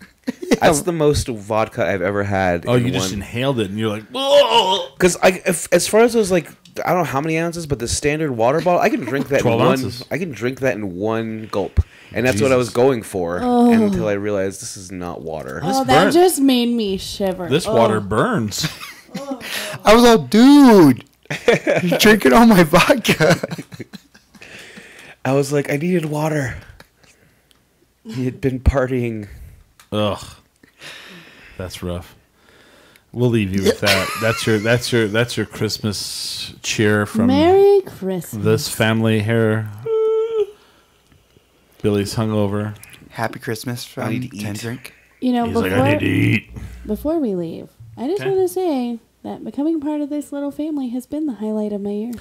That's the most vodka I've ever had. Oh, you just inhaled it, and you're like, whoa! Because as far as those I don't know how many ounces, but the standard water bottle, I can drink that 12 in ounces. I can drink that in one gulp, and that's what I was going for until I realized this is not water. Oh, that just made me shiver. This water burns. I was all, dude, you're drinking all my vodka. I was like, I needed water. He had been partying. Ugh, that's rough. We'll leave you with that. That's your Christmas cheer from Merry Christmas. This family here. Billy's hungover. Happy Christmas from Ten Drink. He's like, I need to eat. Before we leave, I just want to say that becoming part of this little family has been the highlight of my year.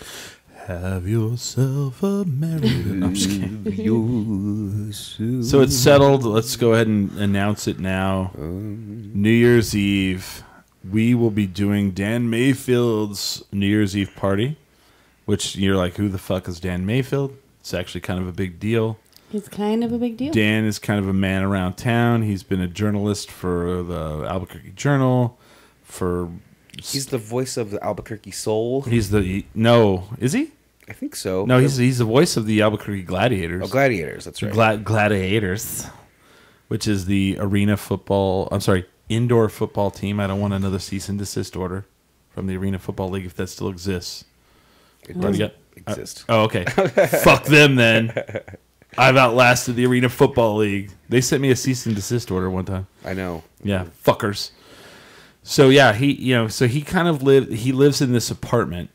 Have yourself a merry... I'm just kidding. So it's settled. Let's go ahead and announce it now. New Year's Eve, we will be doing Dan Mayfield's New Year's Eve party, which you're like, who the fuck is Dan Mayfield? It's actually kind of a big deal. It's kind of a big deal. Dan is kind of a man around town. He's been a journalist for the Albuquerque Journal for... He's the voice of the Albuquerque Soul. Is he? I think so. No, he's the voice of the Albuquerque Gladiators. Oh, Gladiators, that's right. Gladiators, which is the indoor football team. I don't want another cease and desist order from the Arena Football League if that still exists. It doesn't exist. Okay. Fuck them then. I've outlasted the Arena Football League. They sent me a cease and desist order one time. I know. Yeah, fuckers. So yeah, he kind of lives in this apartment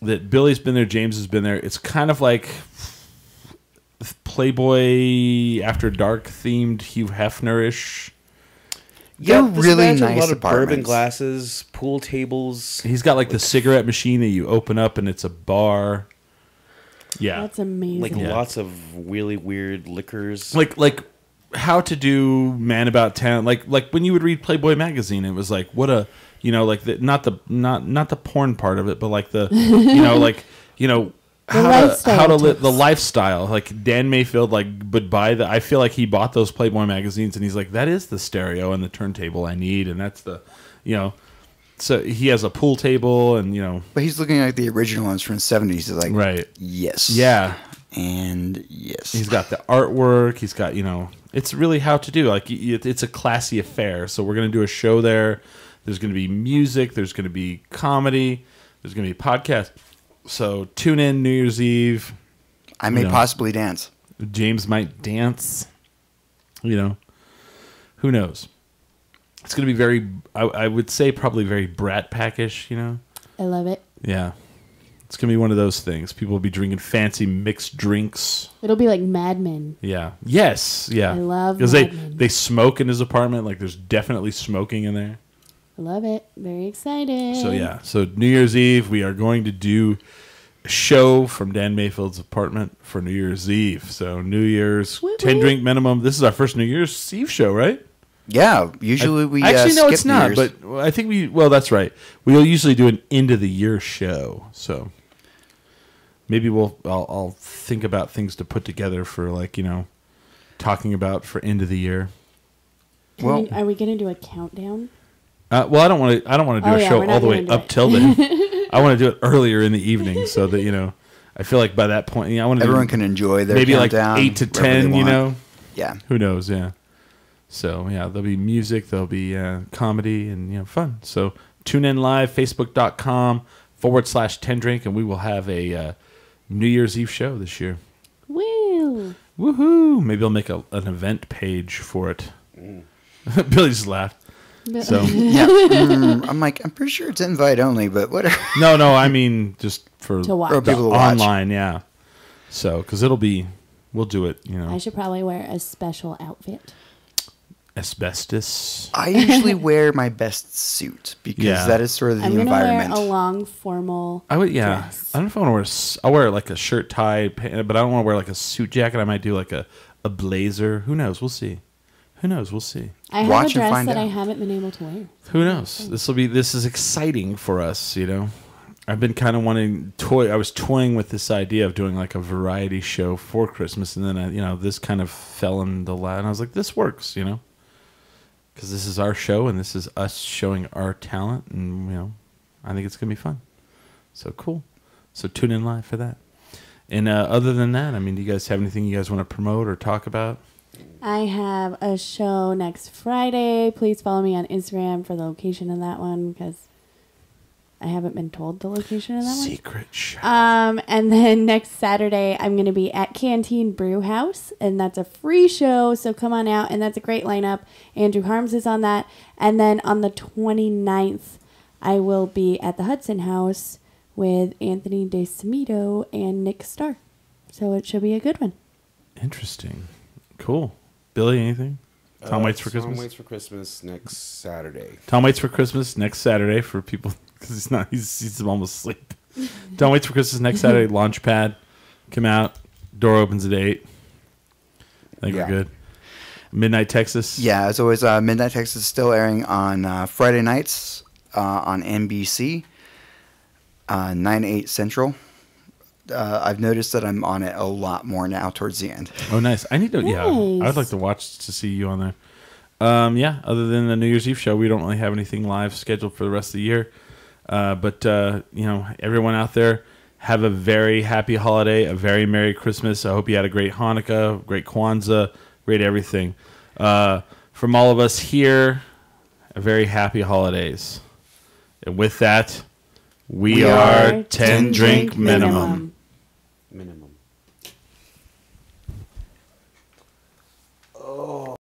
that Billy's been there, James has been there. It's kind of like Playboy After Dark themed, Hugh Hefner-ish. Yeah, really nice a lot of apartments. bourbon glasses, pool tables. He's got the cigarette machine that you open up and it's a bar. Yeah. That's amazing. Lots of really weird liquors. Like how to do Man About Town. Like when you would read Playboy magazine, it was like what a not the porn part of it, but how to live the lifestyle. Like Dan Mayfield would buy I feel like he bought those Playboy magazines and he's like, that is the stereo and the turntable I need, and that's the So he has a pool table, and But he's looking like the original ones from the 70s. He's like, right. Yes. Yeah. And yes. He's got the artwork. He's got, it's really how to do. Like, it's a classy affair. So we're going to do a show there. There's going to be music. There's going to be comedy. There's going to be podcast. So tune in New Year's Eve. I may possibly dance. James might dance. Who knows? It's going to be very, I would say probably very Brat Pack-ish, I love it. Yeah. It's going to be one of those things. People will be drinking fancy mixed drinks. It'll be like Mad Men. Yeah. Yes. Yeah. I love because Mad Men. they smoke in his apartment. Like there's definitely smoking in there. I love it. Very excited. So yeah. So New Year's Eve, we are going to do a show from Dan Mayfield's apartment for New Year's Eve. So New Year's, Woo-hoo. 10 drink minimum. This is our first New Year's Eve show, right? Yeah. Usually we actually no, skip it's not. New Year's. But I think that's right. We'll usually do an end of the year show. So maybe I'll think about things to put together for talking about for end of the year. Well, are we going to do a countdown? Well, I don't want to do a show all the way up till then. I want to do it earlier in the evening so that I feel like by that point, I want to everyone can enjoy their maybe countdown, like 8 to 10. Yeah. Who knows? Yeah. So yeah, there'll be music, there'll be comedy, and fun. So tune in live, Facebook.com/10 drink, and we will have a New Year's Eve show this year. Woo! Woohoo! Maybe I'll make an event page for it. Billy just laughed. So Yeah. I'm pretty sure it's invite only, but whatever. no, I mean just for To watch. For people to watch. online, yeah. So because we'll do it. I should probably wear a special outfit. Asbestos. I usually wear my best suit because that is sort of the I'm environment. Wear a long formal. I would, yeah. Dress. I don't know if I want to wear. I'll wear like a shirt tie, but I don't want to wear like a suit jacket. I might do like a blazer. Who knows? We'll see. We'll see. I have Watch a and dress find that I out. haven't been able to wear. Who knows? This is exciting for us. I've been kind of wanting I was toying with this idea of doing like a variety show for Christmas, and then this kind of fell in the lap, and I was like, this works, because this is our show and this is us showing our talent, and I think it's gonna be fun. So cool. So tune in live for that. And other than that, do you guys have anything you guys want to promote or talk about? I have a show next Friday. Please follow me on Instagram for the location of that one because I haven't been told the location of that one. Secret show. And then next Saturday, I'm going to be at Canteen Brew House, and that's a free show, so come on out, and that's a great lineup. Andrew Harms is on that. And then on the 29th, I will be at the Hudson House with Anthony DeSimito and Nick Starr. So it should be a good one. Interesting. Cool. Billy, anything? Tom Waits for Christmas? Tom Waits for Christmas next Saturday. Tom Waits for Christmas next Saturday for people because he's almost asleep. Tom Waits for Christmas next Saturday. Launchpad. Come out. Door opens at 8. I think we're good. Midnight Texas. Yeah, as always, Midnight Texas is still airing on Friday nights on NBC, 9/8 Central. I've noticed that I'm on it a lot more now towards the end. Oh, nice. I need to. Yeah, Nice. I'd like to watch to see you on there. Yeah. Other than the New Year's Eve show, we don't really have anything live scheduled for the rest of the year. But everyone out there, have a very happy holiday, a very Merry Christmas. I hope you had a great Hanukkah, great Kwanzaa, great everything. From all of us here, a very happy holidays. And with that, we are 10 drink minimum. Minimum.